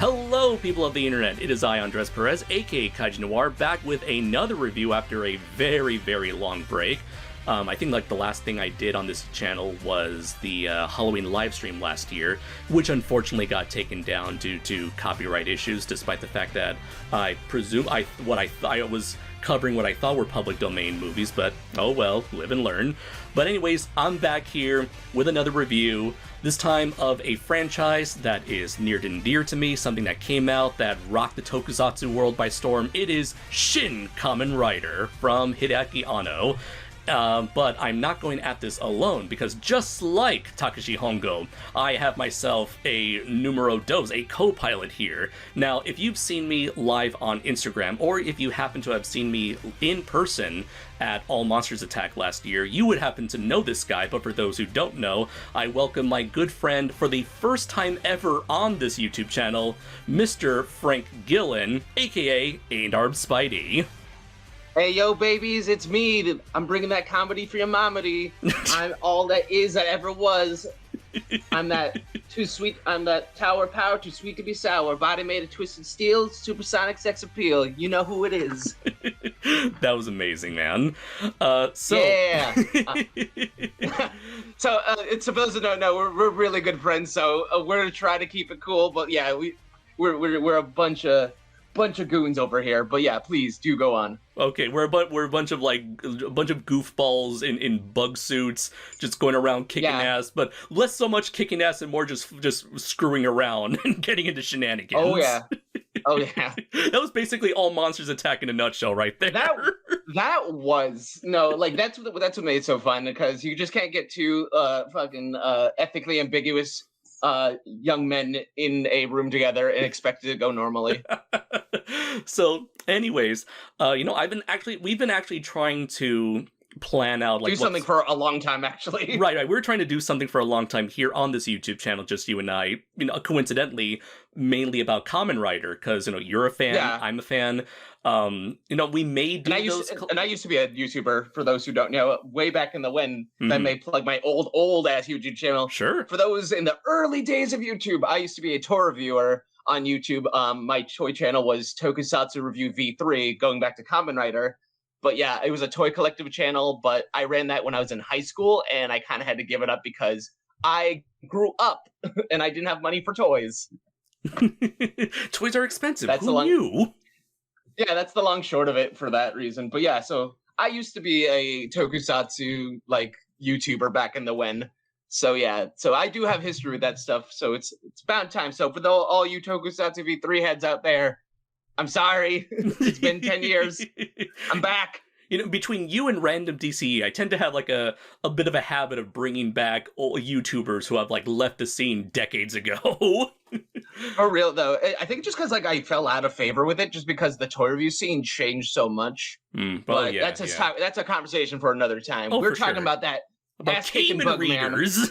Hello, people of the internet. It is I, Andres Perez, aka KaijuNoir, back with another review after a very, very long break. I think like the last thing I did on this channel was the Halloween livestream last year, which unfortunately got taken down due to copyright issues, despite the fact that I presume I was covering what I thought were public domain movies, but oh well, live and learn. But anyways, I'm back here with another review, this time of a franchise that is near and dear to me, something that came out that rocked the tokusatsu world by storm. It is Shin Kamen Rider from Hideaki Anno. But I'm not going at this alone, because just like Takashi Hongo, I have myself a numero dos, a co-pilot here. Now, if you've seen me live on Instagram, or if you happen to have seen me in person at All Monsters Attack last year, you would happen to know this guy, but for those who don't know, I welcome my good friend for the first time ever on this YouTube channel, Mr. Frank Gillen, aka 8armedspidey. Hey, yo, babies, it's me. I'm bringing that comedy for your momedy. I'm all that is that ever was. I'm that too sweet. I'm that tower power, too sweet to be sour. Body made of twisted steel, supersonic sex appeal. You know who it is. That was amazing, man. Yeah. So, it's supposed to know, we're really good friends, so we're gonna try to keep it cool. But yeah, we're a bunch of goons over here. But yeah, please do go on. Okay, we're a bunch of goofballs in bug suits, just going around kicking ass, but less so much kicking ass and more just screwing around and getting into shenanigans. Oh yeah, oh yeah. That was basically All Monsters Attack in a nutshell, right there. That's what made it so fun, because you just can't get too ethically ambiguous young men in a room together and expect it to go normally. So, anyways, we've been actually trying to plan out do something for a long time, actually. Right. We're trying to do something for a long time here on this YouTube channel, just you and I. Coincidentally, mainly about Kamen Rider, because you're a fan, yeah. I'm a fan. We may do those. And I used to be a YouTuber, for those who don't know, way back in the when. Mm-hmm. That may plug my old ass YouTube channel. Sure. For those in the early days of YouTube, I used to be a toy reviewer on YouTube. My toy channel was Tokusatsu Review V3, going back to Kamen Rider. But yeah, it was a toy collective channel, but I ran that when I was in high school, and I kind of had to give it up because I grew up and I didn't have money for toys. Toys are expensive. Who knew? Yeah, that's the long short of it for that reason. But yeah, so I used to be a Tokusatsu YouTuber back in the when. So yeah, so I do have history with that stuff. So it's about time. So for all you Tokusatsu V3 heads out there, I'm sorry. It's been 10 years. I'm back. Between you and random DCE, I tend to have a bit of a habit of bringing back old YouTubers who have left the scene decades ago. For real though, I think just because I fell out of favor with it, just because the toy review scene changed so much. But yeah, that's a conversation for another time. We're talking about that. About Kamen Readers.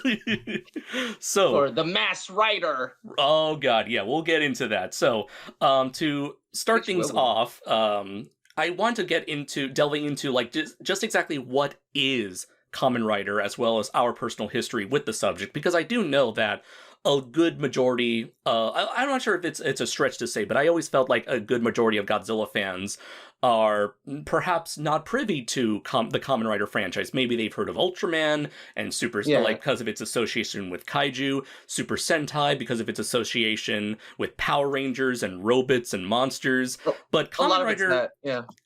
So for the Mass Rider. Oh god, yeah, we'll get into that. So, to start things off, I want to delving into just exactly what is Kamen Rider, as well as our personal history with the subject, because I do know that a good majority, I'm not sure if it's a stretch to say, but I always felt like a good majority of Godzilla fans are perhaps not privy to the Kamen Rider franchise. Maybe they've heard of Ultraman and Super, because of its association with Kaiju, Super Sentai because of its association with Power Rangers and robots and monsters. But Kamen Rider,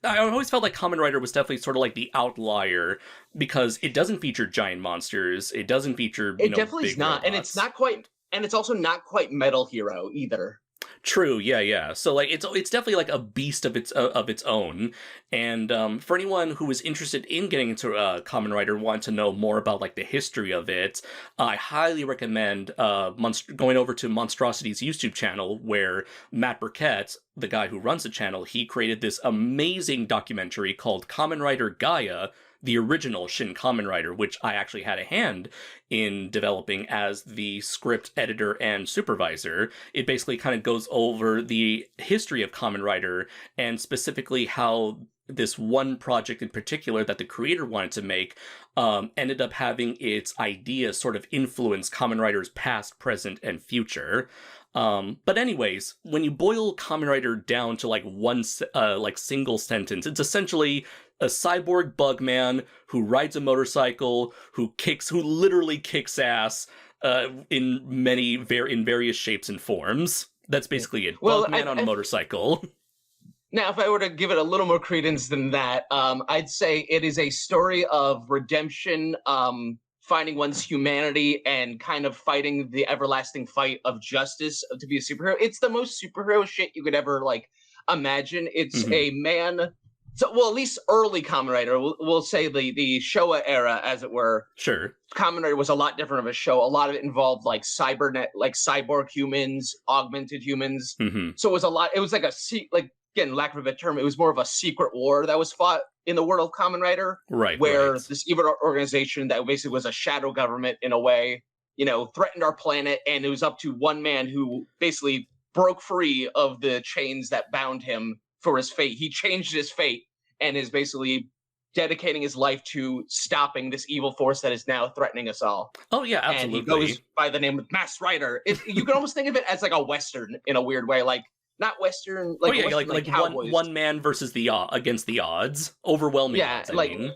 I always felt like Kamen Rider was definitely sort of like the outlier, because it doesn't feature giant monsters. It doesn't feature it definitely big is not, robots. And it's not quite. And it's also not quite Metal Hero either. True, yeah. So it's definitely a beast of its own. And for anyone who is interested in getting into Kamen Rider, want to know more about the history of it, I highly recommend going over to Monstrosities' YouTube channel, where Matt Burkett, the guy who runs the channel, he created this amazing documentary called Kamen Rider Gaia, the original Shin Kamen Rider, which I actually had a hand in developing as the script editor and supervisor. It basically kind of goes over the history of Kamen Rider, and specifically how this one project in particular that the creator wanted to make ended up having its ideas sort of influence Kamen Rider's past, present, and future. But anyways, when you boil Kamen Rider down to like one single sentence, it's essentially a cyborg bug man who rides a motorcycle, who literally kicks ass in various shapes and forms. That's basically it. Well, Bug man on a motorcycle. Now, if I were to give it a little more credence than that, I'd say it is a story of redemption, finding one's humanity, and kind of fighting the everlasting fight of justice to be a superhero. It's the most superhero shit you could ever like imagine. It's a man. So, well, at least early Kamen Rider, we'll say the Showa era, as it were. Sure. Kamen Rider was a lot different of a show. A lot of it involved like cyborg humans, augmented humans. So it was a lot. It was like again, lack of a better term, it was more of a secret war that was fought in the world of Kamen Rider. Right. Where this evil organization that basically was a shadow government in a way, threatened our planet, and it was up to one man who basically broke free of the chains that bound him for his fate. He changed his fate and is basically dedicating his life to stopping this evil force that is now threatening us all. Oh, yeah, absolutely. And he goes by the name of Masked Rider. You can almost think of it as like a Western in a weird way, like not Western, like like one man versus against the odds, overwhelming. Yeah, odds, I mean.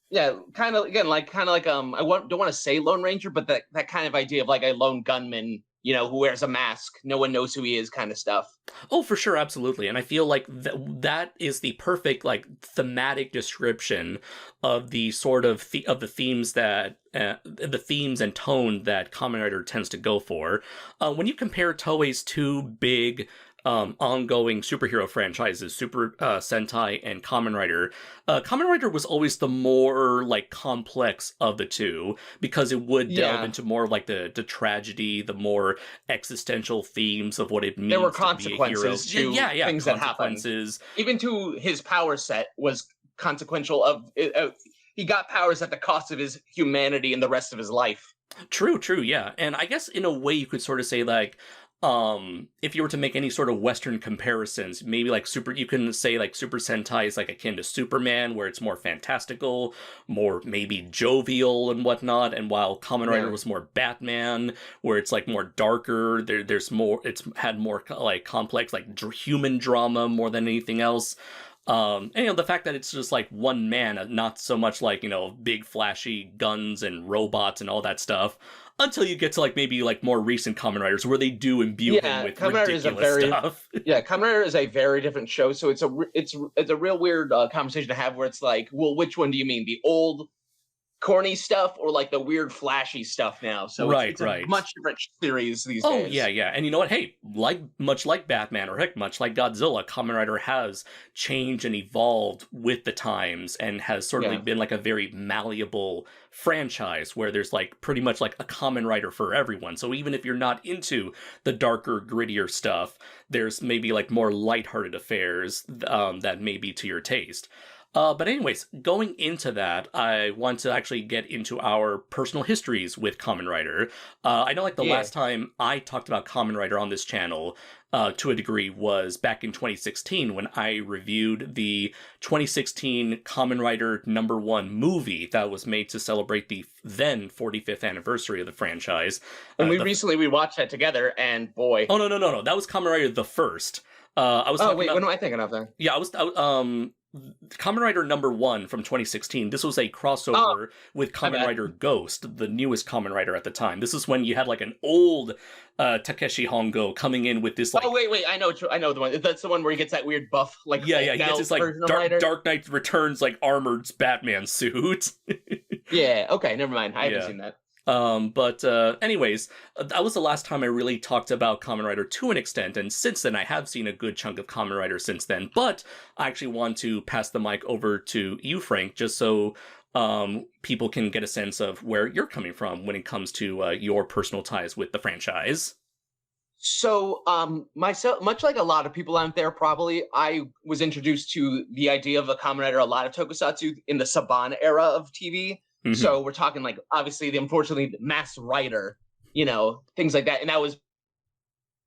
Yeah, kind of like don't want to say Lone Ranger, but that kind of idea of like a lone gunman, who wears a mask, no one knows who he is, kind of stuff. Oh, for sure, absolutely. And I feel like that is the perfect like thematic description of the sort of the themes that the themes and tone that Kamen Rider tends to go for. When you compare Toei's two big ongoing superhero franchises, Super Sentai and Kamen Rider. Kamen Rider was always the more like complex of the two because it would delve into more of like the tragedy, the more existential themes of what it means. There were to consequences be a hero. to things that happened. Even to his power set was consequential. He got powers at the cost of his humanity and the rest of his life. True, yeah. And I guess in a way you could sort of say like, if you were to make any sort of Western comparisons, maybe like you can say like Super Sentai is like akin to Superman, where it's more fantastical, more maybe jovial and whatnot. And while Kamen Rider was more Batman, where it's like more darker, there's more, it's had more like complex, like human drama more than anything else. And the fact that it's just like one man, not so much like, big flashy guns and robots and all that stuff, until you get to like maybe like more recent Kamen Riders where they do imbue him with ridiculous stuff. Yeah, Kamen Rider is a very different show, so it's a real weird conversation to have where it's like, well, which one do you mean, the old corny stuff or like the weird flashy stuff now? So it's a much different series these days. Oh yeah, and you know what? Hey, much like Batman or heck, much like Godzilla, Kamen Rider has changed and evolved with the times and has certainly been like a very malleable franchise where there's like pretty much like a Kamen Rider for everyone. So even if you're not into the darker, grittier stuff, there's maybe like more lighthearted affairs that may be to your taste. But anyways, going into that, I want to actually get into our personal histories with Kamen Rider. I know like the last time I talked about Kamen Rider on this channel, to a degree, was back in 2016 when I reviewed the 2016 Kamen Rider #1 movie that was made to celebrate the then 45th anniversary of the franchise. And we watched that together, and boy... Oh, no. That was Kamen Rider the first. What am I thinking of then? Yeah, Kamen Rider #1 from 2016. This was a crossover with Kamen Rider Ghost, the newest Kamen Rider at the time. This is when you had like an old Takeshi Hongo coming in with this like... Oh, wait, I know the one. That's the one where he gets that weird buff, like... Yeah, he gets this like Dark Knight Returns like armored Batman suit. Yeah, okay, never mind. I haven't seen that. But anyways, that was the last time I really talked about Kamen Rider to an extent, and since then I have seen a good chunk of Kamen Rider since then, but I actually want to pass the mic over to you, Frank, just so people can get a sense of where you're coming from when it comes to your personal ties with the franchise. So, myself, much like a lot of people out there, probably, I was introduced to the idea of a Kamen Rider, a lot of tokusatsu, in the Saban era of TV. Mm-hmm. So we're talking like, obviously, unfortunately, Masked Rider, things like that. And that was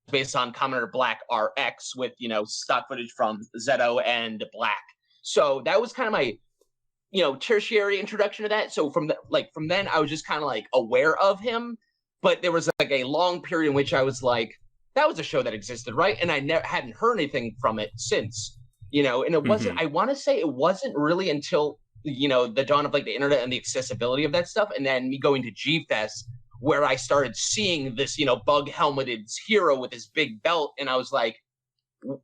based on Kamen Rider Black RX with, stock footage from Zeto and Black. So that was kind of my, tertiary introduction to that. So from then, I was just kind of like aware of him. But there was like a long period in which I was like, that was a show that existed, right? And I never hadn't heard anything from it since, and it wasn't, I want to say it wasn't really until, the dawn of like the internet and the accessibility of that stuff. And then me going to G-Fest where I started seeing this, bug helmeted hero with his big belt. And I was like,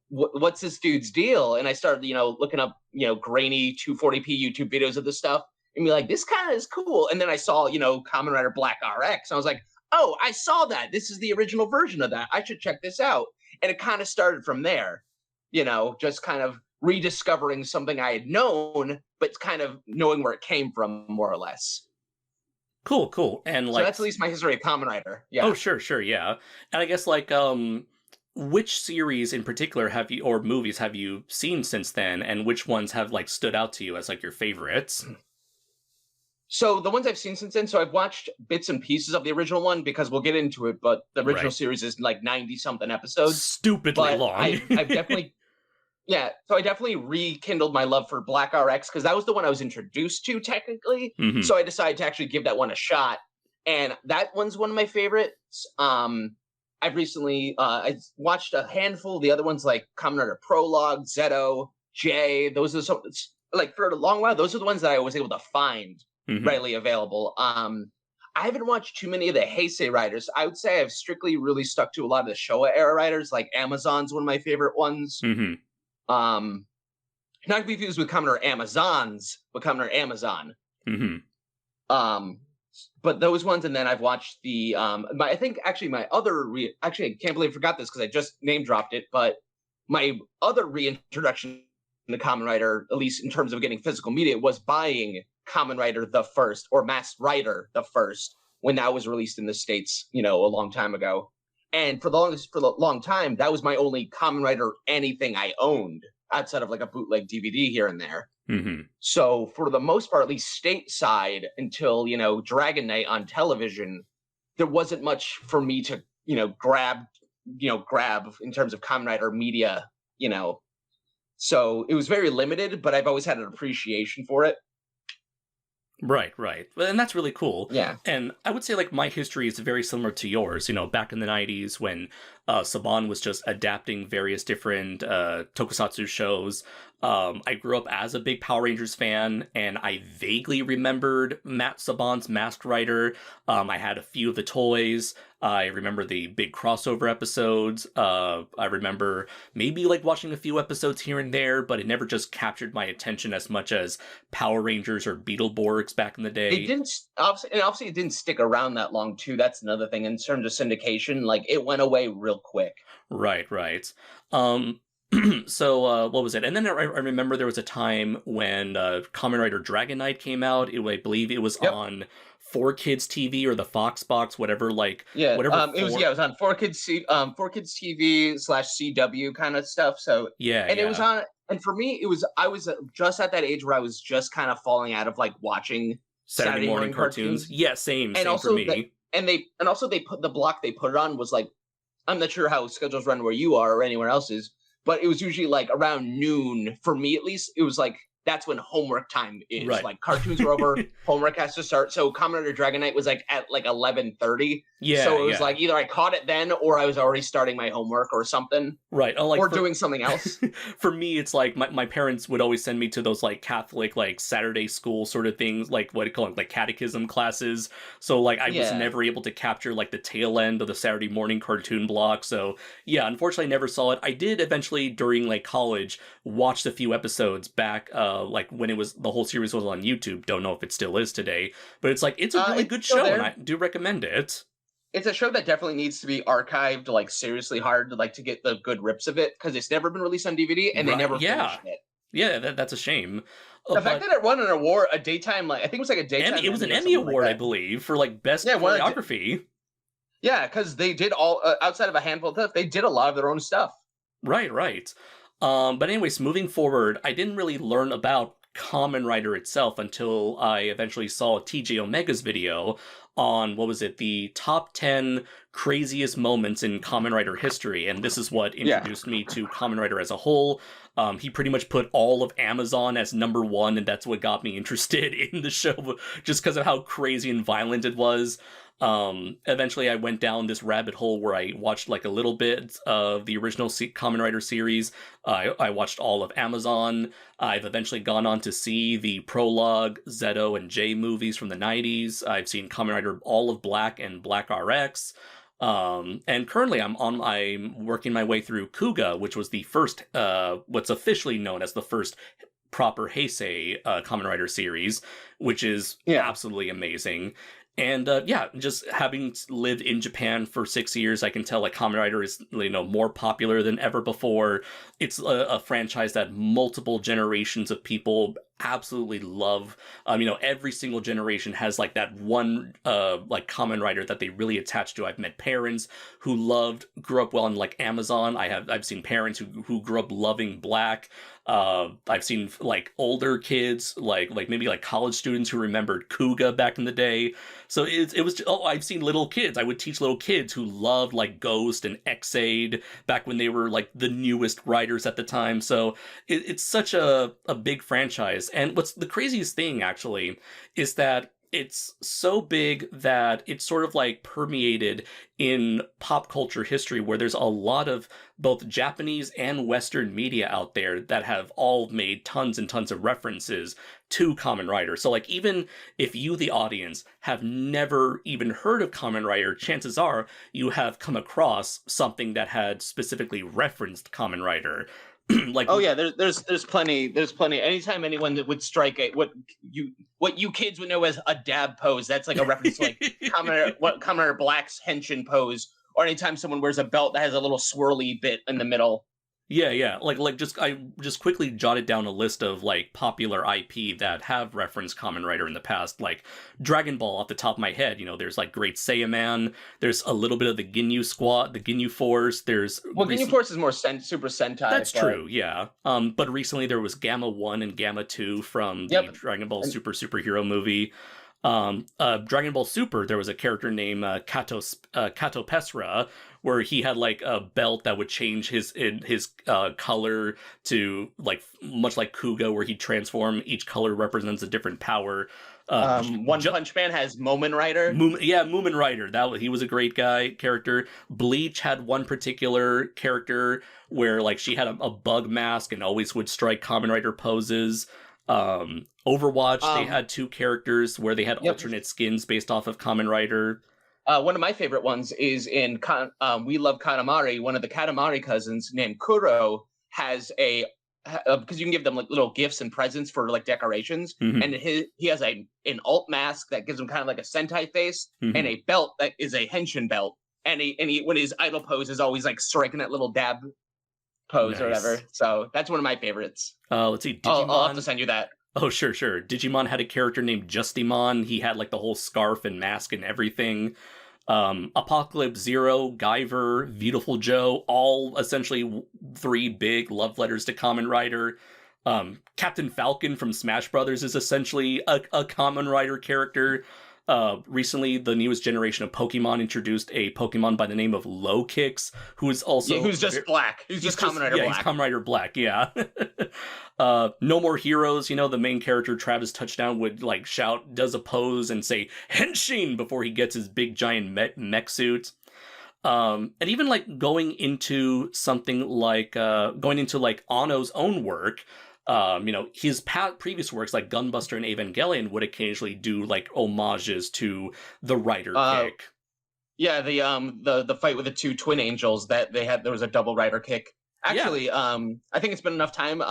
what's this dude's deal? And I started, looking up, grainy 240p YouTube videos of this stuff and be like, this kind of is cool. And then I saw, Kamen Rider Black RX. And I was like, oh, I saw that. This is the original version of that. I should check this out. And it kind of started from there, just kind of rediscovering something I had known, but kind of knowing where it came from, more or less. Cool. And like, so that's at least my history of Kamen Rider. Yeah. Oh, sure, yeah. And I guess like, which series in particular or movies have you seen since then, and which ones have like stood out to you as like your favorites? So the ones I've seen since then, so I've watched bits and pieces of the original one because we'll get into it, but the original series is like 90-something episodes. Stupidly long. I've definitely, so I definitely rekindled my love for Black RX because that was the one I was introduced to technically. Mm-hmm. So I decided to actually give that one a shot. And that one's one of my favorites. I've recently I watched a handful of the other ones like Kamen Rider Prologue, Zeto, J. Those are some, like for a long while, those are the ones that I was able to find readily available. I haven't watched too many of the Heisei Riders. I would say I've strictly really stuck to a lot of the Showa era Riders, like Amazon's one of my favorite ones. Mm-hmm. Not to be confused with Kamen Rider Amazons, but Kamen Rider Amazon. Mm-hmm. But those ones, and then I've watched the, I think actually my other, I can't believe I forgot this because I just name dropped it, but my other reintroduction to Kamen Rider, at least in terms of getting physical media, was buying Kamen Rider the First, or Masked Rider the First, when that was released in the States, a long time ago. And for the long time, that was my only Kamen Rider anything I owned, outside of like a bootleg DVD here and there. Mm-hmm. So for the most part, at least stateside, until, Dragon Knight on television, there wasn't much for me to, grab in terms of Kamen Rider media, So it was very limited, but I've always had an appreciation for it. Right. And that's really cool. Yeah. And I would say, like, my history is very similar to yours. Back in the 90s when Saban was just adapting various different tokusatsu shows. I grew up as a big Power Rangers fan, and I vaguely remembered Matt Saban's Masked Rider. I had a few of the toys. I remember the big crossover episodes. I remember maybe like watching a few episodes here and there, but it never just captured my attention as much as Power Rangers or Beetleborgs back in the day. It didn't, obviously it didn't stick around that long too. That's another thing in terms of syndication. Like, it went away real quick. Right. So, what was it? And then I remember there was a time when Kamen Rider Dragon Knight came out. I believe it was on 4Kids TV or the Fox Box, whatever. Whatever. It was on 4Kids TV /CW kind of stuff. So it was on. And for me, I was just at that age where I was just kind of falling out of like watching Saturday morning cartoons. Yeah, same also for me. They put the block they put it on was like, I'm not sure how schedules run where you are or anywhere else is, but it was usually like around noon for me, at least. It was like, that's when homework time is. Right. Like, cartoons are over, homework has to start. So Kamen Rider Dragon Knight was like at like 11:30. Yeah. So it was like either I caught it then or I was already starting my homework or something. Right. Or doing something else. For me, it's like my parents would always send me to those like Catholic like Saturday school sort of things, like what do you call it, like catechism classes. So like I was never able to capture like the tail end of the Saturday morning cartoon block. So yeah, unfortunately I never saw it. I did eventually during like college watch a few episodes back like when the whole series was on YouTube. Don't know if it still is today, but it's like, it's a really good show and I do recommend it. It's a show that definitely needs to be archived like seriously hard to get the good rips of it, because it's never been released on DVD and they never finished it. Yeah, that's a shame. The fact that it won an award, a daytime, like I think it was like a daytime. It was an Emmy award, I believe, for like best choreography. Yeah, because they did all outside of a handful of stuff, they did a lot of their own stuff. Right. But anyways, moving forward, I didn't really learn about Kamen Rider itself until I eventually saw TJ Omega's video on, the top 10 craziest moments in Kamen Rider history, and this is what introduced me to Kamen Rider as a whole. He pretty much put all of Amazon as number 1, and that's what got me interested in the show, just because of how crazy and violent it was. Eventually I went down this rabbit hole where I watched like a little bit of the original Kamen Rider series. I watched all of Amazon. I've eventually gone on to see the Prologue, Zeto, and J movies from the 90s. I've seen Kamen Rider All of Black and Black RX. And currently I'm working my way through Kuga, which was the first, what's officially known as the first proper Heisei Kamen Rider series, which is absolutely amazing. And just having lived in Japan for 6 years, I can tell like Kamen Rider is more popular than ever before. It's a franchise that multiple generations of people absolutely love. Every single generation has like that one like Kamen Rider that they really attach to. I've met parents who grew up well on like Amazon. I've seen parents who grew up loving Black. I've seen like older kids, like maybe like college students who remembered Kuga back in the day. So it was. I've seen little kids. I would teach little kids who loved like Ghost and X-Aid back when they were like the newest writers at the time. So it's such a big franchise. And what's the craziest thing actually is that it's so big that it's sort of like permeated in pop culture history, where there's a lot of both Japanese and Western media out there that have all made tons and tons of references to Kamen Rider. So like even if you, the audience, have never even heard of Kamen Rider, chances are you have come across something that had specifically referenced Kamen Rider. Like, oh yeah, there's plenty. Anytime anyone that would strike what you kids would know as a dab pose, that's like a reference to like Kamen Rider Black's henshin pose, or anytime someone wears a belt that has a little swirly bit in the middle. Yeah. I just quickly jotted down a list of like popular IP that have referenced Kamen Rider in the past, like Dragon Ball off the top of my head. There's like Great Saiyaman. There's a little bit of the Ginyu Squad, the Ginyu Force. Ginyu Force is more Super Sentai. That's true, yeah. But recently there was Gamma 1 and Gamma 2 from the Dragon Ball superhero movie. Dragon Ball Super, there was a character named Kato Pesra, where he had like a belt that would change his color to like much like Kuga, where he'd transform. Each color represents a different power. One Punch Man has Moomin Rider. Moomin Rider. He was a great character. Bleach had one particular character where like she had a bug mask and always would strike Kamen Rider poses. Overwatch, they had two characters where they had alternate skins based off of Kamen Rider. One of my favorite ones is in We Love Katamari. One of the Katamari cousins named Kuro has because you can give them like little gifts and presents for like decorations, and he has an alt mask that gives him kind of like a Sentai face, and a belt that is a henshin belt, and he when his idol pose is always like striking that little dab pose or whatever. So that's one of my favorites. Let's see, Digimon. I'll have to send you that. Oh, sure. Digimon had a character named Justimon. He had like the whole scarf and mask and everything. Apocalypse Zero, Guyver, Beautiful Joe, all essentially three big love letters to Kamen Rider. Captain Falcon from Smash Brothers is essentially a Kamen Rider character. Recently, the newest generation of Pokemon introduced a Pokemon by the name of Low Kicks, who's also who's just black. He's just Kamen Rider Black. He's Kamen Rider Black. Yeah. No More Heroes. The main character Travis Touchdown would like shout, does a pose, and say Henshin before he gets his big giant mech suit. And even like going into Anno's own work. His previous works like Gunbuster and Evangelion would occasionally do like homages to the Rider kick. Yeah, the fight with the two twin angels that they had, there was a double Rider kick. Actually, I think it's been enough time.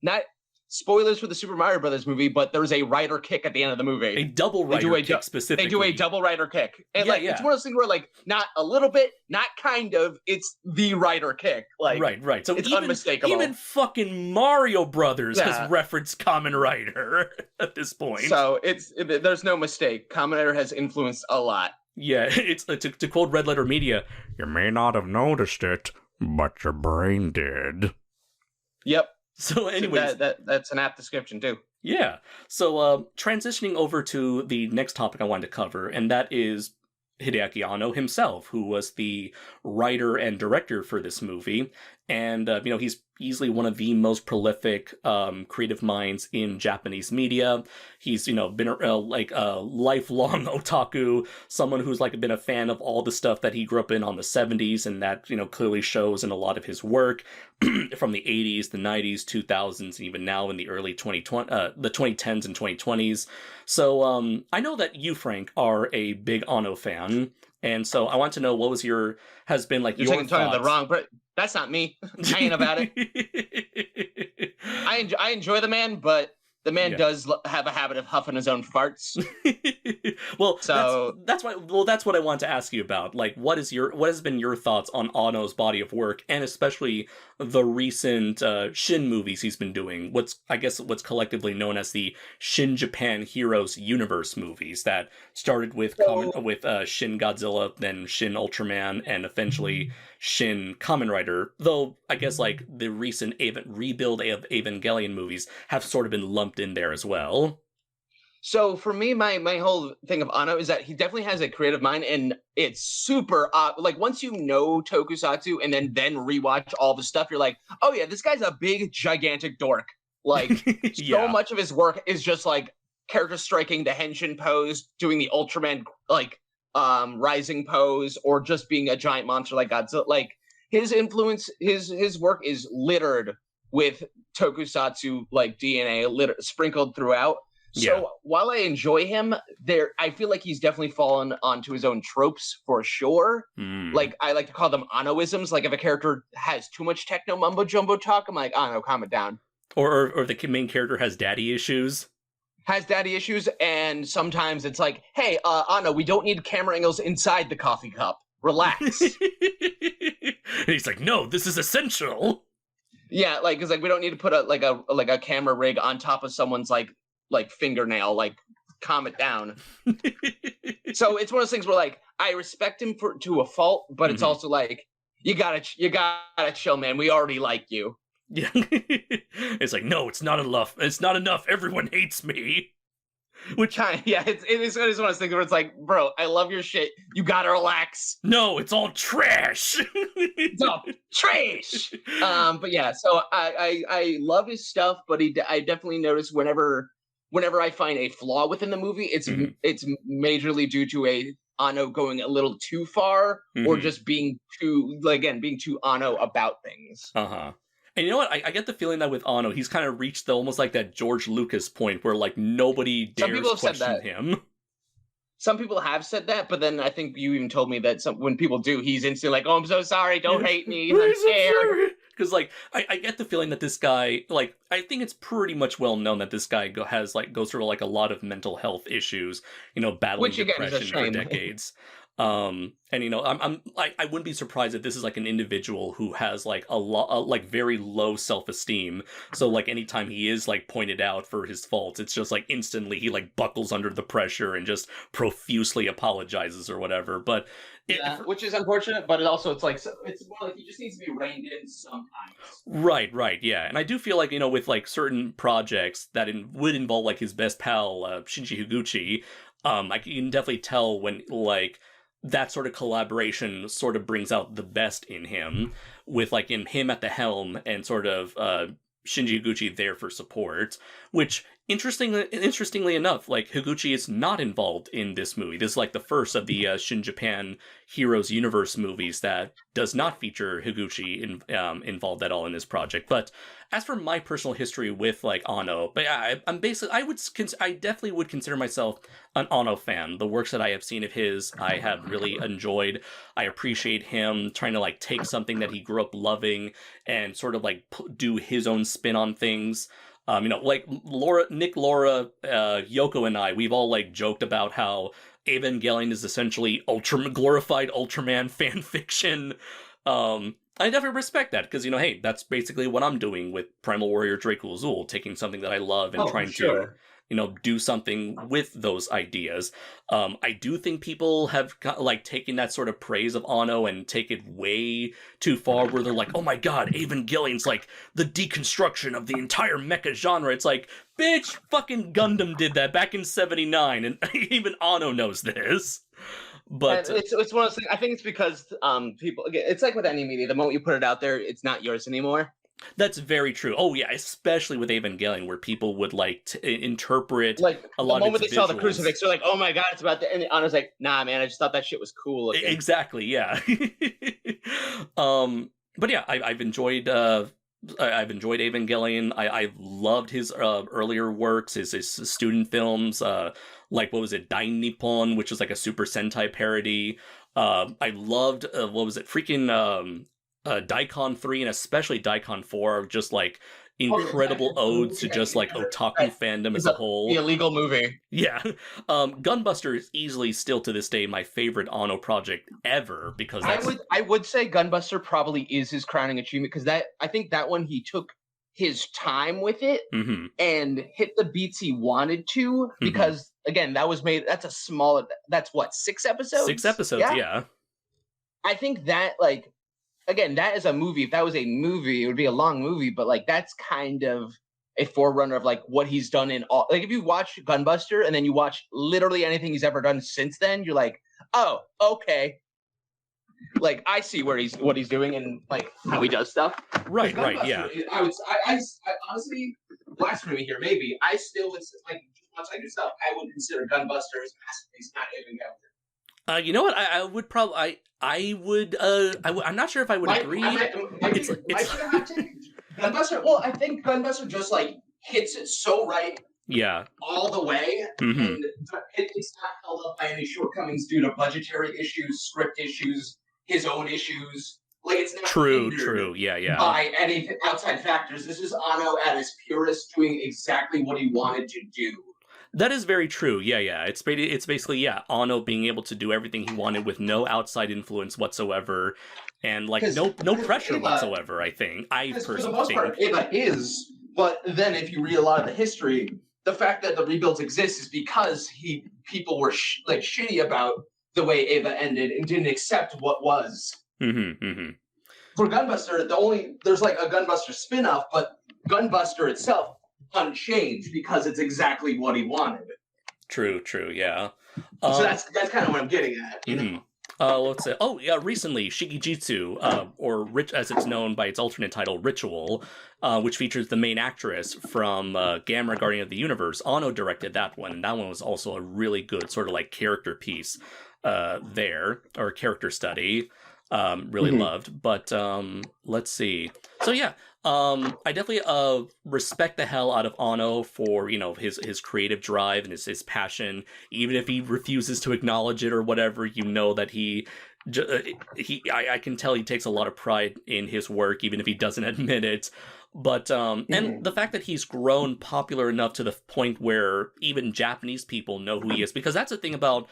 Not spoilers for the Super Mario Brothers movie, but there was a Rider kick at the end of the movie. A double Rider kick specifically. They do a double Rider kick. And it's one of those things where like not a little bit, not kind of, it's the Rider kick. Like Right. So it's unmistakable. Even fucking Mario Brothers has referenced Kamen Rider at this point. So there's no mistake. Kamen Rider has influenced a lot. Yeah, it's to quote Red Letter Media, you may not have noticed it, but your brain did. Yep. So anyways, that's an apt description too. Yeah. So transitioning over to the next topic I wanted to cover, and that is Hideaki Anno himself, who was the writer and director for this movie. and he's easily one of the most prolific creative minds in Japanese media. He's been a lifelong otaku, someone who's been a fan of all the stuff that he grew up in on the 70s, and that clearly shows in a lot of his work from the 80s, the 90s, 2000s, and even now in the early the 2010s and 2020s. So I know that you, Frank, are a big Anno fan. And so I want to know what has been You're your taking thoughts. the wrong, but that's not me. I ain't about it. I enjoy the man, but the man does have a habit of huffing his own farts. Well, so that's what I want to ask you about. What has been your thoughts on Anno's body of work, and especially the recent Shin movies he's been doing? What's collectively known as the Shin Japan Heroes Universe movies that started with Shin Godzilla, then Shin Ultraman, and eventually Shin Kamen Rider. Though I guess the recent rebuild of Evangelion movies have sort of been lumped in there as well. So for me, my whole thing of Anno is that he definitely has a creative mind, and it's super once you know Tokusatsu and then rewatch all the stuff, you're like, oh yeah, this guy's a big gigantic dork. So much of his work is just character striking the henshin pose, doing the Ultraman rising pose, or just being a giant monster like Godzilla. His influence, his work is littered with Tokusatsu DNA sprinkled throughout. So while I enjoy him, I feel like he's definitely fallen onto his own tropes for sure. I like to call them Annoisms. If a character has too much techno mumbo jumbo talk, I'm like, Anno, calm it down. Or the main character has daddy issues. And sometimes it's hey, Anno, we don't need camera angles inside the coffee cup. Relax. And he's like, no, this is essential. Yeah, because we don't need to put a camera rig on top of someone's fingernail. Calm it down. So it's one of those things where I respect him to a fault, but it's also you gotta chill, man. We already like you. Yeah. It's no, it's not enough. It's not enough. Everyone hates me. Which it is one of those things where it's bro, I love your shit. You gotta relax. No, it's all trash. It's all trash. But yeah, so I love his stuff, but I definitely notice whenever I find a flaw within the movie, it's majorly due to Anno going a little too far, or just being too Anno about things. And you know what? I get the feeling that with Anno, he's kind of reached almost that George Lucas point where nobody dares question him. Some people have said that, but then I think you even told me that when people do, he's instantly oh, I'm so sorry, don't hate me, I'm scared. Because I get the feeling that this guy, I think it's pretty much well known that this guy goes through a lot of mental health issues, battling depression for decades. And I wouldn't be surprised if this is an individual who has a lot very low self-esteem. So anytime he is pointed out for his faults, it's just instantly he buckles under the pressure and just profusely apologizes or whatever. But which is unfortunate, but it also it's more he just needs to be reined in sometimes. Right, yeah. And I do feel with certain projects that would involve his best pal Shinji Higuchi, I can definitely tell when that sort of collaboration sort of brings out the best in him, with in him at the helm and sort of Shinji Higuchi there for support, which interestingly enough, Higuchi is not involved in this movie. This is the first of the Shin Japan Heroes Universe movies that does not feature Higuchi involved at all in this project. But as for my personal history with Anno, but I'm basically I definitely would consider myself an Anno fan. The works that I have seen of his, I have really enjoyed. I appreciate him trying to take something that he grew up loving and sort of do his own spin on things. Nick, Laura, Yoko, and I, we've all joked about how Evangelion is essentially glorified Ultraman fan fiction. I definitely respect that because hey, that's basically what I'm doing with Primal Warrior Dracul Azul, taking something that I love and trying to do something with those ideas. I do think people have taken that sort of praise of Anno and take it way too far, where they're oh my god, Evangelion's the deconstruction of the entire mecha genre. It's bitch, fucking Gundam did that back in '79, and even Anno knows this. But it's one of those things. I think it's because people, again, it's like with any media. The moment you put it out there, it's not yours anymore. that's very true. Oh yeah, especially with Evangelion, where people would like to interpret Like a the lot of moment they its saw the visuals. crucifix, they're like, "Oh my god, it's about to." And Anna's like, "Nah, man, I just thought that shit was cool looking." Exactly, yeah. But yeah, I've enjoyed Evangelion. I've loved his earlier works, his student films, like what was it, Dain Nippon, which was like a Super Sentai parody. I loved what was it, freaking Daikon 3 and especially Daikon 4 are just like incredible odes to just like otaku fandom as a whole. The illegal movie. Yeah. Gunbuster is easily still to this day my favorite Anno project ever because I would say Gunbuster probably is his crowning achievement because I think that one he took his time with it and hit the beats he wanted to because again that's what, 6 episodes? 6 episodes, yeah. I think that like again, that is a movie. If that was a movie, it would be a long movie, but like that's kind of a forerunner of like what he's done in all. Like if you watch Gunbuster and then you watch literally anything he's ever done since then, you're like, oh, okay. Like I see what he's doing and like how he does stuff. Right, yeah. I honestly, blasphemy here, maybe. I still would like once I do stuff, I would consider Gunbuster as masterpiece, not even Gunbuster. You know what? I would probably. I'm not sure if I would agree. Gunbuster. Well, I think Gunbuster just like hits it so right. Yeah. All the way, and it's not held up by any shortcomings due to budgetary issues, script issues, his own issues. Like it's not true. Yeah. By any outside factors. This is Anno at his purest, doing exactly what he wanted to do. That is very true. Yeah. It's basically Anno being able to do everything he wanted with no outside influence whatsoever, and like no pressure whatsoever. I think for the most part, Eva is. But then, if you read a lot of the history, the fact that the rebuilds exist is because people were shitty about the way Eva ended and didn't accept what was. For Gunbuster, there's like a Gunbuster spin-off, but Gunbuster itself unchanged because it's exactly what he wanted. True, yeah. So that's kind of what I'm getting at, you know? Let's say, recently, Shigijitsu, or as it's known by its alternate title, Ritual, which features the main actress from Gamera Guardian of the Universe. Anno directed that one, and that one was also a really good sort of like character piece or character study. Really loved, but let's see. So yeah, I definitely respect the hell out of Anno for his creative drive and his passion. Even if he refuses to acknowledge it or whatever, that I can tell he takes a lot of pride in his work, even if he doesn't admit it. But and the fact that he's grown popular enough to the point where even Japanese people know who he is, because that's the thing about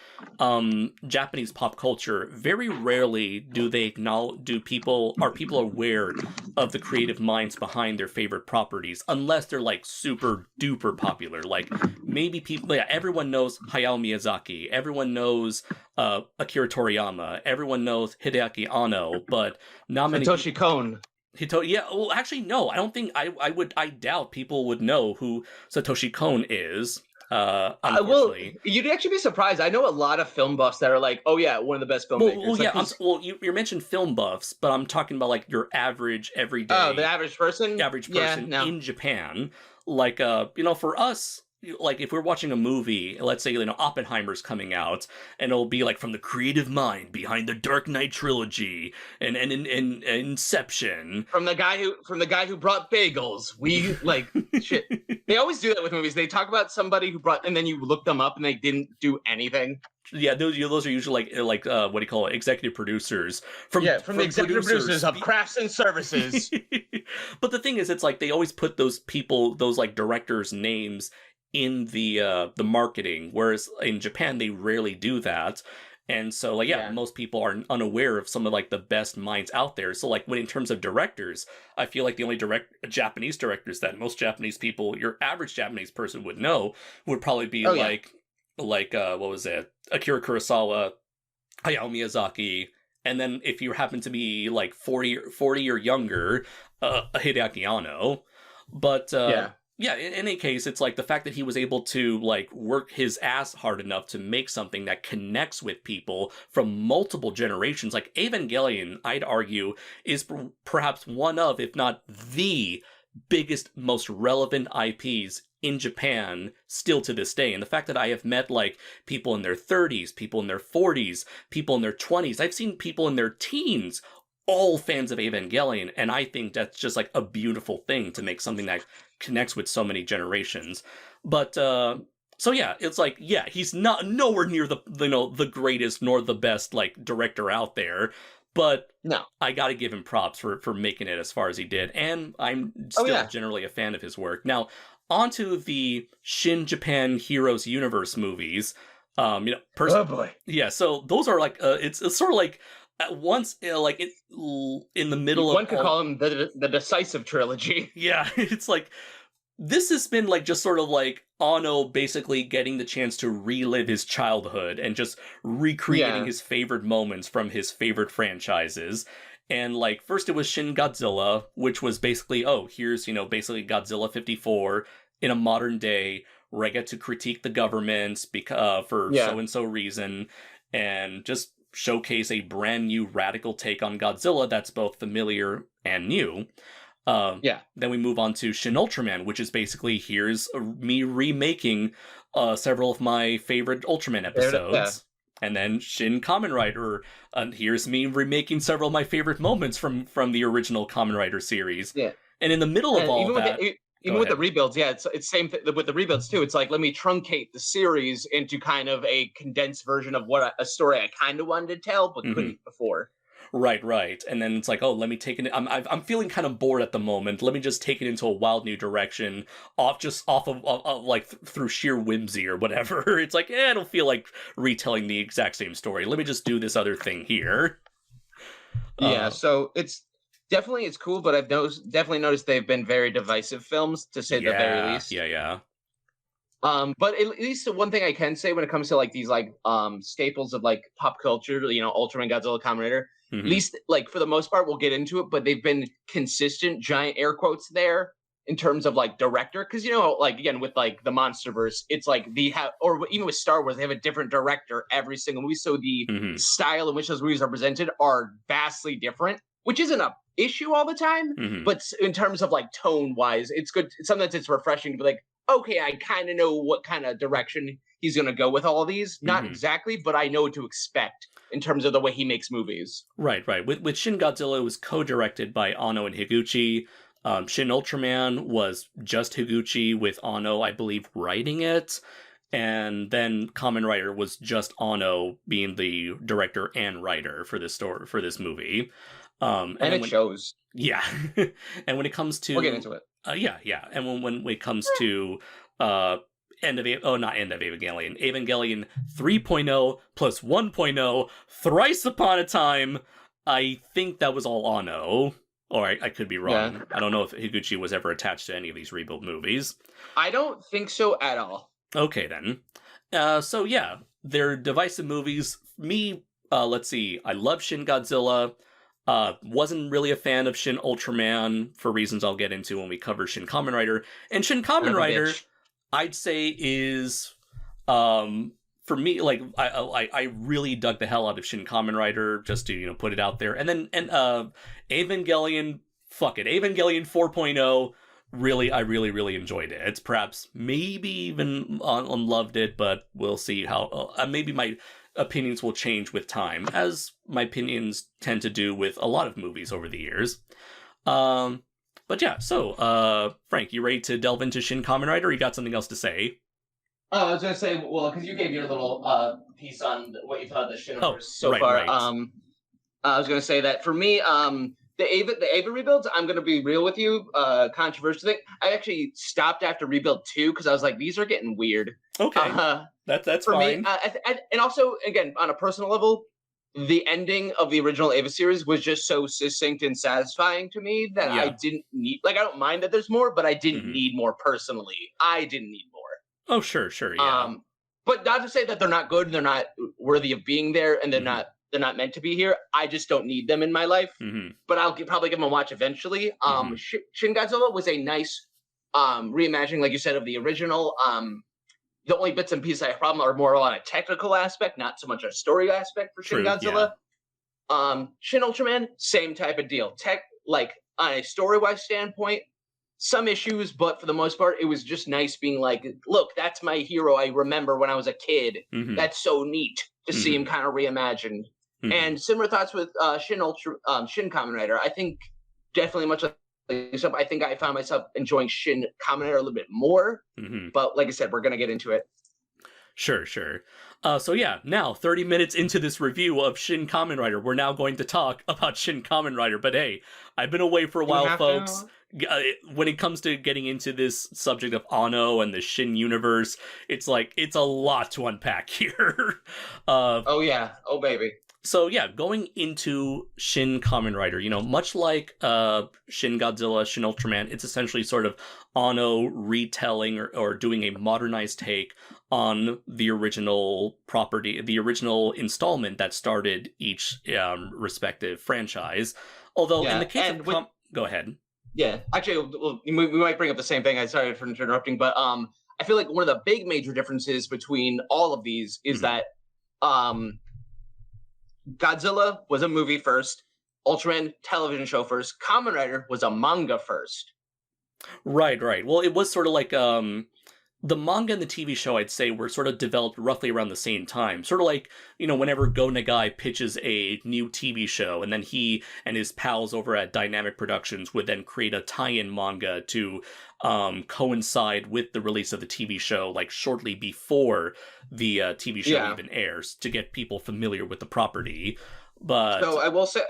Japanese pop culture. Very rarely do they people aware of the creative minds behind their favorite properties, unless they're like super duper popular. Like maybe everyone knows Hayao Miyazaki, everyone knows Akira Toriyama, everyone knows Hideaki Anno, but not many. Satoshi Kon. Well, actually, no. I don't think I doubt people would know who Satoshi Kon is. Unfortunately, you'd actually be surprised. I know a lot of film buffs that are like, "Oh yeah, one of the best filmmakers." You mentioned film buffs, but I'm talking about like your average, everyday. Oh, the average person in Japan. Like, for us. Like if we're watching a movie, let's say Oppenheimer's coming out, and it'll be like from the creative mind behind the Dark Knight trilogy and Inception. From the guy who brought bagels. We like shit. They always do that with movies. They talk about somebody who brought, and then you look them up, and they didn't do anything. Yeah, those are usually like what do you call it? Executive producers from the executive producers of Crafts and Services. But the thing is, it's like they always put those like directors' names in the marketing, whereas in Japan they rarely do that, and so most people are unaware of some of like the best minds out there. So like when in terms of directors, I feel like the only Japanese directors that most Japanese people, your average Japanese person would know, would probably be what was it, Akira Kurosawa, Hayao Miyazaki, and then if you happen to be like 40 or younger, Hideaki Anno. But yeah, in any case, it's like the fact that he was able to like work his ass hard enough to make something that connects with people from multiple generations. Like Evangelion, I'd argue, is perhaps one of, if not the biggest, most relevant IPs in Japan still to this day. And the fact that I have met like people in their 30s, people in their 40s, people in their 20s, I've seen people in their teens all fans of Evangelion, and I think that's just like a beautiful thing to make something that connects with so many generations. But so yeah, it's like, yeah, he's not nowhere near the greatest nor the best like director out there, but No. I gotta give him props for making it as far as he did, and I'm still generally a fan of his work. Now, onto the Shin Japan Heroes Universe movies. Oh boy. Yeah, so those are like it's sort of like at once, like in the middle of one could call them the decisive trilogy. Yeah, it's like this has been like just sort of like Anno basically getting the chance to relive his childhood and just recreating his favorite moments from his favorite franchises. And like first it was Shin Godzilla, which was basically, oh, here's, basically Godzilla 54 in a modern day where I get to critique the government for so and so reason, and just showcase a brand new radical take on Godzilla that's both familiar and new. Then we move on to Shin Ultraman, which is basically here's me remaking several of my favorite Ultraman episodes. And then Shin Kamen Rider, here's me remaking several of my favorite moments from the original Kamen Rider series. Yeah. And in the middle of all that... Even with the rebuilds, it's same with the rebuilds too. It's like, let me truncate the series into kind of a condensed version of what a story I kind of wanted to tell, but couldn't before. Right. And then it's like, oh, let me take it. I'm feeling kind of bored at the moment. Let me just take it into a wild new direction, off of like through sheer whimsy or whatever. It's like, I don't feel like retelling the exact same story. Let me just do this other thing here. Yeah. So it's cool, but I've definitely noticed they've been very divisive films, to say the very least. Yeah. But at least the one thing I can say when it comes to like these like staples of like pop culture, Ultraman, Godzilla, Kamen Rider, at least like for the most part, we'll get into it, but they've been consistent, giant air quotes there in terms of like director, because like again with like the MonsterVerse, it's like or even with Star Wars, they have a different director every single movie, so the style in which those movies are presented are vastly different, which isn't a issue all the time, but in terms of like tone wise, it's good. Sometimes it's refreshing to be like, okay, I kind of know what kind of direction he's going to go with all of these. Not exactly, but I know what to expect in terms of the way he makes movies. Right. With Shin Godzilla, it was co-directed by Anno and Higuchi. Shin Ultraman was just Higuchi with Anno, I believe, writing it. And then Kamen Rider was just Anno being the director and writer for this movie. And it shows. Yeah. And when it comes to... We'll get into it. Yeah. And when it comes to not End of Evangelion, Evangelion 3.0 plus 1.0, Thrice Upon a Time, I think that was all Anno. Or I could be wrong. Yeah. I don't know if Higuchi was ever attached to any of these rebuild movies. I don't think so at all. Okay, then. So yeah, they're divisive movies. Me, let's see, I love Shin Godzilla. Wasn't really a fan of Shin Ultraman for reasons I'll get into when we cover Shin Kamen Rider. And Shin Kamen Rider, I'd say, is for me, like I really dug the hell out of Shin Kamen Rider, just to put it out there. And then Evangelion, Evangelion 4.0. Really, I really enjoyed it. It's perhaps maybe even unloved it, but we'll see how. Maybe my opinions will change with time, as my opinions tend to do with a lot of movies over the years. But yeah, so Frank, you ready to delve into Shin Kamen Rider? Or you got something else to say? Oh, I was going to say, well, because you gave your little piece on what you thought of the Shin so far. Right. I was going to say that for me, the Ava rebuilds, I'm going to be real with you, controversial thing. I actually stopped after rebuild 2 because I was like, these are getting weird. Okay, that's for fine. Me. And also, again, on a personal level, the ending of the original Ava series was just so succinct and satisfying to me that I didn't need, like, I don't mind that there's more, but I didn't need more personally. I didn't need more. Oh, sure, yeah. But not to say that they're not good and they're not worthy of being there and they're not meant to be here. I just don't need them in my life. But I'll probably give them a watch eventually. Shin Godzilla was a nice reimagining, like you said, of the original. The only bits and pieces I have problem are more on a technical aspect, not so much a story aspect for Shin True, yeah. Godzilla. Shin Ultraman, same type of deal. Like on a story-wise standpoint, some issues, but for the most part, it was just nice being like, look, that's my hero I remember when I was a kid. Mm-hmm. That's so neat to see him kind of reimagined. Mm-hmm. And similar thoughts with Shin Kamen Rider. I think definitely much like yourself, I think I found myself enjoying Shin Kamen Rider a little bit more. But like I said, we're gonna get into it. Sure. So yeah, now 30 minutes into this review of Shin Kamen Rider, we're now going to talk about Shin Kamen Rider. But hey, I've been away for a while, folks. When it comes to getting into this subject of Anno and the Shin universe, it's a lot to unpack here. Oh yeah, oh baby. So yeah, going into Shin Kamen Rider, much like Shin Godzilla, Shin Ultraman, it's essentially sort of Anno retelling or doing a modernized take on the original property, the original installment that started each respective franchise. Although in the case of... go ahead. Yeah, actually, we might bring up the same thing. I sorry for interrupting, but I feel like one of the big major differences between all of these is that Godzilla was a movie first, Ultraman television show first, Kamen Rider was a manga first. Right. Well, it was sort of like the manga and the TV show, I'd say, were sort of developed roughly around the same time. Sort of like, whenever Go Nagai pitches a new TV show, and then he and his pals over at Dynamic Productions would then create a tie-in manga to coincide with the release of the TV show, like shortly before the TV show even airs, to get people familiar with the property. But so I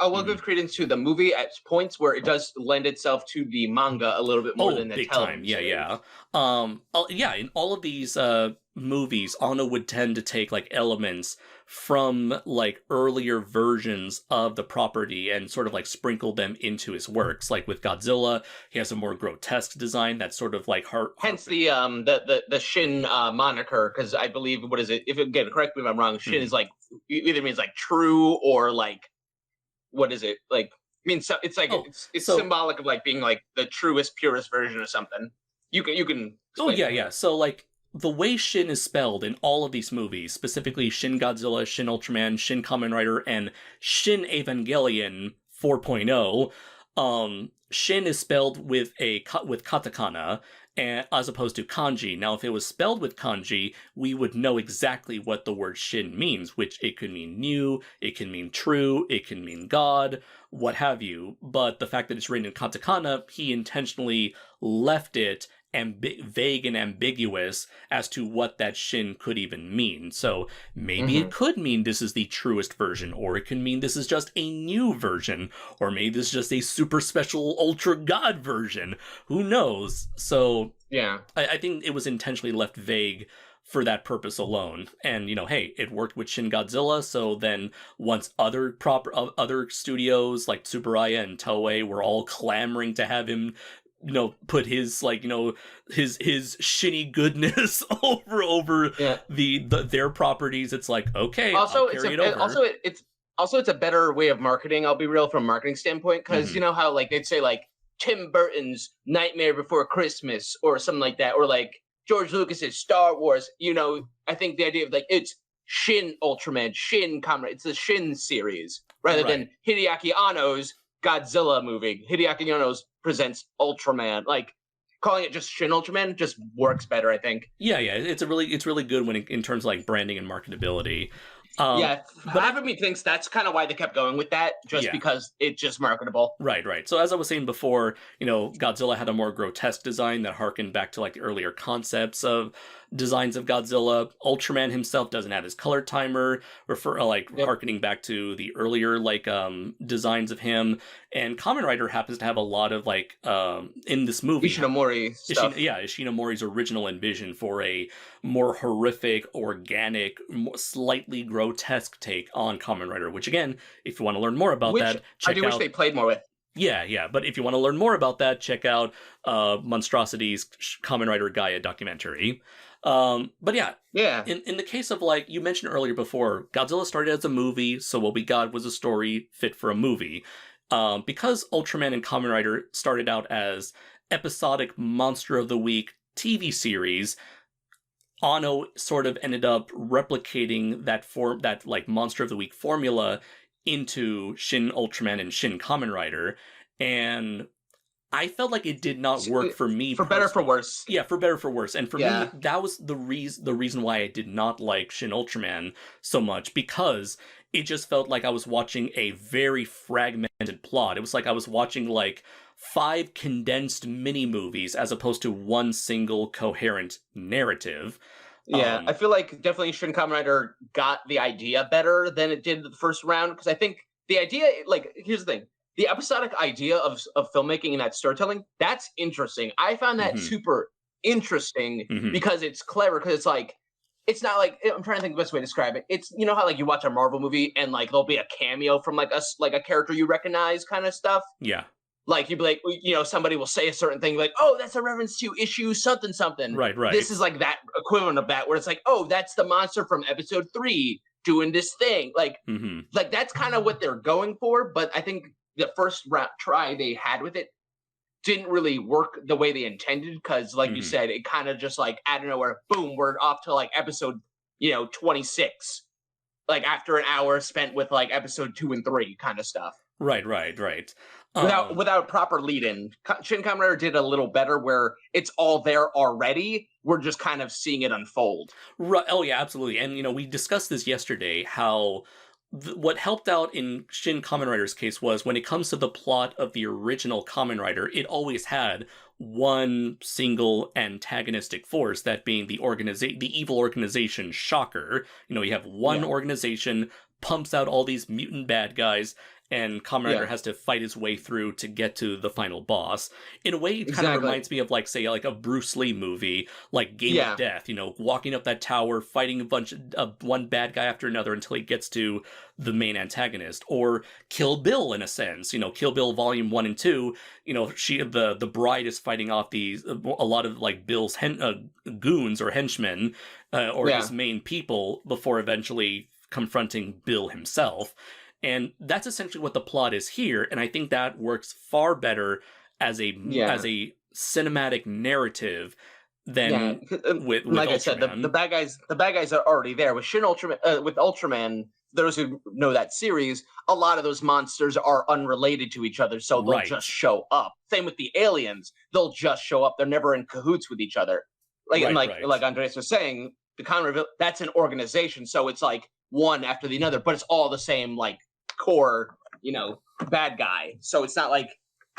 will give credence to the movie at points where it does lend itself to the manga a little bit more than the big television time. Yeah. In all of these movies, Anno would tend to take like elements from like earlier versions of the property and sort of like sprinkle them into his works. Like with Godzilla, he has a more grotesque design that's sort of like hence the Shin moniker, because I believe, what is it? If again, correct me if I'm wrong, Shin is like either means like true or like, what is it? Like, I mean, so it's like it's symbolic of like being like the truest, purest version of something. You can. Oh yeah. So like, the way Shin is spelled in all of these movies, specifically Shin Godzilla, Shin Ultraman, Shin Kamen Rider, and Shin Evangelion 4.0, Shin is spelled with katakana, as opposed to kanji. Now, if it was spelled with kanji, we would know exactly what the word Shin means, which it could mean new, it can mean true, it can mean God, what have you. But the fact that it's written in katakana, he intentionally left it vague and ambiguous as to what that Shin could even mean. So maybe it could mean this is the truest version, or it can mean this is just a new version, or maybe this is just a super special ultra god version. Who knows? So yeah, I think it was intentionally left vague for that purpose alone. And, hey, it worked with Shin Godzilla, so then once other studios like Tsuburaya and Toei were all clamoring to have him put his his shinny goodness over their properties, it's like, okay, also I'll carry it over. It's a better way of marketing, I'll be real, from a marketing standpoint, because you know how like they'd say like Tim Burton's Nightmare Before Christmas or something like that, or like George Lucas's Star Wars. I think the idea of like it's Shin Ultraman, Shin Kamen Rider, it's the Shin series rather than Hideaki Anno's Godzilla movie. Hideaki Anno's presents Ultraman. Like, calling it just Shin Ultraman just works better, I think. Yeah, it's really good when in terms of like branding and marketability. But half of me thinks that's kind of why they kept going with that, just because it's just marketable. Right. So as I was saying before, Godzilla had a more grotesque design that harkened back to like the earlier concepts of designs of Godzilla. Ultraman himself doesn't have his color timer, harkening back to the earlier designs of him. And Kamen Rider happens to have a lot of in this movie Ishinomori stuff. Ishinomori's original envision for a more horrific, organic, slightly grotesque take on Kamen Rider, which again, if you want to learn more about that, check out... wish they played more with. Yeah, but if you want to learn more about that, check out Monstrosities' Kamen Rider Gaia documentary. But yeah. In the case of you mentioned earlier before, Godzilla started as a movie, so what we got was a story fit for a movie. Because Ultraman and Kamen Rider started out as episodic Monster of the Week TV series, Anno sort of ended up replicating that like Monster of the Week formula into Shin Ultraman and Shin Kamen Rider, and I felt like it did not work for me. For better, for worse. Yeah, for better, for worse. And for me, that was the reason why I did not like Shin Ultraman so much, because it just felt like I was watching a very fragmented plot. It was like I was watching like 5 condensed mini movies as opposed to one single coherent narrative. Yeah, I feel like definitely Shin Kamen Rider got the idea better than it did the first round, because I think the idea, like, here's the thing. The episodic idea of filmmaking and that storytelling, that's interesting. I found that super interesting because it's clever, because it's like, it's not like, I'm trying to think the best way to describe it. It's, you know how like you watch a Marvel movie and like there'll be a cameo from like a character you recognize kind of stuff? Yeah. Like you'd be like, you know, somebody will say a certain thing like, oh, that's a reference to issue something something. Right. This is like that equivalent of that, where it's like, oh, that's the monster from episode 3 doing this thing. Like, like that's kind of what they're going for. But I think the first try they had with it didn't really work the way they intended, because like you said, it kind of just like out of nowhere, boom, we're off to like episode, 26, like after an hour spent with like episode 2 and 3 kind of stuff. Right. Without proper lead-in. Shin Kamen Rider did a little better, where it's all there already. We're just kind of seeing it unfold. Right. Oh yeah, absolutely. And we discussed this yesterday, how what helped out in Shin Kamen Rider's case was, when it comes to the plot of the original Kamen Rider, it always had one single antagonistic force, that being the evil organization Shocker. You have one organization, pumps out all these mutant bad guys, and Kamen Rider has to fight his way through to get to the final boss. In a way, it kind of reminds me of, like, say, like a Bruce Lee movie, like Game of Death, walking up that tower, fighting a bunch of one bad guy after another until he gets to the main antagonist. Or Kill Bill, in a sense. Kill Bill Volume 1 and 2, the bride is fighting off a lot of, like, Bill's goons or henchmen, or his main people, before eventually confronting Bill himself. And that's essentially what the plot is here, and I think that works far better as a cinematic narrative than with like Ultraman. I said, the bad guys are already there. With Ultraman, with Ultraman, those who know that series, a lot of those monsters are unrelated to each other, so they'll just show up. Same with the aliens; they'll just show up. They're never in cahoots with each other. Like Andreas was saying, the Conrad, that's an organization, so it's like one after the other, but it's all the same, like, core, bad guy. So it's not like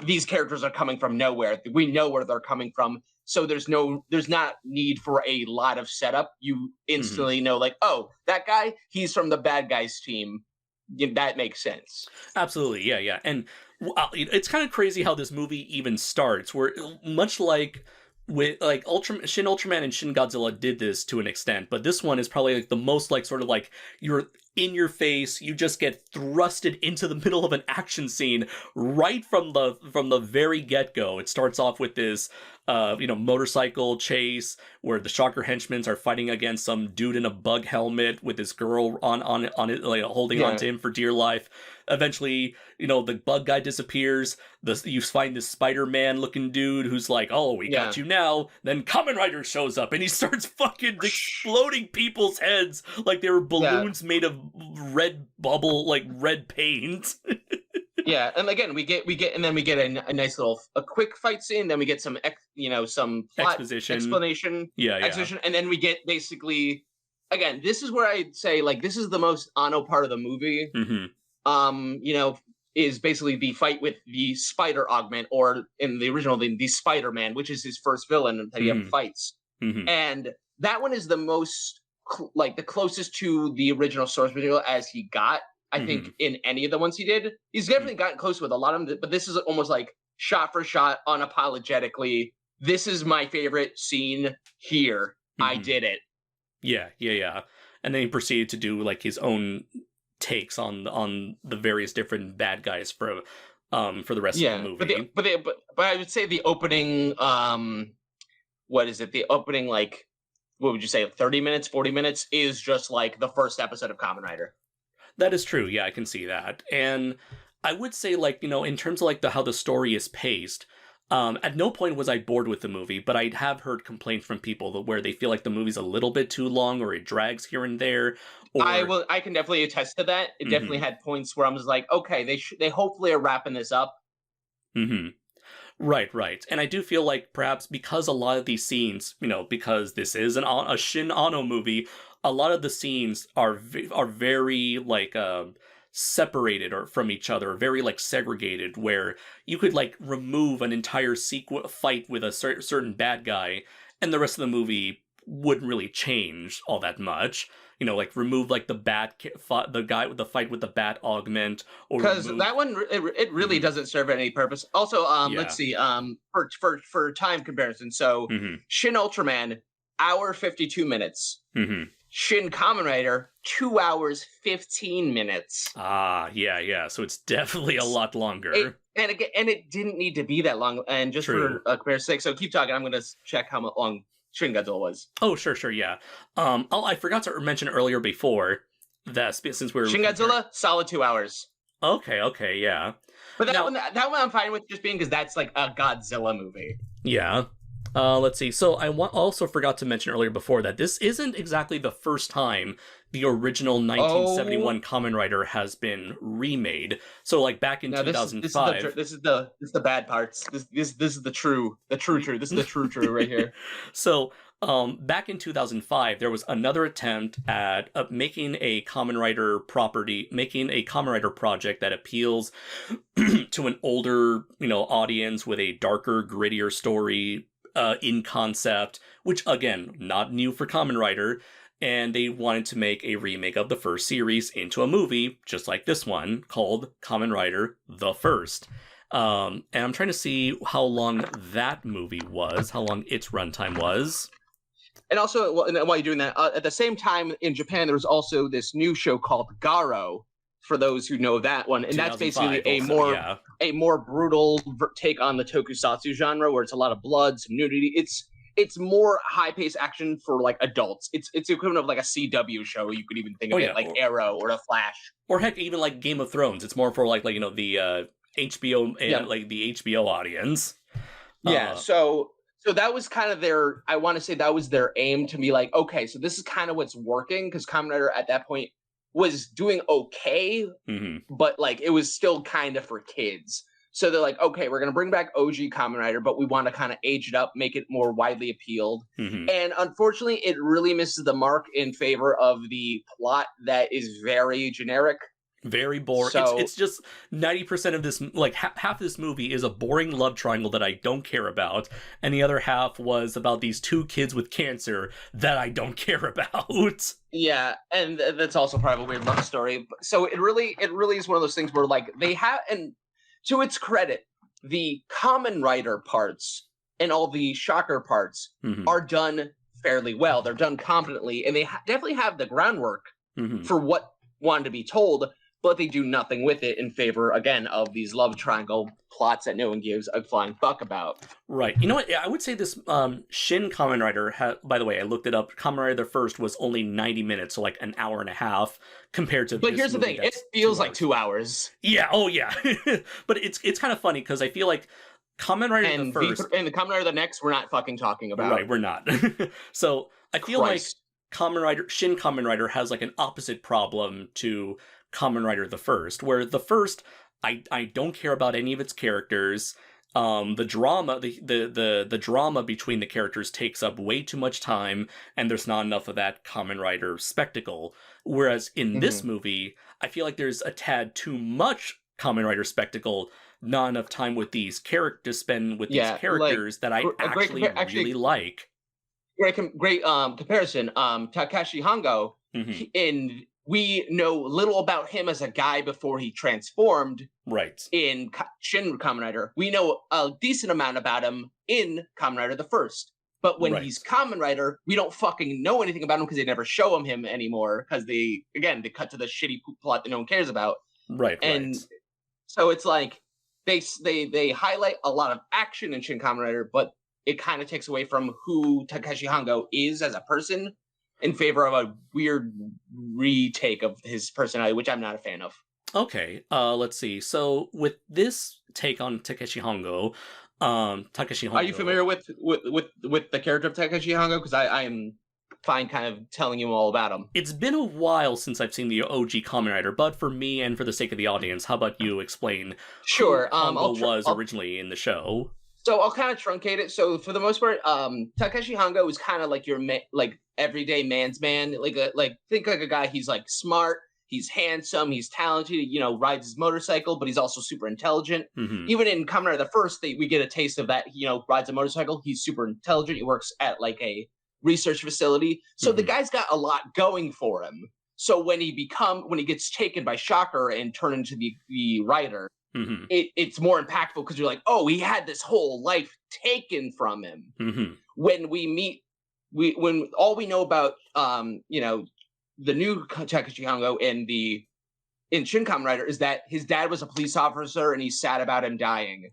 these characters are coming from nowhere. We know where they're coming from. So there's not need for a lot of setup. You instantly know, like, oh, that guy, he's from the bad guys team. That makes sense. Absolutely. Yeah. And it's kind of crazy how this movie even starts, where much like with like Shin Ultraman and Shin Godzilla did this to an extent, but this one is probably like the most, like, sort of like, you're in your face, you just get thrusted into the middle of an action scene right from the very get-go. It starts off with this motorcycle chase where the Shocker henchmen are fighting against some dude in a bug helmet with this girl on it, like, holding on to him for dear life. Eventually, the bug guy disappears. You find this Spider-Man looking dude who's like, oh, we got you now. Then Kamen Rider shows up and he starts fucking exploding people's heads like they were balloons made of red bubble, like red paint. Yeah, and again, we get a nice a quick fight scene. Then we get some some plot explanation, exposition, and then we get basically, again, this is where I'd say, like, this is the most Anno part of the movie. Is basically the fight with the Spider Augment, or in the original, the Spider-Man, which is his first villain that he ever fights. And that one is the most, like, the closest to the original source material as he got. I think in any of the ones he did, he's definitely gotten close with a lot of them, but this is almost like shot for shot, unapologetically. This is my favorite scene here. I did it. Yeah. And then he proceeded to do, like, his own takes on the various different bad guys for the rest of the movie. But I would say the opening, what is it? The opening, like, what would you say, 30 minutes, 40 minutes is just like the first episode of Kamen Rider. That is true. Yeah, I can see that. And I would say, like, in terms of, like, how the story is paced, At no point was I bored with the movie, but I have heard complaints from people where they feel like the movie's a little bit too long, or it drags here and there, or I can definitely attest to that. It definitely Mhm. had points where I was like, okay, they hopefully are wrapping this up. Hmm. Right, right. And I do feel like perhaps because a lot of these scenes, because this is a Shin Anno movie, a lot of the scenes are very like separated or from each other, very like segregated, where you could like remove an entire fight with a certain bad guy, and the rest of the movie wouldn't really change all that much. Like remove like the guy with the fight with the bat augment, or Because remove. that one, it really Mhm. doesn't serve any purpose. Also, let's Yeah. see, for time comparison, so Hmm. Shin Ultraman, hour 52 minutes. Hmm. Shin Kamen Rider, 2 hours 15 minutes. Ah, yeah, yeah. So it's definitely a lot longer. It didn't need to be that long. And just True. for comparison's sake, so keep talking. I'm gonna check how long Shin Godzilla was. Oh, sure, sure, yeah. I forgot to mention earlier before that since we were Shin Godzilla, solid 2 hours. Okay, okay, yeah. But Now, that one I'm fine with just being because that's like a Godzilla movie. yeah. Let's see. So also forgot to mention earlier before that this isn't exactly the first time the original 1971 Kamen Rider has been remade. So like back in No, 2005. this is the bad parts. This is the true. This is the true right here. So, back in 2005, there was another attempt at making a Kamen Rider project that appeals to an older, audience with a darker, grittier story in concept, which again, not new for Kamen Rider. And they wanted to make a remake of the first series into a movie, just like this one, called Kamen Rider The First. And I'm trying to see how long that movie was, how long its runtime was. And also, while you're doing that, at the same time in Japan, there was also this new show called Garo. For those who know that one, and that's basically a more brutal take on the tokusatsu genre, where it's a lot of blood, some nudity. It's more high-paced action for like adults. It's the equivalent of like a CW show. You could even think of it like Arrow or The Flash, or heck, even like Game of Thrones. It's more for like the HBO and like the HBO audience. Yeah. So that was kind of their. I want to say that was their aim to be like, okay, so this is kind of what's working because Kamen Rider at that point was doing okay, but like it was still kind of for kids. So they're like, okay, we're gonna bring back OG Kamen Rider, but we want to kind of age it up, make it more widely appealed. And unfortunately, it really misses the mark in favor of the plot that is very generic. Very boring. So, it's just 90% of this, like half this movie is a boring love triangle that I don't care about, and the other half was about these two kids with cancer that I don't care about. Yeah, and that's also part of a weird love story. So it really is one of those things where like they have, and to its credit, the Kamen Rider parts and all the Shocker parts are done fairly well. They're done competently, and they definitely have the groundwork for what wanted to be told. But they do nothing with it in favor, again, of these love triangle plots that no one gives a flying fuck about. Right. You know what? I would say this Shin Kamen Rider, by the way, I looked it up. Kamen Rider the First was only 90 minutes, so like an hour and a half compared to But here's the thing. It feels like 2 hours. Yeah. Oh, yeah. But it's kind of funny because I feel like Kamen Rider the First... And the Kamen Rider the Next, we're not fucking talking about. Right, we're not. So I feel like Shin Kamen Rider has like an opposite problem to Kamen Rider the First, where the first I don't care about any of its characters. The drama the drama between the characters takes up way too much time, and there's not enough of that Kamen Rider spectacle. Whereas in this movie, I feel like there's a tad too much Kamen Rider spectacle, not enough time with these characters spend with these characters that I actually really like. Great comparison. Takashi Hongo we know little about him as a guy before he transformed. Right. In Shin Kamen Rider, we know a decent amount about him in Kamen Rider the First. But when he's Kamen Rider, we don't fucking know anything about him because they never show him anymore. Because they cut to the shitty plot that no one cares about. Right. And so it's like they highlight a lot of action in Shin Kamen Rider, but it kind of takes away from who Takeshi Hongo is as a person, in favor of a weird retake of his personality, which I'm not a fan of. Okay, let's see. So with this take on Takeshi Hongo, Takeshi Hongo. Are you familiar with the character of Takeshi Hongo? Because I am fine kind of telling you all about him. It's been a while since I've seen the OG Kamen Rider, but for me and for the sake of the audience, how about you explain Sure. who Hongo was originally in the show? So I'll kind of truncate it. So for the most part, Takeshi Hongo is kind of like your like everyday man's man. Think like a guy. He's like smart. He's handsome. He's talented. Rides his motorcycle, but he's also super intelligent. Mm-hmm. Even in Kamen Rider the first, we get a taste of that. Rides a motorcycle. He's super intelligent. He works at like a research facility. So the guy's got a lot going for him. So when he gets taken by Shocker and turned into the writer, it's more impactful because you're like, oh, he had this whole life taken from him. When we meet, when all we know about the new Takeshi Hongo in Shin Kamen Rider is that his dad was a police officer and he's sad about him dying.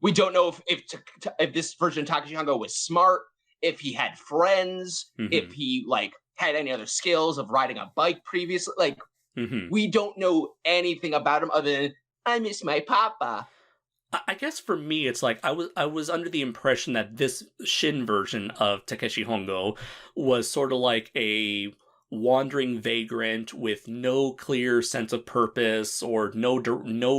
We don't know if this version of Takeshi Hongo was smart, if he had friends, if he had any other skills of riding a bike previously. We don't know anything about him other than I miss my papa. I guess for me, it's like I was under the impression that this Shin version of Takeshi Hongo was sort of like a wandering vagrant with no clear sense of purpose or no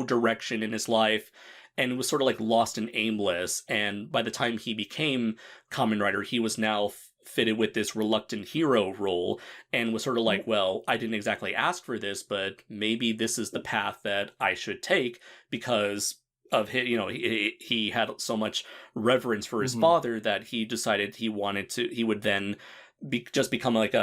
direction in his life, and was sort of like lost and aimless. And by the time he became Kamen Rider, he was now fitted with this reluctant hero role and was sort of like, well, I didn't exactly ask for this, but maybe this is the path that I should take because of his, he had so much reverence for his father that he decided he would then become like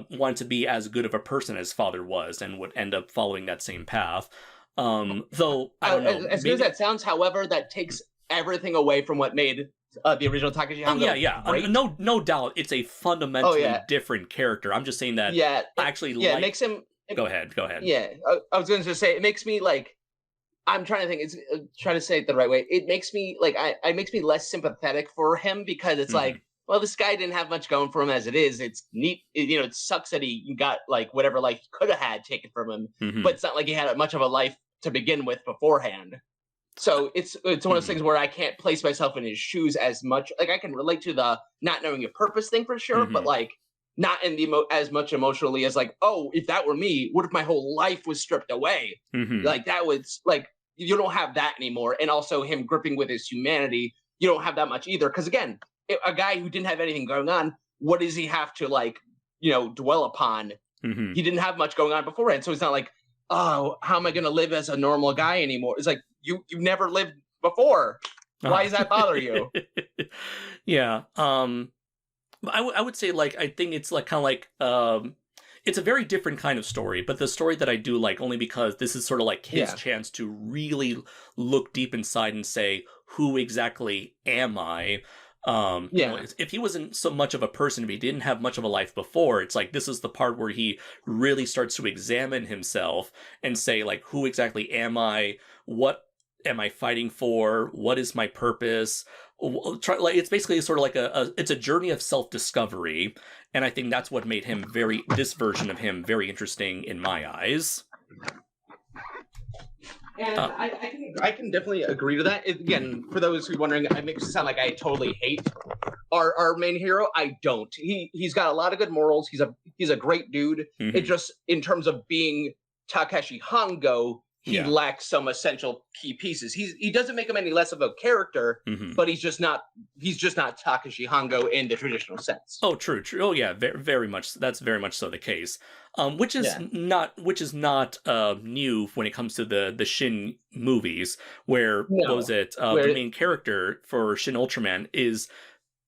wanted to be as good of a person as father was and would end up following that same path. Though I don't know. As good as that sounds, however, that takes everything away from what made the original Takeshi Hongo. Great. No doubt, it's a fundamentally different character. I'm just saying that. It makes him. Go ahead. Yeah, I was going to say it makes me like. I'm trying to think. It's trying to say it the right way. It makes me like. It makes me less sympathetic for him because it's like. Well, this guy didn't have much going for him as it is. It's neat. It sucks that he got like whatever life he could have had taken from him, but it's not like he had much of a life to begin with beforehand. So it's one of those things where I can't place myself in his shoes as much. Like I can relate to the not knowing your purpose thing for sure, but like not in the as much emotionally as like, oh, if that were me, what if my whole life was stripped away? Like that was like you don't have that anymore. And also him gripping with his humanity, you don't have that much either. Because again, a guy who didn't have anything going on, what does he have to like, dwell upon? He didn't have much going on beforehand, so it's not like, oh, how am I going to live as a normal guy anymore? It's like you've never lived before. Why does that bother you? Yeah, I would say like I think it's like kind of like it's a very different kind of story, but the story that I do like only because this is sort of like his chance to really look deep inside and say, who exactly am I? If he wasn't so much of a person, if he didn't have much of a life before, it's like this is the part where he really starts to examine himself and say like, who exactly am I? What am I fighting for? What is my purpose? It's basically sort of like it's a journey of self-discovery, and I think that's what made him this version of him very interesting in my eyes. And I can definitely agree to that. Again, for those who are wondering, it makes it sound like I totally hate our main hero. I don't. He's got a lot of good morals. He's a great dude. It just in terms of being Takeshi Hongo, he lacks some essential key pieces. He doesn't make him any less of a character, but he's just not Takeshi Hongo in the traditional sense. Oh, true. Oh, yeah, very much. That's very much so the case. Which is not new when it comes to the Shin movies, where the main character for Shin Ultraman is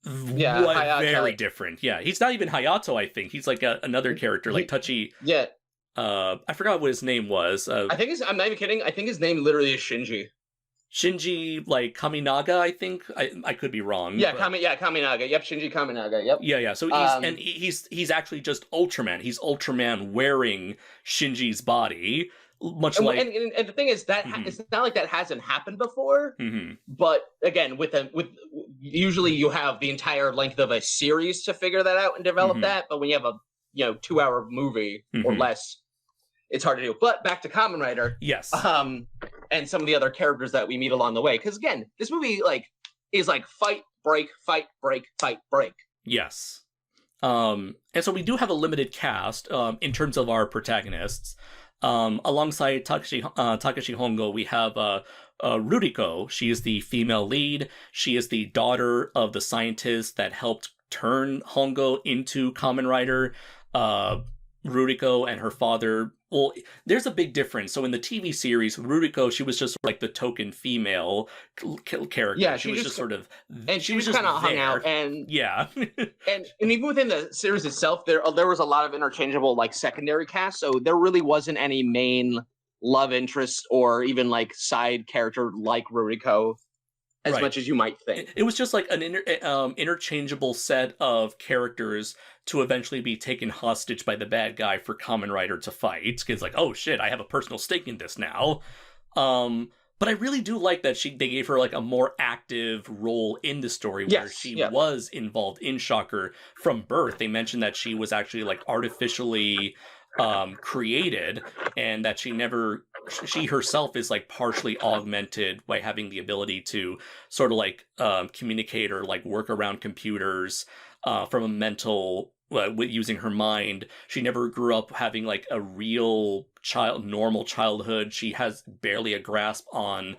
very different. Yeah, he's not even Hayato. I think he's like another character, like Tachi. Yeah. I forgot what his name was. I'm not even kidding. I think his name literally is Shinji. Shinji, like Kaminaga, I think. I could be wrong. Yeah, Kaminaga. Yep, Shinji Kaminaga. Yep. Yeah. So he's actually just Ultraman. He's Ultraman wearing Shinji's body, much like. And the thing is that it's not like that hasn't happened before. But again, with usually you have the entire length of a series to figure that out and develop that. But when you have a 2-hour movie or less, it's hard to do. But back to Kamen Rider. Yes. And and some of the other characters that we meet along the way. Because again, this movie is like fight, break, fight, break, fight, break. Yes. And so we do have a limited cast in terms of our protagonists. Alongside Takashi Hongo, we have Ruriko. She is the female lead. She is the daughter of the scientist that helped turn Hongo into Kamen Rider. Ruriko and her father, well, there's a big difference. So in the TV series, Ruriko, she was just like the token female character. Yeah, she was just sort of, and she was kind of hung out, and yeah, and even within the series itself, there was a lot of interchangeable like secondary cast. So there really wasn't any main love interest or even like side character like Ruriko. As much as you might think. It was just like an interchangeable set of characters to eventually be taken hostage by the bad guy for Kamen Rider to fight. It's like, oh shit, I have a personal stake in this now. But I really do like that they gave her like a more active role in the story where she was involved in Shocker from birth. They mentioned that she was actually like artificially created, and that she herself is like partially augmented by having the ability to sort of like communicate or like work around computers from a mental using her mind. She never grew up having like a real normal childhood. She has barely a grasp on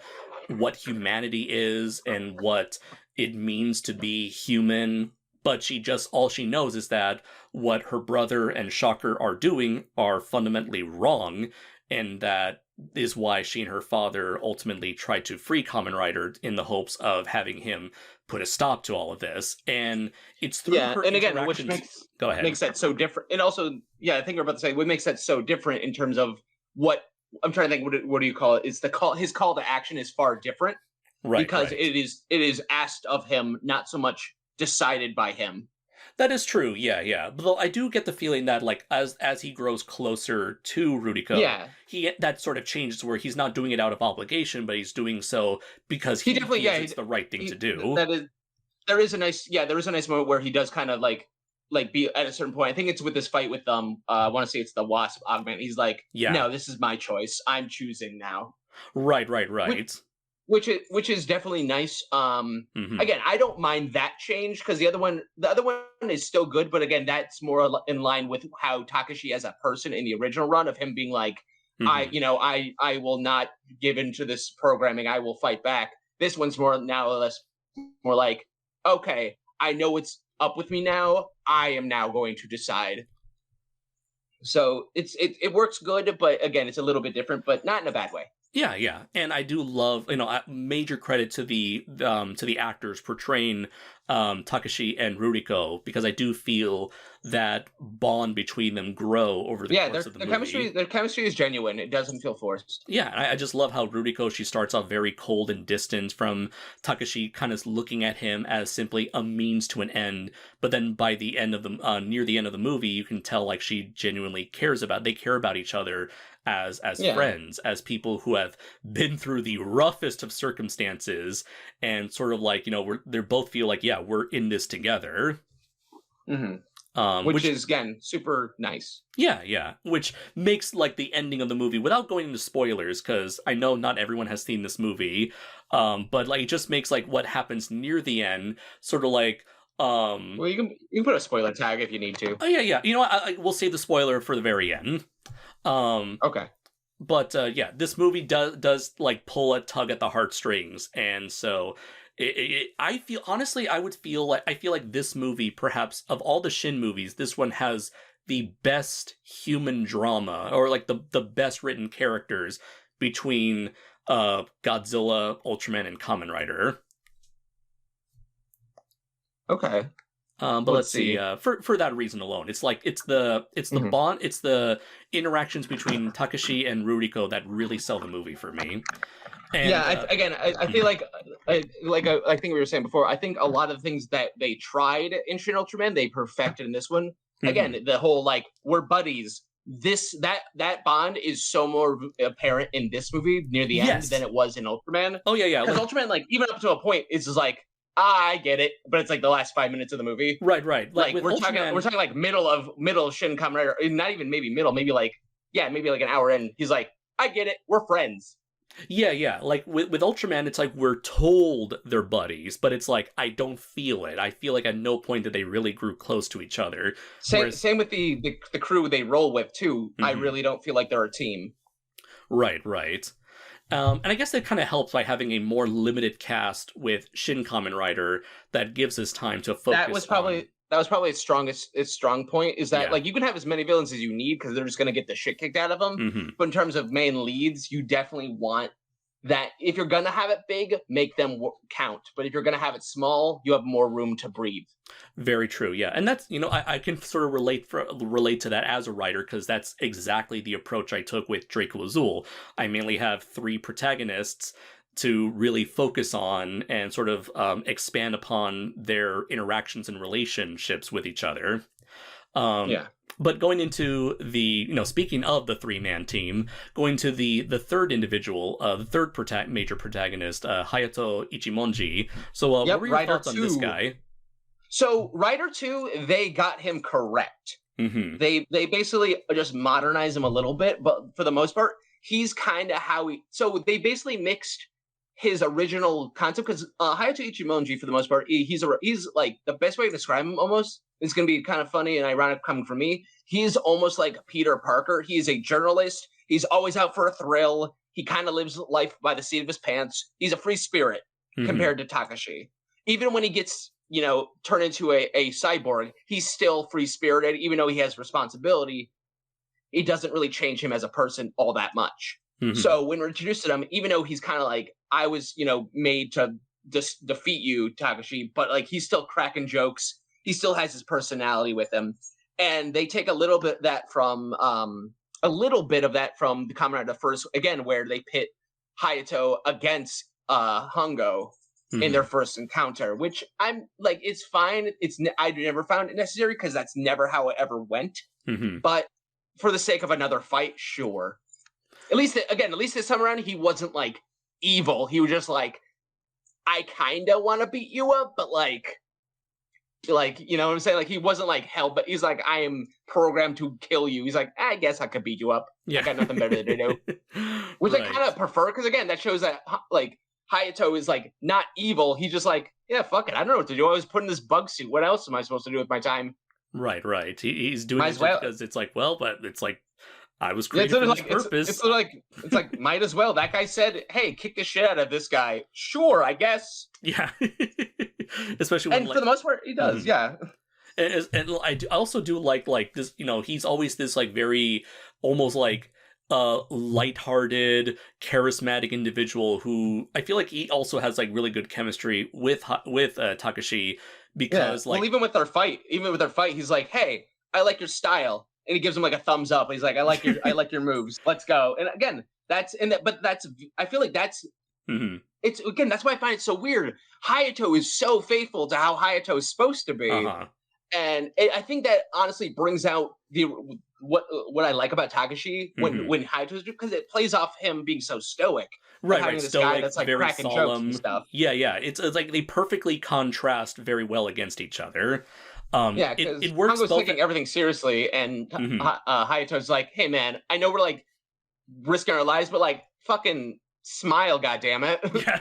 what humanity is and what it means to be human. But all she knows is that what her brother and Shocker are doing are fundamentally wrong, and that is why she and her father ultimately tried to free Kamen Rider in the hopes of having him put a stop to all of this. And it's through her and again, interactions... which Go ahead. Makes that so different. And also, I think we're about to say what makes that so different in terms of what I'm trying to think. What do you call it? It's his call to action is far different, right? Because it is asked of him, not so much decided by him. That is true, yeah. But I do get the feeling that, like, as he grows closer to Ruriko, that sort of changes where he's not doing it out of obligation, but he's doing so because he feels it's the right thing to do. There is a nice moment where he does kind of like be at a certain point. I think it's with this fight with I want to say it's the Wasp Augment. He's like, no, this is my choice. I'm choosing now. Right. Which is definitely nice. Again, I don't mind that change because the other one is still good, but again, that's more in line with how Takashi as a person in the original run of him being like, I will not give into this programming. I will fight back. This one's more like, okay, I know what's up with me now. I am now going to decide. So it works good, but again, it's a little bit different, but not in a bad way. Yeah, and I do love, major credit to the actors portraying Takashi and Ruriko, because I do feel that bond between them grow over the course of the movie. Their chemistry is genuine. It doesn't feel forced. Yeah, I just love how Ruriko, she starts off very cold and distant from Takashi, kind of looking at him as simply a means to an end. But then by the end of the near the end of the movie, you can tell like she genuinely they care about each other as friends, as people who have been through the roughest of circumstances, and sort of like, they both feel like, we're in this together. Mm-hmm. Which is, again, super nice. Yeah. Which makes like the ending of the movie, without going into spoilers, because I know not everyone has seen this movie, but like it just makes like what happens near the end sort of like, well, you can put a spoiler tag if you need to. Oh yeah. You know what? We'll save the spoiler for the very end. Okay. But this movie does like pull a tug at the heartstrings, and so I feel like this movie, perhaps of all the Shin movies, this one has the best human drama, or like the best written characters between Godzilla, Ultraman, and Kamen Rider. Okay. But let's see. For that reason alone, it's the Mm-hmm. bond, it's the interactions between Takashi and Ruriko that really sell the movie for me. And, I feel like I think we were saying before. I think a lot of the things that they tried in Shin Ultraman, they perfected in this one. Mm-hmm. Again, the whole like we're buddies. That bond is so more apparent in this movie near the end than it was in Ultraman. Oh yeah. Because Ultraman, like even up to a point, it's just like, I get it, but it's like the last 5 minutes of the movie. Right. Like we're talking like middle of Shin Kamen Rider, not even maybe middle, maybe like an hour in. He's like, I get it, we're friends. Yeah. Like with Ultraman, it's like we're told they're buddies, but it's like I don't feel it. I feel like at no point did they really grew close to each other. Whereas, Same with the crew they roll with too. I Mhm. really don't feel like they're a team. Right. And I guess that kind of helps by having a more limited cast with Shin Kamen Rider that gives us time to That focus was on. probably its strong point is that Yeah. like you can have as many villains as you need because they're just gonna get the shit kicked out of them. Hmm. But in terms of main leads, you definitely want that if you're gonna have it big, make them count. But if you're gonna have it small, you have more room to breathe. Very true. Yeah, and that's I can sort of relate to that as a writer because that's exactly the approach I took with Draco Azul. I mainly have three protagonists to really focus on and sort of expand upon their interactions and relationships with each other. Um, Yeah. but going into the, speaking of the three-man team, going to the third individual, the third major protagonist, Hayato Ichimonji. So, what Yep. were your Rider thoughts on this 2. guy? So Rider 2, they got him correct. Hmm. They basically just modernized him a little bit, but for the most part, he's kind of how he. So they basically mixed his original concept because Hayato Ichimonji, for the most part, he's like the best way to describe him almost. It's going to be kind of funny and ironic coming from me. He's almost like Peter Parker. He's a journalist. He's always out for a thrill. He kind of lives life by the seat of his pants. He's a free spirit Hmm. compared to Takashi. Even when he gets turned into a cyborg, he's still free spirited. Even though he has responsibility, it doesn't really change him as a person all that much. Hmm. So when we're introduced to him, even though he's kind of like, I was, made to defeat you, Takashi, but like he's still cracking jokes. He still has his personality with him. And they take a little bit of that from the Kamen Rider first, again, where they pit Hayato against Hongo in Hmm. their first encounter, which I'm like, it's fine. I never found it necessary because that's never how it ever went. Hmm. But for the sake of another fight, sure. At least this time around, he wasn't like evil. He was just like, I kind of want to beat you up, but like you know what I'm saying? Like he wasn't like hell, but he's like, I am programmed to kill you. He's like, I guess I could beat you up. I Yeah. got nothing better to do. Which I Right. kind of prefer because again, that shows that like Hayato is like not evil. He's just like, yeah, fuck it. I don't know what to do. I was put in this bug suit. What else am I supposed to do with my time? Right. He's doing Might it as just well. because it's like, well, but it's like I was Yeah, it's created for literally this like it's purpose. it's like might as well. That guy said, "Hey, kick the shit out of this guy." Sure, I guess. Yeah. Especially when And for like. the most part, he does. Mhm. Yeah. And I also do like this, he's always this like very almost like lighthearted, charismatic individual who I feel like he also has like really good chemistry with Takashi Yeah. because Well, like even with their fight, he's like, "Hey, I like your style," and he gives him like a thumbs up. He's like, I like your moves. Let's go." And again, I feel like Mhm. it's again that's why I find it so weird. Hayato is so faithful to how Hayato is supposed to be, Uh-huh. and I think that honestly brings out what I like about Takashi Mhm. when Hayato's because it plays off him being so stoic of Right, having this guy stoic, that's like very cracking jokes and solemn. stuff. Yeah. It's like they perfectly contrast very well against each other. Yeah, It because works Hongo's both. taking everything seriously, and Mhm. Hayato's like, "Hey, man, I know we're like risking our lives, but like, fucking smile, goddammit." Yeah.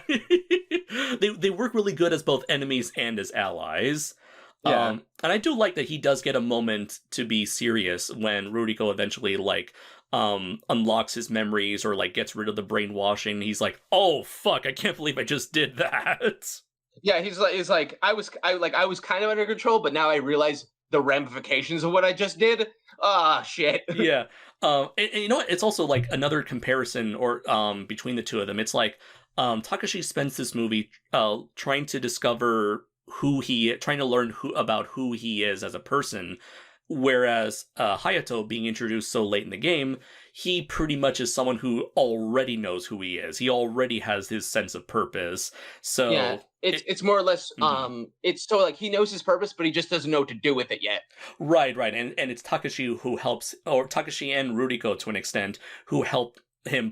They work really good as both enemies and as allies. Yeah, And I do like that he does get a moment to be serious when Ruriko eventually like unlocks his memories or like gets rid of the brainwashing. He's like, "Oh fuck, I can't believe I just did that." yeah. He's like, I was kind of under control, but now I realize the ramifications of what I just did. Ah, shit. Yeah. And you know what? It's also like another comparison or between the two of them. It's like Takashi spends this movie trying to discover trying to learn about who he is as a person, whereas Hayato being introduced so late in the game, he pretty much is someone who already knows who he is. He already has his sense of purpose. Yeah, So it's more or less Mhm. it's so like he knows his purpose, but he just doesn't know what to do with it yet. Right, and it's Takashi who helps, or Takashi and Ruriko to an extent, who help Yeah.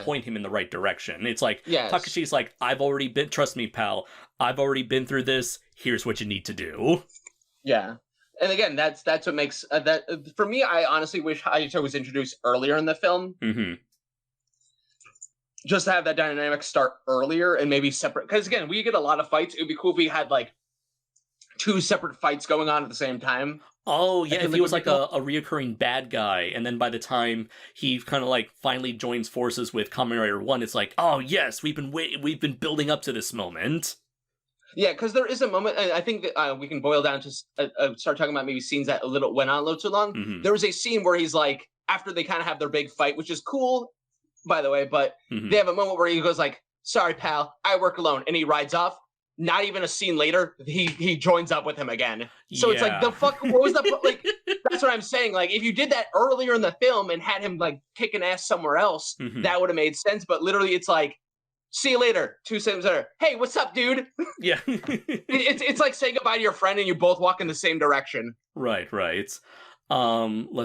point him in the right direction. It's like Yes. Takashi's like, trust me, pal, I've already been through this. Here's what you need to do. Yeah. And again, that's what makes that for me. I honestly wish Hayato was introduced earlier in the film. Hmm. just to have that dynamic start earlier and maybe separate. Because again, we get a lot of fights. It would be cool if we had like 2 separate fights going on at the same time. Oh, yeah, if he was like a reoccurring bad guy, and then by the time he kind of like finally joins forces with Kamen Rider 1, it's like, oh yes, we've been building up to this moment. Yeah, because there is a moment, and I think that we can boil down to start talking about maybe scenes that went on a little too long. Mm-hmm. There was a scene where he's like, after they kind of have their big fight, which is cool, by the way, but they have a moment where he goes like, sorry, pal, I work alone, and he rides off. Not even a scene later, he joins up with him again. So it's like, the fuck, what was the, like, that's what I'm saying. Like, if you did that earlier in the film and had him, like, kicking ass somewhere else, that would have made sense. But literally, it's like, see you later. 2 seconds later, hey, what's up, dude? Yeah. it's like saying goodbye to your friend and you both walk in the same direction. Right. Let's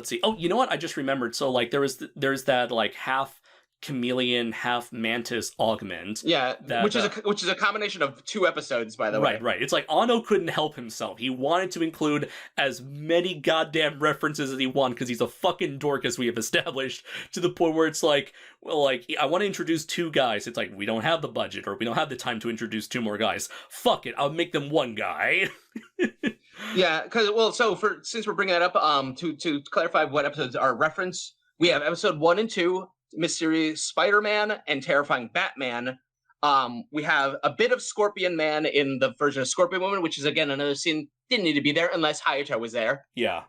see. Oh, you know what? I just remembered. So, like, there's that, like, half chameleon, half mantis augment. Yeah, which is a combination of 2 episodes, by the way. Right. It's like Anno couldn't help himself. He wanted to include as many goddamn references as he wanted because he's a fucking dork, as we have established, to the point where it's like, well, like, I want to introduce 2 guys. It's like, we don't have the budget, or we don't have the time to introduce 2 more guys. Fuck it, I'll make them 1 guy. Yeah, because, well, so since we're bringing that up, to clarify what episodes are referenced, we have episode 1 and 2, Mysterious Spider-Man and Terrifying Batman. We have a bit of Scorpion Man in the version of Scorpion Woman, which is again another scene didn't need to be there unless Hayato was there. Yeah.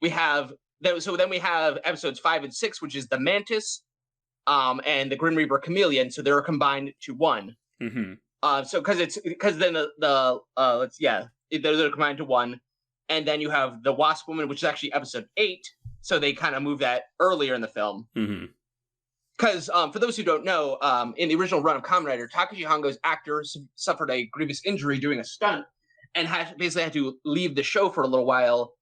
We have then we have episodes 5 and 6, which is the Mantis, and the Grim Reaper Chameleon. So they're combined to 1. So because then they're combined to 1, and then you have the Wasp Woman, which is actually episode 8. So they kind of move that earlier in the film. Because for those who don't know, in the original run of Kamen Rider, Takashi Hongo's actor suffered a grievous injury doing a stunt and basically had to leave the show for a little while,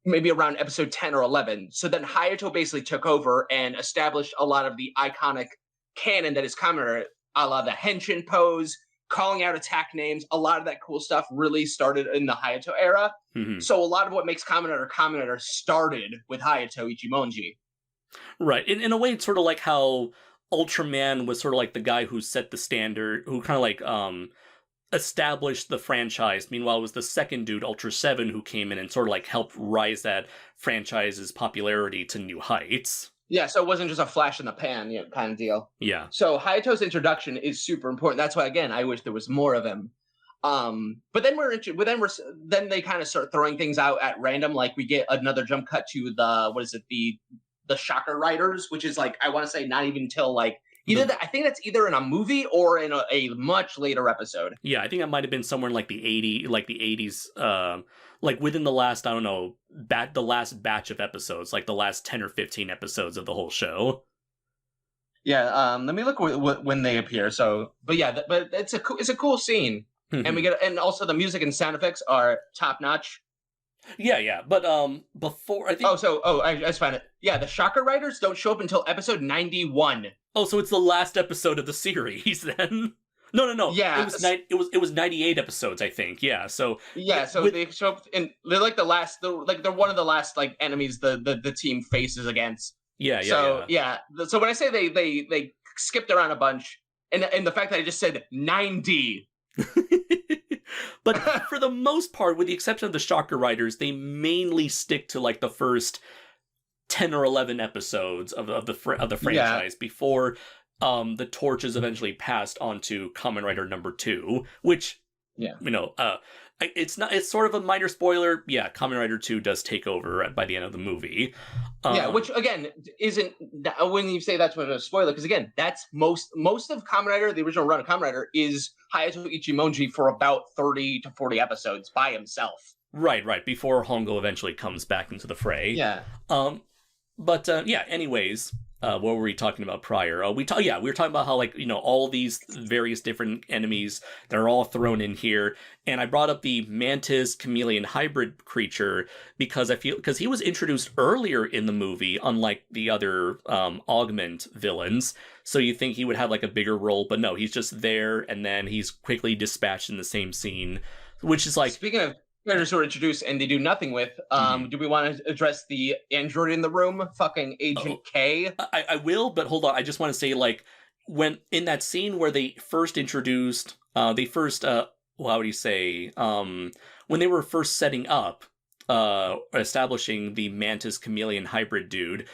maybe around episode 10 or 11. So then Hayato basically took over and established a lot of the iconic canon that is Kamen Rider, a la the Henshin pose, calling out attack names. A lot of that cool stuff really started in the Hayato era. So a lot of what makes Kamen Rider started with Hayato Ichimonji. Right. In a way, it's sort of like how Ultraman was sort of like the guy who set the standard, who kind of like established the franchise. Meanwhile, it was the second dude, Ultra 7, who came in and sort of like helped rise that franchise's popularity to new heights. Yeah, so it wasn't just a flash in the pan kind of deal. Yeah. So Hayato's introduction is super important. That's why, again, I wish there was more of him. But then then they kind of start throwing things out at random. Like we get another jump cut to the Shocker Riders, which is like, I want to say not even till like I think that's either in a movie or in a much later episode. Yeah, I think that might have been somewhere in like the 80s, like within the last, I don't know, the last batch of episodes, like the last 10 or 15 episodes of the whole show. Yeah, let me look when they appear. So, but yeah, but it's a cool scene. And also the music and sound effects are top notch. Yeah. But before I think. I just found it. Yeah, the Shocker Riders don't show up until episode 91. Oh, so it's the last episode of the series then? No. Yeah, it was 98 episodes, I think. Yeah, so they show up and they're like they're one of the last like enemies the team faces against. Yeah. So when I say they skipped around a bunch, and the fact that I just said 90. But for the most part, with the exception of the Shocker Riders, they mainly stick to like the first 10 or 11 episodes of the franchise before the torch is eventually passed on to Kamen Rider number 2, which it's sort of a minor spoiler. Yeah, Kamen Rider 2 does take over by the end of the movie. Which again isn't when you say that's a spoiler, because again, that's most of Kamen Rider, the original run of Kamen Rider, is Hayato Ichimonji for about 30 to 40 episodes by himself. Right. Before Hongo eventually comes back into the fray. Yeah. Anyways, what were we talking about prior? We were talking about how, like, all these various different enemies, they're all thrown in here. And I brought up the Mantis Chameleon hybrid creature because he was introduced earlier in the movie, unlike the other augment villains. So you think he would have like a bigger role, but no, he's just there and then he's quickly dispatched in the same scene, which is like... Speaking of characters who are introduced and they do nothing with, do we want to address the android in the room, fucking Agent K? I will, but hold on, I just want to say, like, when in that scene where they first introduced, how would you say, when they were first setting up, establishing the Mantis Chameleon hybrid dude.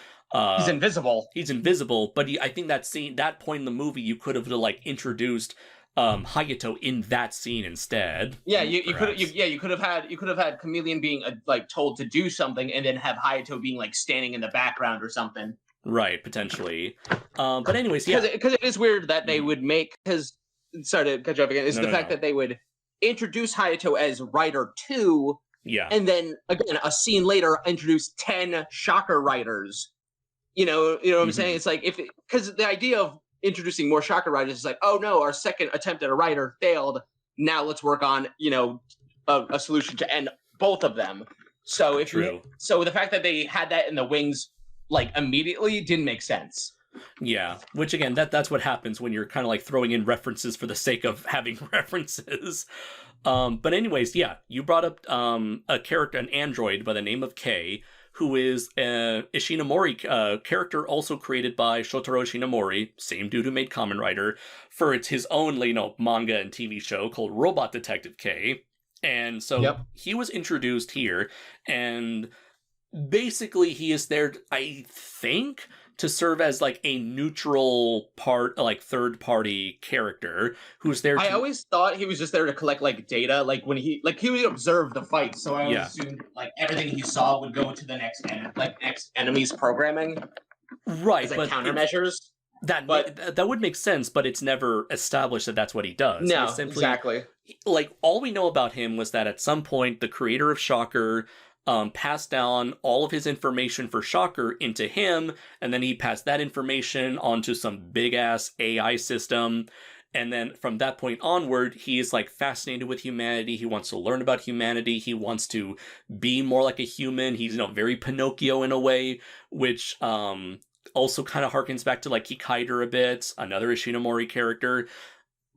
He's invisible. He's invisible, but I think that point in the movie, you could have like introduced Hayato in that scene instead. Yeah, you could have had Chameleon being like told to do something, and then have Hayato being like standing in the background or something. Right, potentially. But anyways, yeah, because it is weird that they would make, because sorry to cut you off again, is the fact that they would introduce Hayato as Rider 2, yeah, and then again a scene later introduce 10 Shocker Riders. You know what I'm saying? It's like, because the idea of introducing more Shocker Riders is like, oh no, our second attempt at a Rider failed. Now let's work on a solution to end both of them. So so the fact that they had that in the wings like immediately didn't make sense. Yeah, which again, that's what happens when you're kind of like throwing in references for the sake of having references. But anyways, yeah, you brought up a character, an android by the name of Kei, who is an Ishinomori character also created by Shotaro Ishinomori, same dude who made Kamen Rider, for his own manga and TV show called Robot Detective Kei. And so he was introduced here, and basically he is there, I think, to serve as like a neutral part, like third party character who's there. I always thought he was just there to collect like data, like when he would observe the fight. So I always assumed like everything he saw would go to the next enemy's programming, right? As, like, countermeasures. That would make sense, but it's never established that that's what he does. No, exactly. Like all we know about him was that at some point the creator of Shocker passed down all of his information for Shocker into him, and then he passed that information onto some big-ass AI system, and then from that point onward, he is, like, fascinated with humanity, he wants to learn about humanity, he wants to be more like a human, he's, very Pinocchio in a way, which, also kind of harkens back to, like, Kikaider a bit, another Ishinomori character,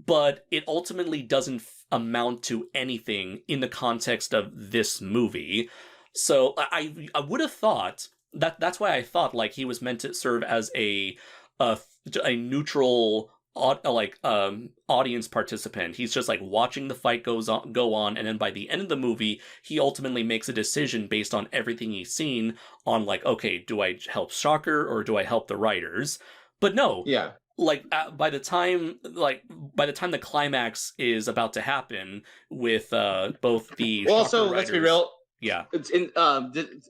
but it ultimately doesn't amount to anything in the context of this movie. So I would have thought that's why I thought like he was meant to serve as a neutral audience participant. He's just like watching the fight go on, and then by the end of the movie, he ultimately makes a decision based on everything he's seen on like, okay, do I help Shocker or do I help the writers? But no, yeah. Like by the time the climax is about to happen with both the well, Shocker also writers, let's be real. Yeah, it's in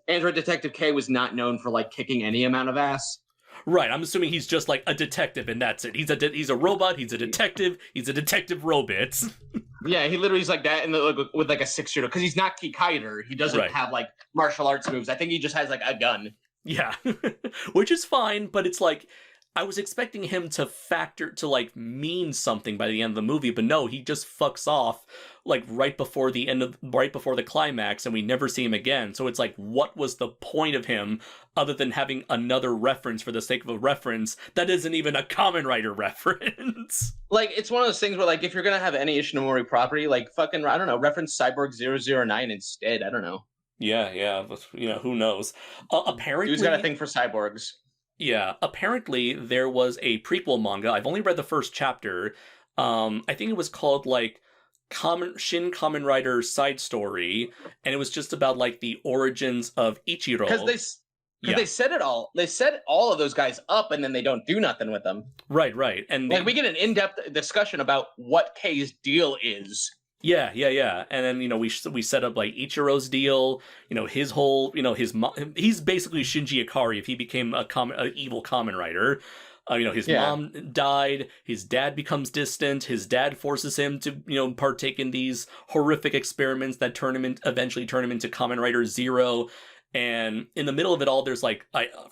Android Detective K was not known for like kicking any amount of ass. Right, I'm assuming he's just like a detective, and that's it. He's a robot. He's a detective. He's a detective robot. Yeah, he literally is like that, with like a 6-shooter, because he's not Kikaider. He doesn't have like martial arts moves. I think he just has like a gun. Yeah, which is fine, but it's like I was expecting him to like mean something by the end of the movie, but no, he just fucks off like right before the climax, and we never see him again. So it's like, what was the point of him other than having another reference for the sake of a reference that isn't even a Kamen Rider reference? Like, it's one of those things where like if you're gonna have any Ishinomori property, like fucking, I don't know, reference Cyborg 009 instead. I don't know. Yeah, but, who knows? Apparently, dude's got a thing for cyborgs. Yeah, apparently there was a prequel manga. I've only read the first chapter. I think it was called like Shin Kamen Rider Side Story, and it was just about like the origins of Ichiro. Because they set it all. They set all of those guys up, and then they don't do nothing with them. Right. And like we get an in-depth discussion about what Kei's deal is. Yeah. And then, we set up like Ichiro's deal, his whole, his mom, he's basically Shinji Ikari if he became a evil Kamen Rider. His mom died, his dad becomes distant, his dad forces him to, partake in these horrific experiments that eventually turn him into Kamen Rider Zero. And in the middle of it all, there's like,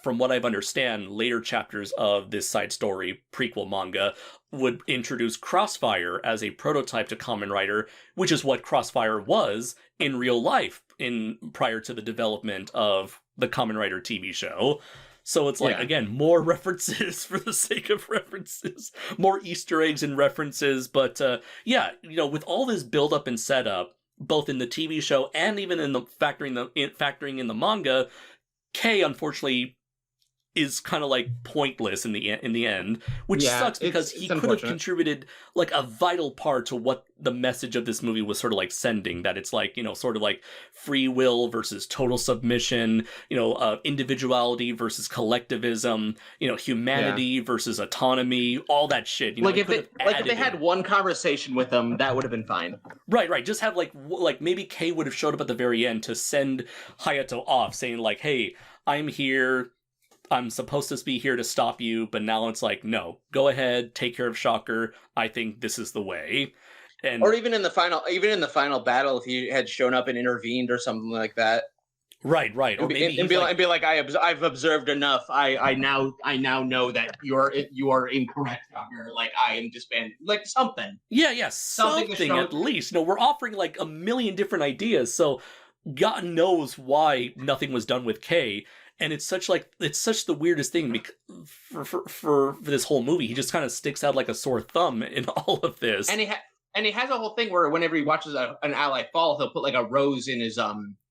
from what I've understand, later chapters of this side story prequel manga would introduce Crossfire as a prototype to Kamen Rider, which is what Crossfire was in real life prior to the development of the Kamen Rider TV show. So it's like, again, more references for the sake of references, more Easter eggs and references. But with all this build up and setup, both in the TV show and even in the factoring in the manga, Kei unfortunately is kind of like pointless in the end, which sucks because he could have contributed like a vital part to what the message of this movie was sort of like sending, that it's like, you know, sort of like free will versus total submission, you know, individuality versus collectivism, you know, humanity versus autonomy, all that shit. You know, like if they had one conversation with him, that would have been fine. Right. Just have like maybe Kei would have showed up at the very end to send Hayato off, saying like, "Hey, I'm here. I'm supposed to be here to stop you," but now it's like, no, go ahead, take care of Shocker. I think this is the way. And or even in the final battle, if he had shown up and intervened or something like that. Right. Or maybe be like, I've observed enough. I now know that you are incorrect, Shocker. Like, I am disbanded. Like something. Yeah, something at least. You know, we're offering like a million different ideas, so God knows why nothing was done with Kei. And it's such the weirdest thing for this whole movie. He just kind of sticks out like a sore thumb in all of this. And he has a whole thing where whenever he watches an ally fall, he'll put like a rose in his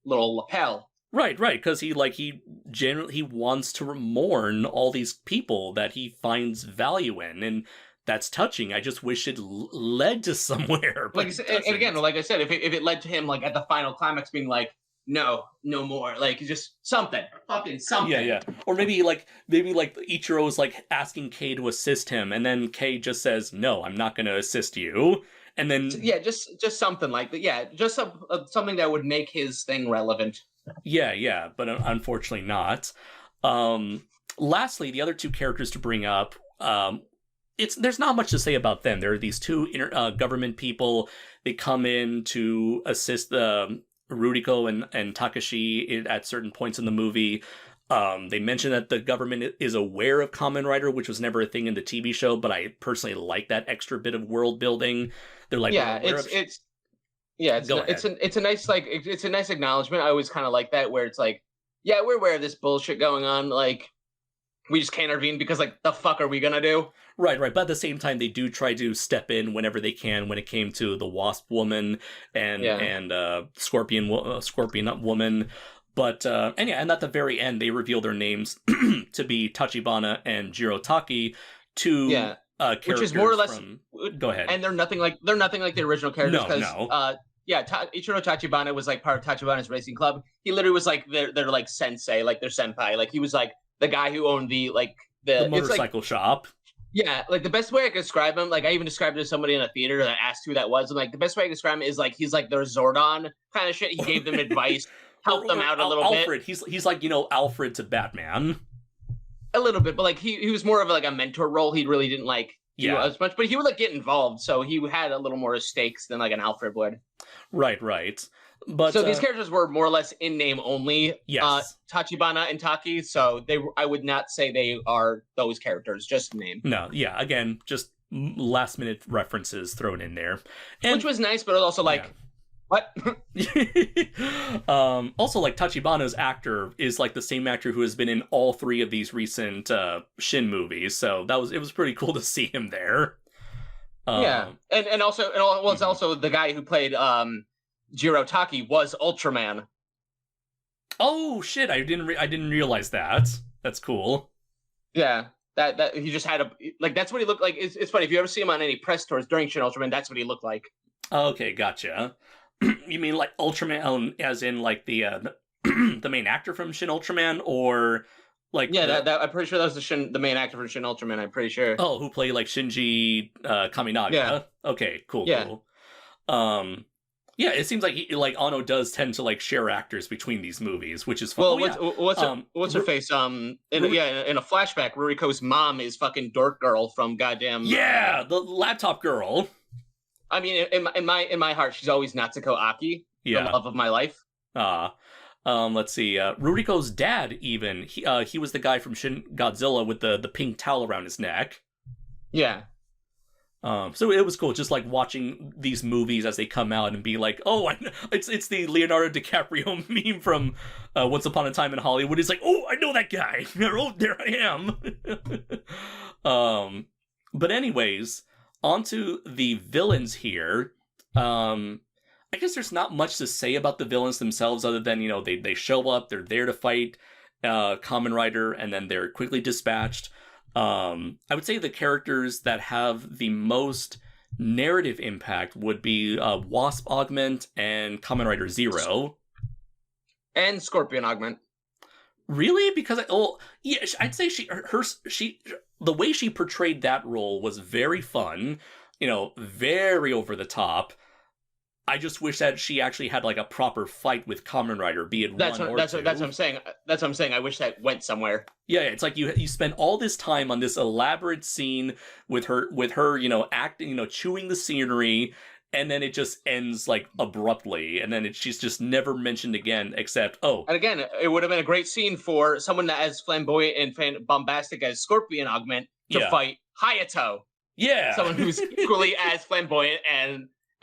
little lapel. Right, because he generally wants to mourn all these people that he finds value in, and that's touching. I just wish it led to somewhere. Like I said, if it led to him like at the final climax being like, no more, like just something. Yeah. Or maybe Ichiro's like asking Kei to assist him, and then Kei just says, "No, I'm not going to assist you." And then just something like that. Yeah, just something that would make his thing relevant. Yeah, but unfortunately not. Lastly, the other two characters to bring up, there's not much to say about them. There are these two government people. They come in to assist Ruriko and Takashi at certain points in the movie. They mention that the government is aware of Kamen Rider, which was never a thing in the TV show, but I personally like that extra bit of world building. They're like, it's a nice acknowledgement. I always kind of like that, where it's like, yeah, we're aware of this bullshit going on. Like, we just can't intervene because, like, the fuck are we gonna do? Right. But at the same time, they do try to step in whenever they can. When it came to the Wasp Woman and Scorpion Woman, but and at the very end, they reveal their names to be Tachibana and Jirotaki, two characters, which is more or less. Go ahead. And they're nothing like the original characters. No. Ichiro Tachibana was like part of Tachibana's racing club. He literally was like their like sensei, like their senpai. Like he was like the guy who owned the motorcycle shop. Yeah, like the best way I could describe him, like I even described it to somebody in a theater that asked who that was. And like the best way I could describe him is like he's like their Zordon kind of shit. He gave them advice, helped them out a little Alfred. bit. He's like, you know, Alfred to Batman. A little bit, but like he was more of like a mentor role. He really didn't like do as much, but he would like get involved, so he had a little more stakes than like an Alfred would. Right. But so these characters were more or less in name only. Yes. Tachibana and Taki. So I would not say they are those characters, just name. No, yeah. Again, just last minute references thrown in there, which was nice, but also like, what? Also, like Tachibana's actor is like the same actor who has been in all three of these recent Shin movies. So it was pretty cool to see him there. And it's also the guy who played Jirotaki was Ultraman. Oh shit! I didn't realize that. That's cool. Yeah, that he just had that's what he looked like. It's funny if you ever see him on any press tours during Shin Ultraman. That's what he looked like. Okay, gotcha. You mean like Ultraman, as in like the the main actor from Shin Ultraman, or like I'm pretty sure that was the main actor from Shin Ultraman. I'm pretty sure. Oh, who played like Shinji Kaminaga? Yeah. Okay, cool. Yeah, it seems like Anno does tend to like share actors between these movies, which is fun. Well, what's her face? In a flashback, Ruriko's mom is fucking Dork Girl from goddamn. Yeah, the laptop girl. I mean, in my heart, she's always Natsuko Aki, the love of my life. Let's see. Ruriko's dad, even he was the guy from Shin Godzilla with the pink towel around his neck. Yeah. So it was cool, just like watching these movies as they come out and be like, oh, it's the Leonardo DiCaprio meme from Once Upon a Time in Hollywood. He's like, oh, I know that guy. Oh, there I am. But anyways, onto the villains here. I guess there's not much to say about the villains themselves other than, they show up, they're there to fight. Kamen Rider, and then they're quickly dispatched. I would say the characters that have the most narrative impact would be Wasp Augment and Kamen Rider Zero. And Scorpion Augment. Really? Because I'd say the way she portrayed that role was very fun, very over the top. I just wish that she actually had like a proper fight with Kamen Rider, be it that's one what, or that's two. What, that's what I'm saying. That's what I'm saying. I wish that went somewhere. Yeah, it's like you spend all this time on this elaborate scene with her, acting, chewing the scenery, and then it just ends like abruptly, and then she's just never mentioned again, except And again, it would have been a great scene for someone that as flamboyant and bombastic as Scorpion Augment to fight Hayato. Yeah, someone who's equally as flamboyant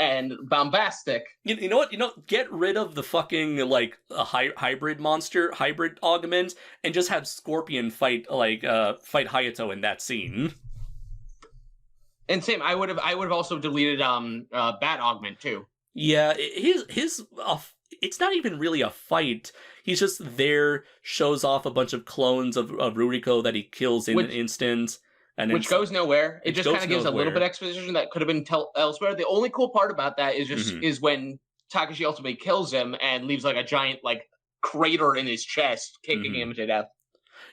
and bombastic. You know what? Get rid of the fucking a hybrid augment, and just have Scorpion fight Hayato in that scene. And same, I would have also deleted Bat Augment too. Yeah, his it's not even really a fight. He's just there, shows off a bunch of clones of Ruriko that he kills in an instant. And which goes nowhere. It just kind of gives a little bit of exposition that could have been elsewhere. The only cool part about that is just is when Takashi ultimately kills him and leaves like a giant crater in his chest, kicking him to death.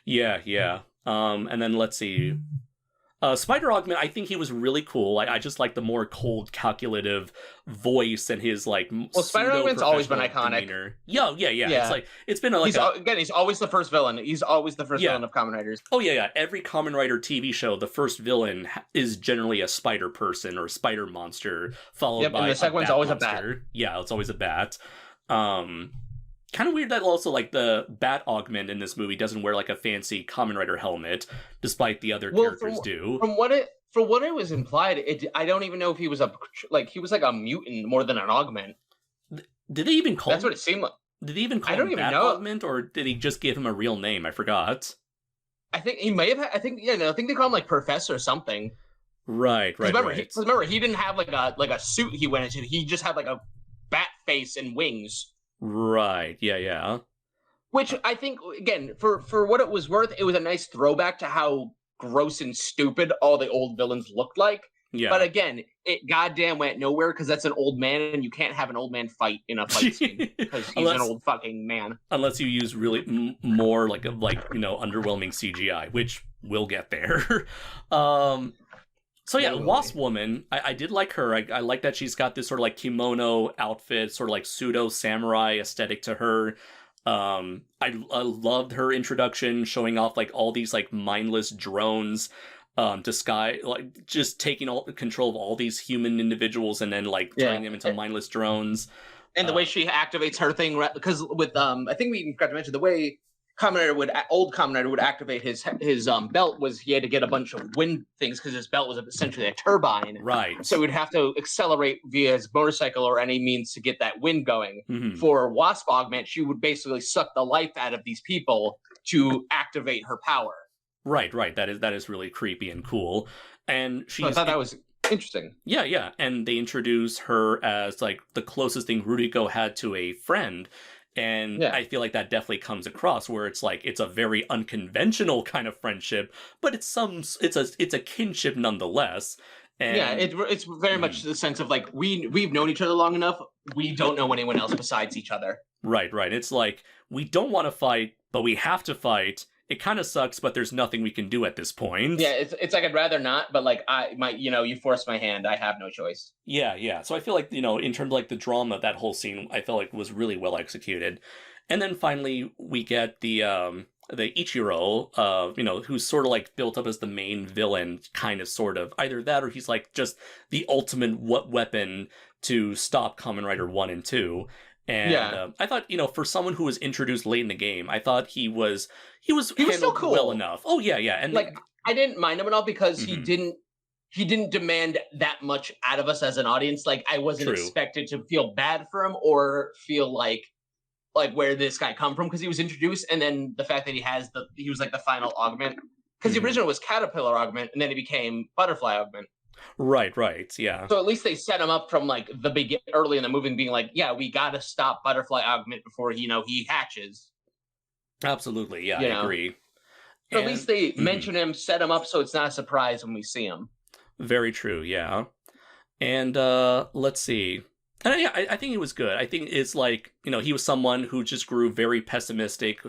Yeah. And then let's see. Spider Augment, I think he was really cool. I just like the more cold, calculative voice and his Spider Augment's always been iconic. Demeanor. Yeah. It's been he's always the first villain. He's always the first villain of Kamen Riders. Oh yeah. Every Kamen Rider TV show, the first villain is generally a spider person or spider monster, followed by and the second one's always monster. A bat. Yeah, it's always a bat. Kind of weird that also the Bat Augment in this movie doesn't wear a fancy Kamen Rider helmet, despite the other characters do. From what it was implied, I don't even know if he was a mutant more than an augment. Did they even call? That's what it seemed like. Did they even call him Bat Augment, or did he just give him a real name? I forgot. I think he may have. I think they call him Professor something. Right. Remember, he didn't have a suit he went into. He just had a bat face and wings. Right. Yeah. Which I think, again, for what it was worth, it was a nice throwback to how gross and stupid all the old villains looked like. Yeah. But again, it goddamn went nowhere because that's an old man, and you can't have an old man fight in a fight scene because he's an old fucking man. Unless you use really more underwhelming CGI, which we'll get there. So yeah, Wasp Woman, I did like her. I like that she's got this sort of kimono outfit, sort of pseudo samurai aesthetic to her. I loved her introduction, showing off all these mindless drones, just taking all control of all these human individuals and then turning them into mindless drones. And the way she activates her thing, because with I think we forgot to mention the way old Kamen Rider would activate his belt was he had to get a bunch of wind things because his belt was essentially a turbine. Right. So he'd have to accelerate via his motorcycle or any means to get that wind going. Mm-hmm. For Wasp Augment, she would basically suck the life out of these people to activate her power. Right. That is really creepy and cool. And I thought that was interesting. Yeah. And they introduce her as the closest thing Ruriko had to a friend. And I feel that definitely comes across where it's it's a very unconventional kind of friendship, but it's a kinship nonetheless. And it's very much the sense of we've known each other long enough. We don't know anyone else besides each other. Right. It's we don't want to fight, but we have to fight. It kind of sucks, but there's nothing we can do at this point. Yeah, it's I'd rather not, but you forced my hand. I have no choice. Yeah. So I feel in terms of the drama, that whole scene, I felt was really well executed. And then finally we get the Ichiro, who's sort of like built up as the main villain, kind of, sort of. Either that or he's like just the ultimate weapon to stop Kamen Rider 1 and 2. And I thought, for someone who was introduced late in the game, I thought he was still cool. well enough. Oh yeah, and like I didn't mind him at all because he didn't demand that much out of us as an audience. Like I wasn't expected to feel bad for him or feel like where this guy come from because he was introduced, and then the fact that he was like the final augment because the original was Caterpillar Augment and then he became Butterfly Augment. Right, yeah. So at least they set him up from like the early in the movie being like, yeah, we got to stop Butterfly Augment before he hatches. Absolutely, yeah, I You know, agree. so at least they Mhm. mention him, set him up, so it's not a surprise when we see him. Very true, yeah. And let's see. And yeah, I think he was good. I think it's like, he was someone who just grew very pessimistic,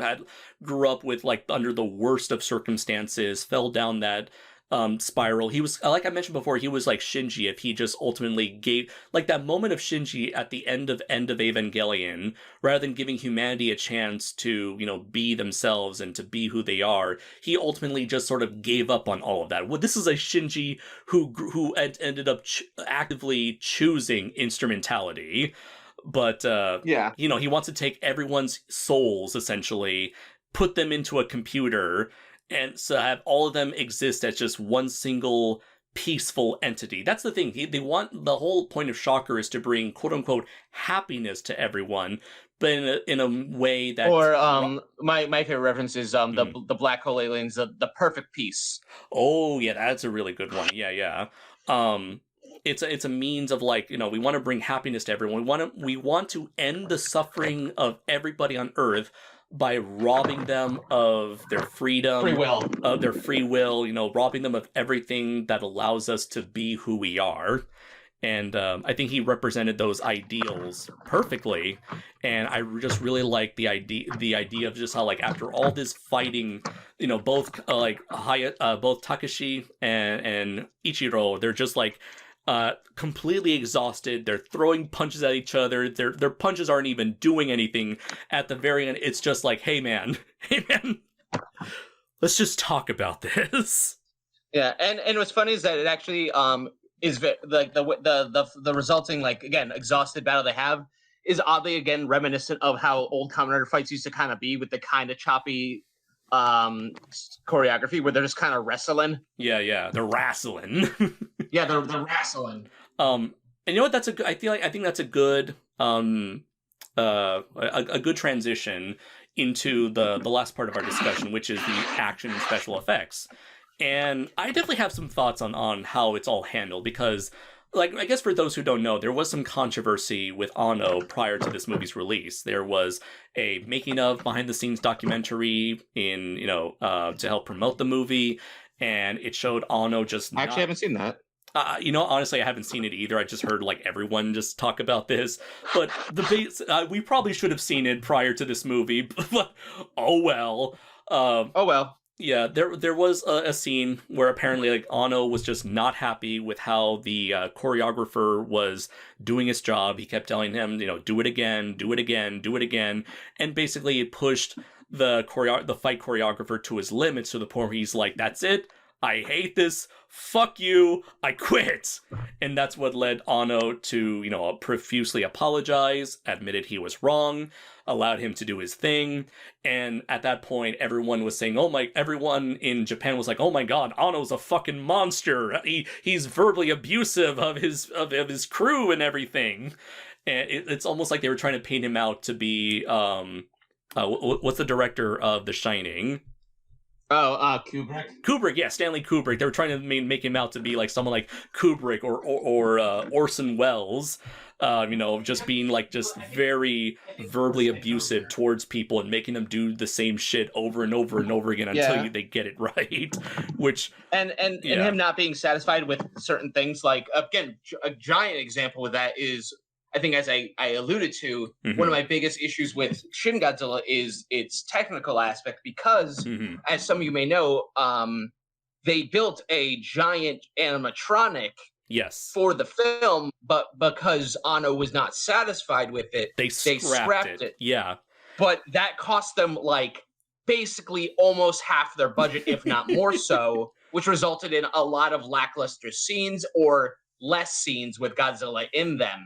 grew up with like under the worst of circumstances, fell down that spiral. He was, like I mentioned before, he was like Shinji if he just ultimately gave like that moment of Shinji at the end of Evangelion, rather than giving humanity a chance to, be themselves and to be who they are, he ultimately just sort of gave up on all of that. Well, this is a Shinji who ended up actively choosing instrumentality, but Yeah. he wants to take everyone's souls essentially, put them into a computer, and so have all of them exist as just one single peaceful entity. That's the thing. They want, the whole point of Shocker is to bring quote unquote happiness to everyone, but in a way that. Or my favorite reference is Mhm. the black hole aliens, the perfect peace. Oh yeah, that's a really good one. Yeah, yeah. Um, it's a means of like, we want to bring happiness to everyone. We want to end the suffering of everybody on Earth by robbing them of their Free freedom, will. of their free will. Robbing them of everything that allows us to be who we are. And I think he represented those ideals perfectly. And I just really like the idea of just how, like, after all this fighting, both both Takashi and Ichiro, they're just like completely exhausted. They're throwing punches at each other. Their punches aren't even doing anything. At the very end, it's just like, hey man, hey man, let's just talk about this. Yeah, and what's funny is that it actually is like the resulting, like, again, exhausted battle they have is oddly again reminiscent of how old Kamen Rider fights used to kind of be, with the kind of choppy choreography where they're just kind of wrestling. Yeah, they're wrestling. Yeah, they're wrestling. And you know what? That's a good. I think that's a good a good transition into the last part of our discussion, which is the action and special effects. And I definitely have some thoughts on how it's all handled, because, like, I guess for those who don't know, there was some controversy with Anno prior to this movie's release. There was a making of behind the scenes documentary to help promote the movie, and it showed Anno just I actually haven't seen that. Honestly, I haven't seen it either. I just heard like everyone just talk about this. But we probably should have seen it prior to this movie. But oh well. Oh well. Yeah, there was a scene where apparently like Anno was just not happy with how the choreographer was doing his job. He kept telling him, do it again, do it again, do it again, and basically it pushed the fight choreographer to his limits, to the point where he's like, "That's it. I hate this. Fuck you. I quit." And that's what led Anno to, profusely apologize, admitted he was wrong, allowed him to do his thing. And at that point, everyone was saying, everyone in Japan was like, "Oh my God, Anno's a fucking monster. He's verbally abusive of his crew and everything." And it's almost like they were trying to paint him out to be, what's the director of The Shining? Oh, Kubrick. Kubrick, yeah, Stanley Kubrick. They were trying to make him out to be like someone like Kubrick or Orson Welles, just being like just very verbally abusive towards people and making them do the same shit over and over and over again until they get it right. Which and him not being satisfied with certain things. Like, again, a giant example with that is, I think, as I alluded to, one of my biggest issues with Shin Godzilla is its technical aspect, because, as some of you may know, they built a giant animatronic for the film, but because Anno was not satisfied with it, they scrapped it. Yeah. But that cost them, like, basically almost half their budget, if not more so, which resulted in a lot of lackluster scenes or less scenes with Godzilla in them.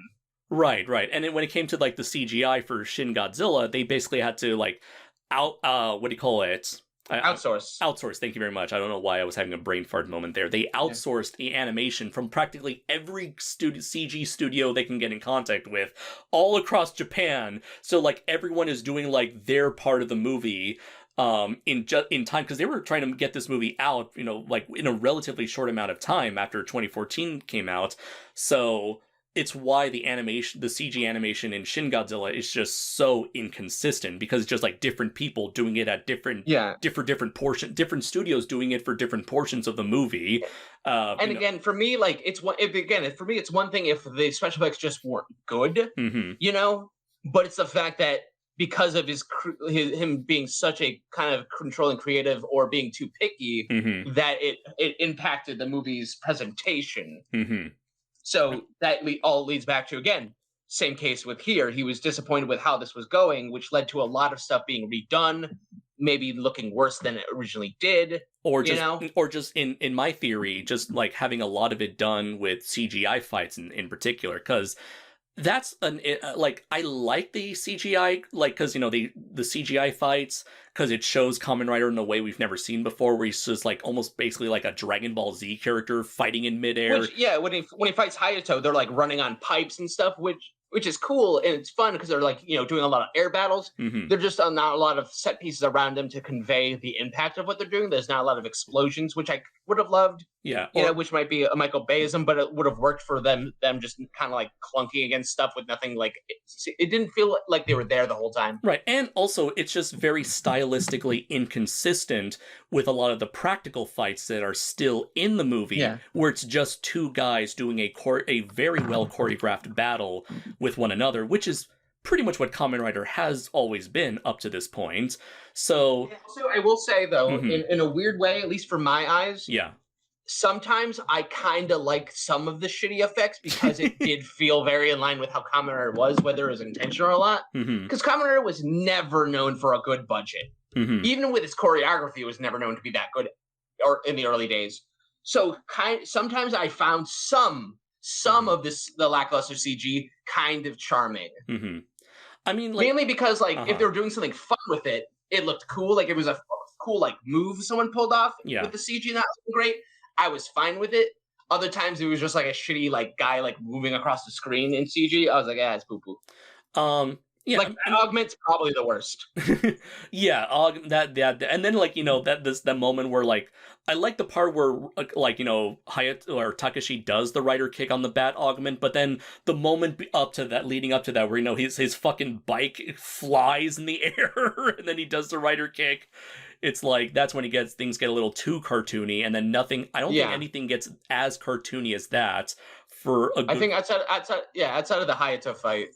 Right. And then when it came to like the CGI for Shin Godzilla, they basically had to like what do you call it? Outsource. Thank you very much. I don't know why I was having a brain fart moment there. They outsourced the animation from practically every CG studio they can get in contact with, all across Japan. So like everyone is doing like their part of the movie in time, because they were trying to get this movie out, like in a relatively short amount of time after 2014 came out. So it's why the CG animation in Shin Godzilla is just so inconsistent, because it's just like different people doing it at different studios doing it for different portions of the movie. And again, for me, like it's one thing if the special effects just weren't good, you know, but it's the fact that because of him being such a kind of controlling creative or being too picky, that it impacted the movie's presentation. So that all leads back to, again, same case with here. He was disappointed with how this was going, which led to a lot of stuff being redone, maybe looking worse than it originally did. Or just in my theory, just like having a lot of it done with CGI fights in particular, because that's like, I like the CGI, like, because, you know, the CGI fights, because it shows Kamen Rider in a way we've never seen before, where he's just like almost basically like a Dragon Ball Z character fighting in midair. When he fights Hayato, they're like running on pipes and stuff, which is cool, and it's fun because they're like, you know, doing a lot of air battles. They're just not a lot of set pieces around them to convey the impact of what they're doing. There's not a lot of explosions, which I would have loved. Yeah, you know, which might be a Michael Bayism, but it would have worked for them just kind of like clunking against stuff with nothing. Like it didn't feel like they were there the whole time. Right, and also it's just very stylistically inconsistent with a lot of the practical fights that are still in the movie, where it's just two guys doing a very well choreographed battle with one another, which is pretty much what Kamen Rider has always been up to this point. So I will say though, in a weird way, at least for my eyes, sometimes I kind of like some of the shitty effects because it did feel very in line with how Kamen Rider was, whether it was intentional or not. Because Kamen Rider was never known for a good budget. Even with its choreography, it was never known to be that good, or in the early days. So sometimes I found some of the lackluster CG kind of charming. I mean, like, mainly because like if they were doing something fun with it, it looked cool. Like it was a cool like move someone pulled off with the CG, and that was great. I was fine with it. Other times it was just like a shitty like guy like moving across the screen in CG. I was like, it's poo poo. Like Augment's probably the worst. That and then like, you know, that moment where like I like the part where like, you know, Hayato or Takashi does the rider kick on the bat augment, but then the moment leading up to that where, you know, his fucking bike flies in the air and then he does the rider kick. It's like that's when things get a little too cartoony, and then I don't think anything gets as cartoony as that for a good... I think outside of the Hayato fight.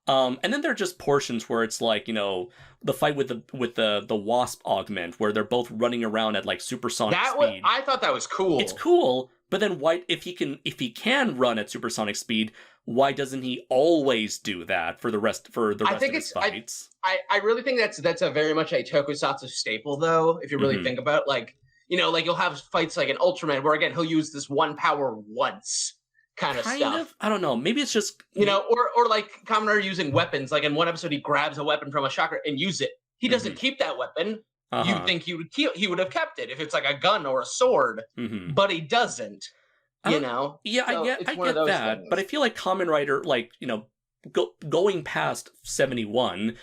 And then there are just portions where it's like, you know, the fight with the Wasp augment, where they're both running around at like supersonic speed. I thought that was cool. It's cool, but then why, if he can run at supersonic speed, why doesn't he always do that for the rest of his fights? I really think that's a very much a tokusatsu staple, though. If you really think about it, like, you know, like you'll have fights like an Ultraman where again he'll use this one power once. Kind of stuff. I don't know. Maybe it's just, you know, or like Kamen Rider using weapons. Like in one episode, he grabs a weapon from a chakra and use it. He doesn't keep that weapon. You'd think he would have kept it if it's like a gun or a sword, but he doesn't. You know. Yeah, so I get that, things. But I feel like Kamen Rider, like, you know, going past 71.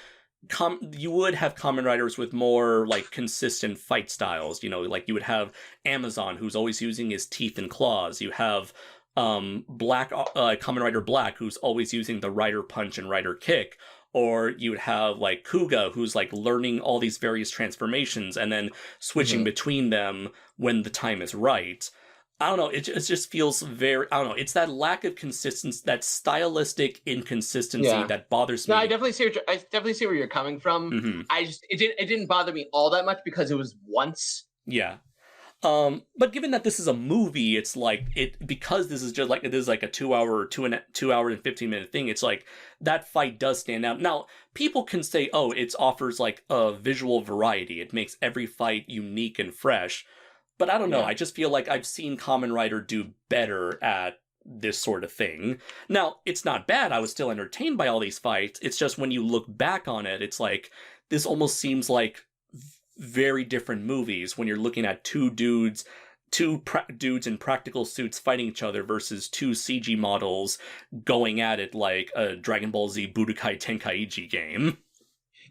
You would have Kamen Riders with more like consistent fight styles. You know, like you would have Amazon, who's always using his teeth and claws. You have Black Kamen Rider Black, who's always using the Rider Punch and Rider Kick, or you would have like Kuga, who's like learning all these various transformations and then switching between them when the time is right. I don't know. It just feels very. I don't know. It's that lack of consistency, that stylistic inconsistency that bothers me. No, I definitely see where you're coming from. It didn't bother me all that much because it was once. Yeah. But given that this is a movie, it's like because this is like a 2 hour and 15-minute thing. It's like that fight does stand out. Now, people can say, oh, it offers like a visual variety. It makes every fight unique and fresh. But I don't know. I just feel like I've seen Kamen Rider do better at this sort of thing. Now, it's not bad. I was still entertained by all these fights. It's just when you look back on it, it's like this almost seems like very different movies when you're looking at two dudes in practical suits fighting each other versus two CG models going at it like a Dragon Ball Z Budokai Tenkaichi game.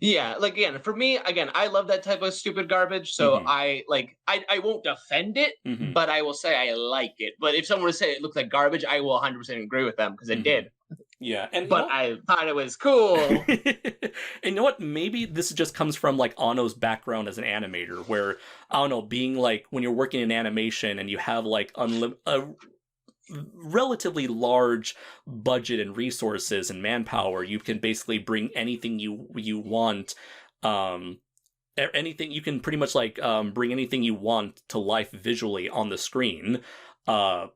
Yeah, like again, for me, again, I love that type of stupid garbage. So Hmm. I won't defend it, Hmm. but I will say I like it. But if someone were to say it looked like garbage, I will 100% agree with them because it Hmm. did. Yeah, and you But know, I thought it was cool. and you know what? Maybe this just comes from like Anno's background as an animator, where I don't know, being like when you're working in animation and you have like a relatively large budget and resources and manpower, you can basically bring anything you want. Um, anything you can pretty much like bring anything you want to life visually on the screen. Uh,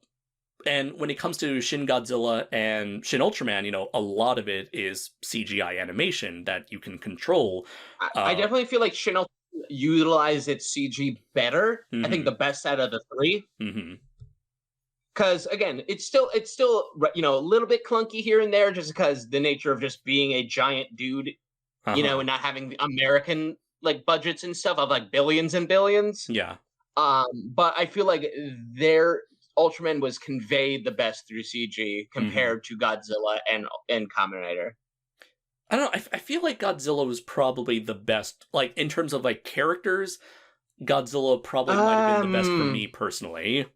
and when it comes to Shin Godzilla and Shin Ultraman, you know, a lot of it is CGI animation that you can control. I Uh, definitely feel like Chanel utilized its CG better. I think hmm. the best out of the three. Hmm. Because again, it's still a little bit clunky here and there, just because the nature of just being a giant dude, Uh-huh. and not having the American like budgets and stuff of like billions and billions. Yeah. But I feel like their Ultraman was conveyed the best through CG Hmm. compared to Godzilla and Kamen Rider. I don't know. I feel like Godzilla was probably the best. Like in terms of like characters, Godzilla probably might have been the best for Um, me personally.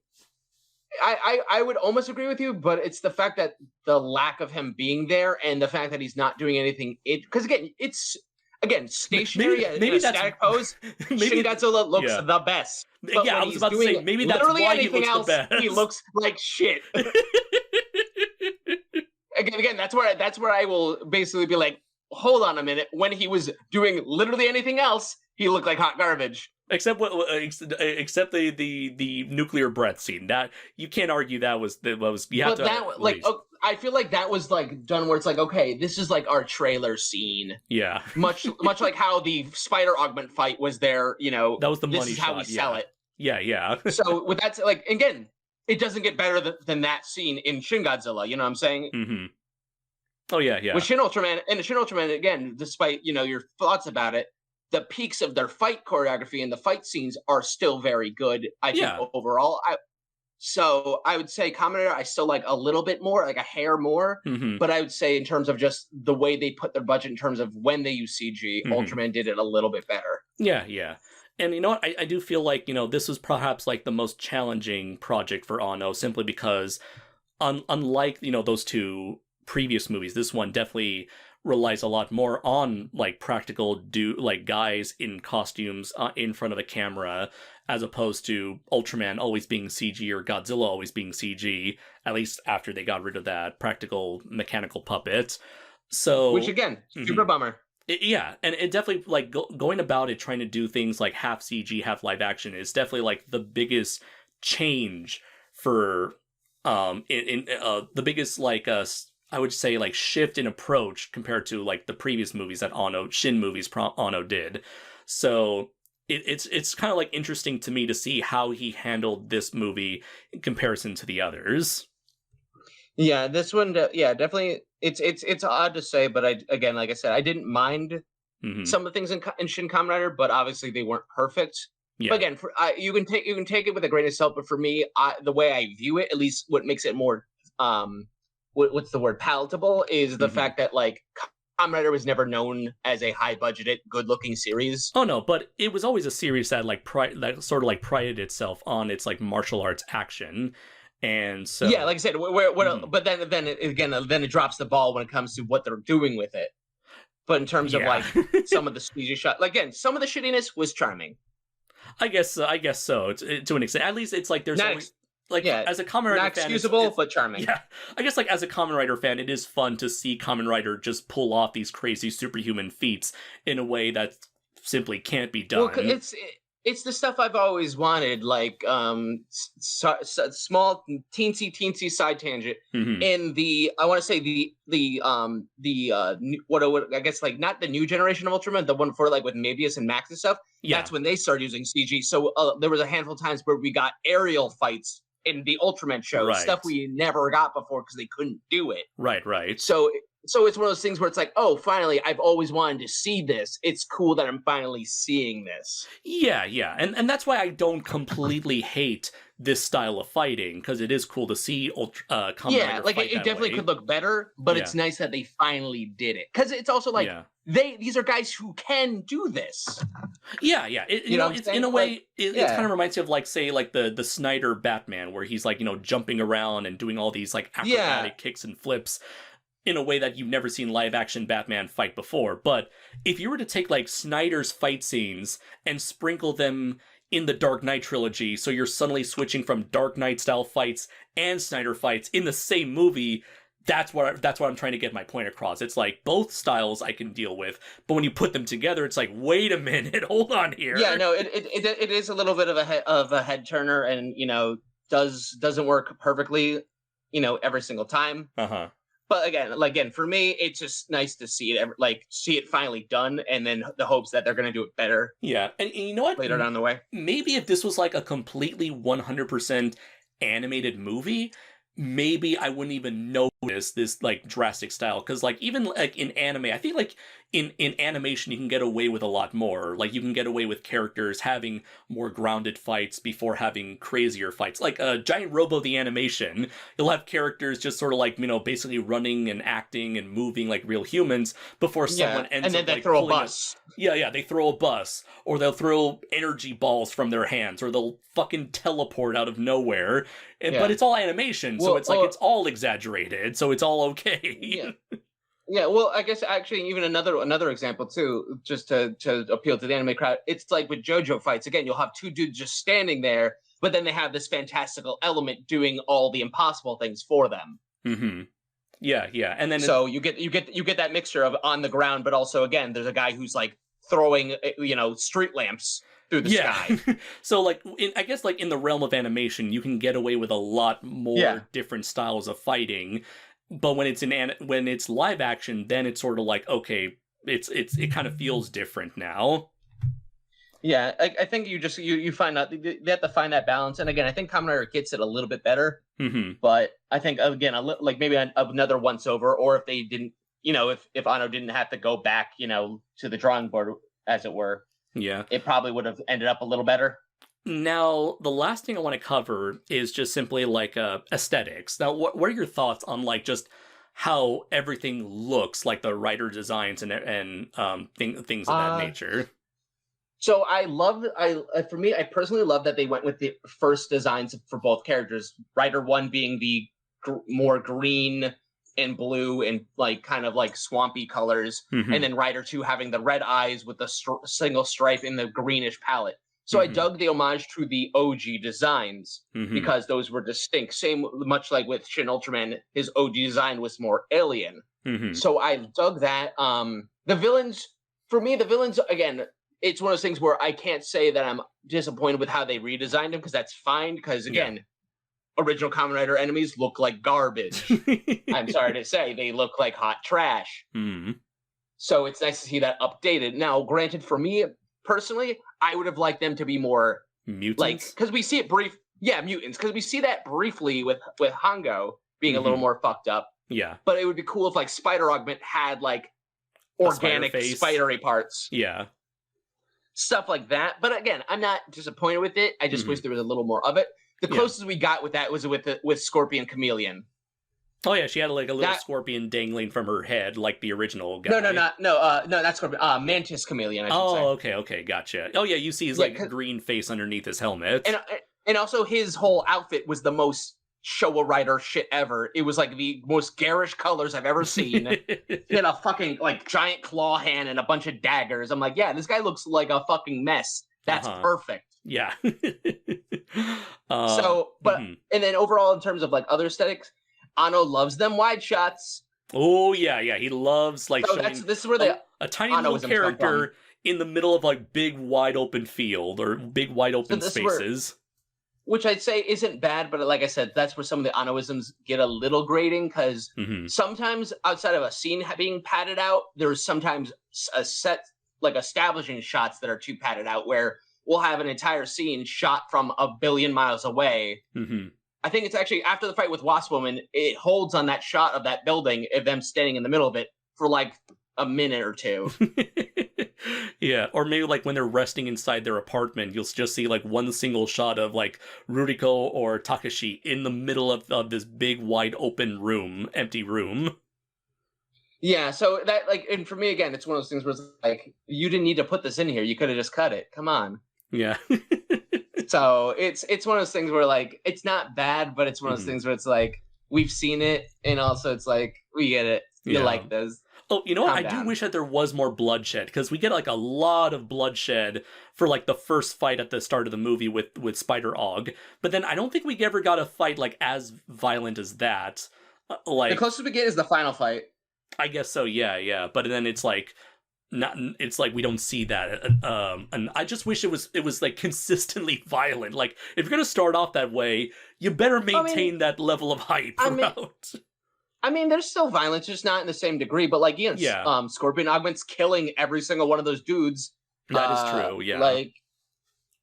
I would almost agree with you, but it's the fact that the lack of him being there and the fact that he's not doing anything. Because again, it's again Maybe stationary in maybe a that's static pose. Shin maybe Godzilla looks yeah. the best, but Yeah, when I was he's about to say doing maybe that's literally why he anything looks the else, he best. looks like shit. Again, that's where I will basically be like, hold on a minute. When he was doing literally anything else, he looked like hot garbage. Except except the nuclear breath scene. That you can't argue that was you have But to that at like least. I feel like that was like done where it's like, okay, this is like our trailer scene. Yeah. Much like how the spider augment fight was there, That was the this money is how we shot. sell Yeah. it. Yeah, yeah. So with that, like again, it doesn't get better than that scene in Shin Godzilla. You know what I'm saying? Hmm. Oh yeah, With yeah. Shin Ultraman, again, despite your thoughts about it, the peaks of their fight choreography and the fight scenes are still very good. I think Yeah. overall, so I would say Kamen Rider I still like a little bit more, like a hair more. Hmm. But I would say in terms of just the way they put their budget in terms of when they use CG, Hmm. Ultraman did it a little bit better. Yeah, yeah. And you know what? I do feel like, this was perhaps like the most challenging project for Anno simply because unlike, those two previous movies, this one definitely relies a lot more on like practical like guys in costumes in front of the camera as opposed to Ultraman always being CG or Godzilla always being CG, at least after they got rid of that practical mechanical puppet. Which So, again, super mhm. bummer. Yeah, and it definitely like going about it trying to do things like half CG, half live action is definitely like the biggest change for the biggest like I would say like shift in approach compared to like the previous movies that Shin movies Anno did. So it's kind of like interesting to me to see how he handled this movie in comparison to the others. Yeah, this one, yeah, definitely. It's odd to say, but I again, like I said, I didn't mind Hmm. some of the things in Shin Kamen Rider, but obviously they weren't perfect. But Yeah. again, you can take it with a grain of salt. But for me, the way I view it, at least what makes it more what's the word, palatable, is the Hmm. fact that like Kamen Rider was never known as a high budgeted, good looking series. Oh no, but it was always a series that like that sort of like prided itself on its like martial arts action, and Yeah, so. like I said, Mhm. but then it drops the ball when it comes to what they're doing with it. But in terms of Yeah. like some of the CG shot, like again, some of the shittiness was charming. I guess so. To an extent, at least it's like there's Not always like Yeah, as a Kamen not Rider fan, excusable, it's but charming. yeah. I guess like as a Kamen Rider fan, it is fun to see Kamen Rider just pull off these crazy superhuman feats in a way that simply can't be Well, done. it's the stuff I've always wanted, like small teensy side tangent. Hmm. In the I want to say what I guess like not the new generation of Ultraman, the one for like with Mabius and Max and stuff. Yeah. That's when they started using CG. So there was a handful of times where we got aerial fights in the Ultraman shows, stuff Right. we never got before because they couldn't do it. Right. Right. So it's one of those things where it's like, oh, finally, I've always wanted to see this. It's cool that I'm finally seeing this. Yeah, yeah, and that's why I don't completely hate this style of fighting because it is cool to see Kamen Yeah, Rider like fight it that definitely way. could look better, but Yeah, it's nice that they finally did it. Because it's also like yeah. these are guys who can do this. Yeah. It's in a way, it yeah. kind of reminds me of like, say, like the Snyder Batman, where he's like, jumping around and doing all these like acrobatic kicks and flips in a way that you've never seen live action Batman fight before. But if you were to take like Snyder's fight scenes and sprinkle them in the Dark Knight trilogy, so you're suddenly switching from Dark Knight style fights and Snyder fights in the same movie, that's what I'm trying to get my point across. It's like both styles I can deal with, but when you put them together, it's like, wait a minute, hold on here. Yeah, no, it is a little bit of a head turner, and doesn't work perfectly, every single time. But again, for me, it's just nice to see it, see it finally done, and then the hopes that they're going to do it better. Yeah, and you know what? Later down the way, maybe if this was like a completely 100% animated movie, maybe I wouldn't even notice this like drastic style, because like even like in anime, I think like in animation you can get away with a lot more. Like you can get away with characters having more grounded fights before having crazier fights. Like Giant Robo the animation, you'll have characters just sort of like basically running and acting and moving like real humans before someone ends and then up they like throw a bus. They throw a bus, or they'll throw energy balls from their hands, or they'll fucking teleport out of nowhere. But it's all animation, so it's like it's all exaggerated, so it's all okay. Yeah, well, I guess actually even another example too, just to appeal to the anime crowd, it's like with JoJo fights. Again, you'll have two dudes just standing there, but then they have this fantastical element doing all the impossible things for them. Mm-hmm. Yeah, and then so you get that mixture of on the ground, but also again, there's a guy who's like throwing street lamps through the sky. So like I guess like in the realm of animation, you can get away with a lot more different styles of fighting. But when it's live action, then it's sort of like, okay, it kind of feels different now. Yeah, I think you find out they have to find that balance, and again, I think Kamen Rider gets it a little bit better. Mm-hmm. But I think again, like maybe another once over, or if they didn't, if Anno didn't have to go back, to the drawing board, as it were. Yeah, it probably would have ended up a little better. Now, the last thing I want to cover is just simply like aesthetics. Now, what are your thoughts on like just how everything looks, like the writer designs and things of that nature? So for me, I personally love that they went with the first designs for both characters. Rider 1 being the more green and blue and like kind of like swampy colors, and then Rider 2 having the red eyes with the single stripe in the greenish palette. So I dug the homage to the OG designs because those were distinct. Much like with Shin Ultraman, his OG design was more alien. So I dug that. The villains, again, it's one of those things where I can't say that I'm disappointed with how they redesigned them, because that's fine. Because again, original Kamen Rider enemies look like garbage. I'm sorry to say, they look like hot trash. So it's nice to see that updated. Now, granted, for me personally, I would have liked them to be more mutants, because we see it mutants, because we see that briefly with Hongo being a little more fucked up. Yeah, but it would be cool if like Spider Augment had like organic spidery parts. Yeah, stuff like that. But again, I'm not disappointed with it. I just wish there was a little more of it. The closest we got with that was with Scorpion Chameleon. Oh yeah, she had like a little scorpion dangling from her head, like the original guy. No, not Scorpion. Mantis Chameleon, I should say. Okay, gotcha. Oh yeah, you see his like green face underneath his helmet. And also his whole outfit was the most Showa Rider shit ever. It was like the most garish colors I've ever seen. He had a fucking like giant claw hand and a bunch of daggers. I'm like, yeah, this guy looks like a fucking mess. That's perfect. Yeah. And then overall in terms of like other aesthetics, Anno loves them wide shots. Oh yeah, he loves like showing this is where a tiny little character in the middle of like big wide open field or big wide open spaces. Which I'd say isn't bad, but like I said, that's where some of the Annoisms get a little grating, because sometimes outside of a scene being padded out, there's sometimes a set like establishing shots that are too padded out, where we'll have an entire scene shot from a billion miles away. I think it's actually after the fight with Wasp Woman, it holds on that shot of that building of them standing in the middle of it for like a minute or two. Yeah, or maybe like when they're resting inside their apartment, you'll just see like one single shot of like Ruriko or Takashi in the middle of this big wide open room, empty room. Yeah, so that like, and for me again, it's one of those things where it's like you didn't need to put this in here. You could have just cut it. Come on. Yeah. So it's one of those things where like it's not bad, but it's one of those things where it's like we've seen it, and also it's like we get it. You like those. Oh, you know what? Calm I down. do wish that there was more bloodshed, because we get like a lot of bloodshed for like the first fight at the start of the movie with Spider Og, but then I don't think we ever got a fight like as violent as that. Like The closest we get is the final fight. I guess so, yeah. But then it's like not. It's like we don't see that. And I just wish it was like consistently violent. Like if you're gonna start off that way, you better maintain that level of hype throughout. I mean, there's still violence, just not in the same degree. But like, Scorpion Augment's killing every single one of those dudes. That is true. Yeah. Like,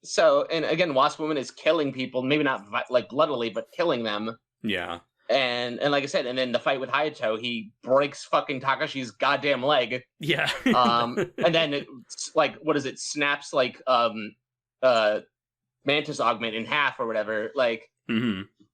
so, and again, Wasp Woman is killing people, maybe not like bloodily, but killing them. Yeah. And like I said, and then the fight with Hayato, he breaks fucking Takashi's goddamn leg. Yeah. And then it's like, what is it? Snaps like Mantis Augment in half or whatever. Like,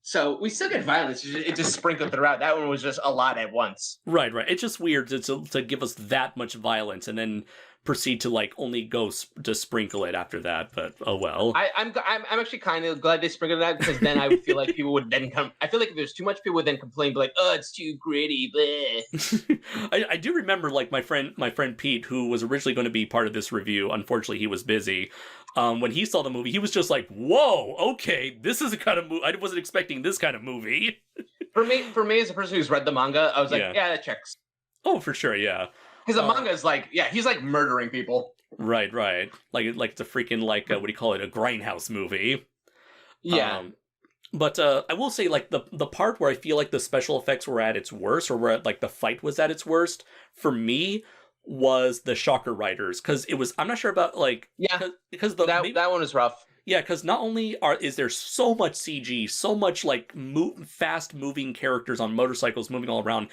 so we still get violence. It just sprinkled throughout. That one was just a lot at once. Right. It's just weird to give us that much violence and then proceed to like only go to sprinkle it after that. But oh well. I'm actually kind of glad they sprinkled that, because then I would feel like people would then come. I feel like if there's too much, people would then complain, be like, "Oh, it's too gritty." I do remember like my friend Pete, who was originally going to be part of this review. Unfortunately, he was busy. When he saw the movie, he was just like, "Whoa, okay, this is the kind of movie I wasn't expecting. This kind of movie." For me, as a person who's read the manga, I was like, "Yeah, that checks." Oh, for sure, yeah. Because the manga is like, he's like murdering people. Right. Like it's a freaking like what do you call it? A grindhouse movie. Yeah. But I will say, like the part where I feel like the special effects were at its worst, or where like the fight was at its worst, for me, was the Shocker Riders, because it was. I'm not sure about like because that one was rough. Yeah, because not only is there so much CG, so much like fast moving characters on motorcycles moving all around.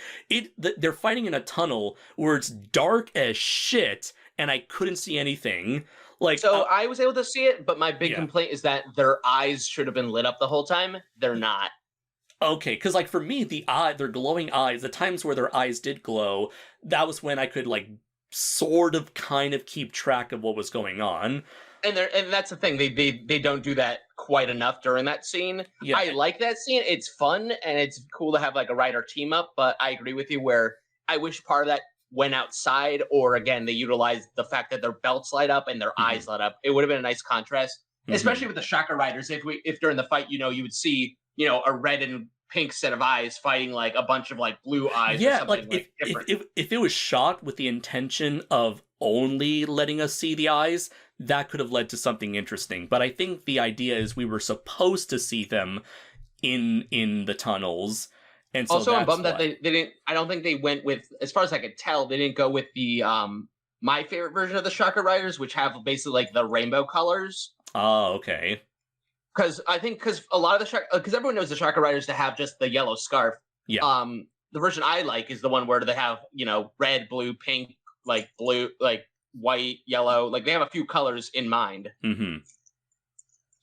They're fighting in a tunnel where it's dark as shit, and I couldn't see anything. Like, so I was able to see it, but my big complaint is that their eyes should have been lit up the whole time. They're not. Okay, because like for me, their glowing eyes, the times where their eyes did glow, that was when I could like sort of kind of keep track of what was going on. And that's the thing, they don't do that quite enough during that scene. Yeah. I like that scene. It's fun and it's cool to have like a rider team up, but I agree with you where I wish part of that went outside, or again, they utilized the fact that their belts light up and their eyes light up. It would have been a nice contrast, especially with the Shocker Riders. If during the fight, you would see, a red and pink set of eyes fighting like a bunch of like blue eyes. Yeah, or something like if it was shot with the intention of only letting us see the eyes, that could have led to something interesting. But I think the idea is we were supposed to see them in the tunnels. And so also, I'm bummed that they didn't. I don't think they went with, as far as I could tell, they didn't go with the my favorite version of the Shocker Riders, which have basically like the rainbow colors. Oh, okay. Because a lot of the because everyone knows the Shocker Riders to have just the yellow scarf. Yeah. The version I like is the one where they have red, blue, pink, like blue, like white, yellow. Like they have a few colors in mind. Mm-hmm.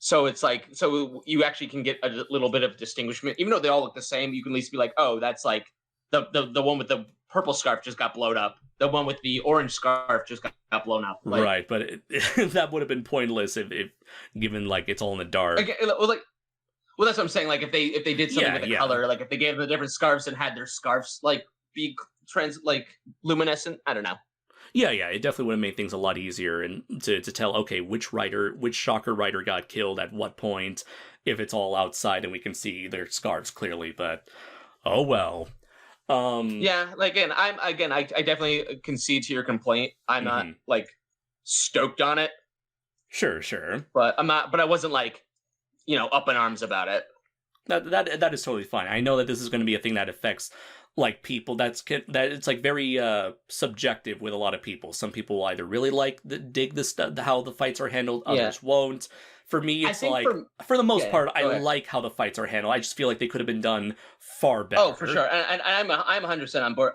So it's like, so you actually can get a little bit of distinguishment, even though they all look the same. You can at least be like, oh, that's like the one with the purple scarf just got blown up. The one with the orange scarf just got blown up. Like, right, but that would have been pointless if given like it's all in the dark. Well, that's what I'm saying. Like if they did something with the color, like if they gave them the different scarves and had their scarves like be luminescent. I don't know. Yeah, it definitely would have made things a lot easier and to tell, okay, which Shocker Rider got killed at what point, if it's all outside and we can see their scarves clearly, but oh well. Yeah, like I definitely concede to your complaint. I'm not like stoked on it. Sure. But I wasn't like, up in arms about it. That is totally fine. I know that this is going to be a thing that affects like people that it's like very subjective with a lot of people. Some people will either really dig the stuff, how the fights are handled, others won't. For me, it's like for the most part, I like how the fights are handled. I just feel like they could have been done far better. Oh, for sure, and I'm 100% on board,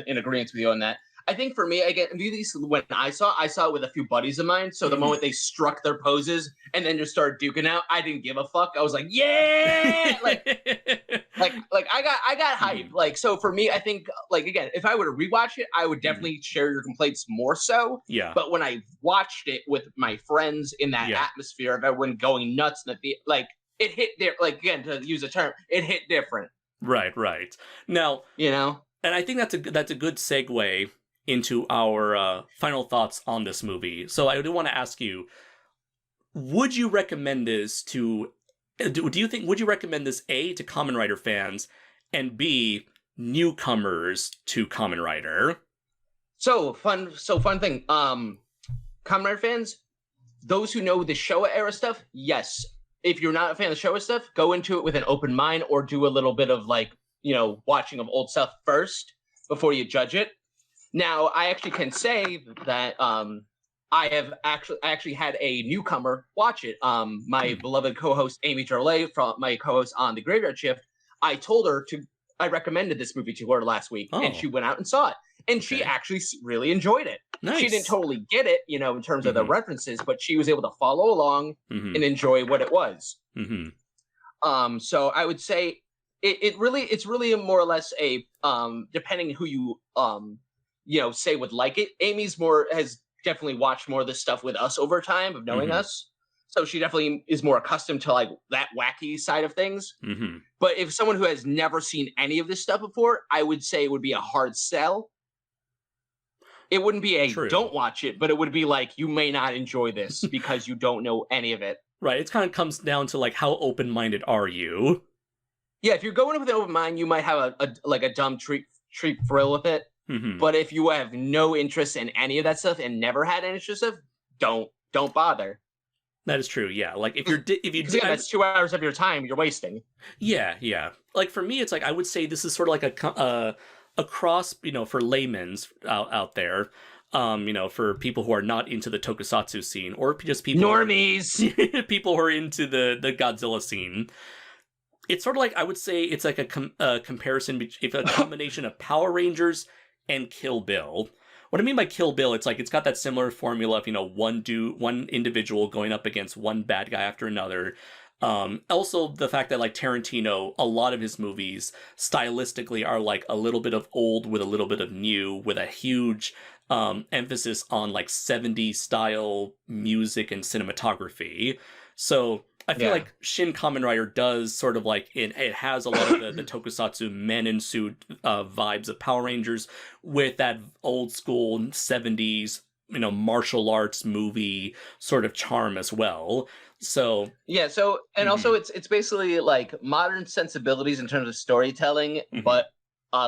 in agreement with you on that. I think for me, again, at least when I saw it with a few buddies of mine. So the moment they struck their poses and then just started duking out, I didn't give a fuck. I was like, yeah, like I got hype. Like, so for me, I think, like, again, if I were to rewatch it, I would definitely share your complaints more so. Yeah. But when I watched it with my friends in that atmosphere of everyone going nuts, and like, it hit there. Like, again, to use a term, it hit different. Right. Now, and I think that's a good segue into our final thoughts on this movie. So I do want to ask you, would you recommend this to? Would you recommend this A, to Kamen Rider fans, and B, newcomers to Kamen Rider? So fun thing. Kamen Rider fans, those who know the Showa era stuff, yes. If you're not a fan of the Showa stuff, go into it with an open mind, or do a little bit of, like, watching of old stuff first before you judge it. Now, I actually can say that I have actually had a newcomer watch it. My beloved co-host Amy Jolie, from my co-host on The Graveyard Shift, I recommended this movie to her last week, and she went out and saw it, and she actually really enjoyed it. Nice. She didn't totally get it, in terms of the references, but she was able to follow along and enjoy what it was. So I would say it's really more or less a depending who you say would like it. Amy's has definitely watched more of this stuff with us over time of knowing us, so she definitely is more accustomed to, like, that wacky side of things. But if someone who has never seen any of this stuff before, I would say it would be a hard sell. It wouldn't be a don't watch it, but it would be like, you may not enjoy this because you don't know any of it. Right. It kind of comes down to, like, how open-minded are you? Yeah, if you're going in with an open mind, you might have a dumb treat thrill with it. But if you have no interest in any of that stuff and never had any interest of, don't bother. That is true. Yeah, like if you that's 2 hours of your time you're wasting. Yeah. Like for me, it's like I would say this is sort of like a cross, for laymen's out there. For people who are not into the tokusatsu scene, or just people normies, people who are into the Godzilla scene. It's sort of like, I would say it's like a comparison, a combination of Power Rangers and Kill Bill. What I mean by Kill Bill, it's like it's got that similar formula of, one individual going up against one bad guy after another. Also, the fact that, like, Tarantino, a lot of his movies stylistically are like a little bit of old with a little bit of new, with a huge emphasis on, like, 70s style music and cinematography. So I feel like Shin Kamen Rider does sort of like, it has a lot of the tokusatsu men in suit vibes of Power Rangers with that old school 70s, martial arts movie sort of charm as well. So also it's basically like modern sensibilities in terms of storytelling, but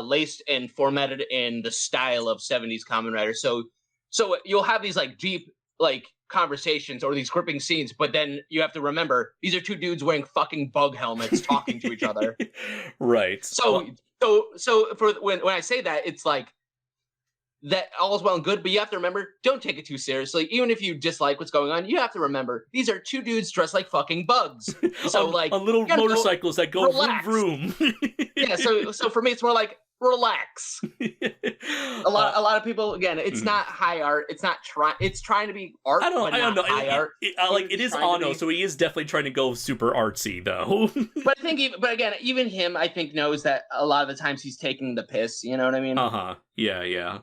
laced and formatted in the style of 70s Kamen Rider. So you'll have these, like, deep, like, conversations or these gripping scenes, but then you have to remember these are two dudes wearing fucking bug helmets talking to each other. Right. So for when I say that, it's like that all is well and good, but you have to remember, don't take it too seriously. Even if you dislike what's going on, you have to remember these are two dudes dressed like fucking bugs. So like on little motorcycles that go vroom vroom. Yeah, so for me it's more like relax. A lot of people, again, it's not high art. It's not it's trying to be art. I don't know. High art. It is Anno, so he is definitely trying to go super artsy though. But I think, even him, I think, knows that a lot of the times he's taking the piss. You know what I mean? Yeah.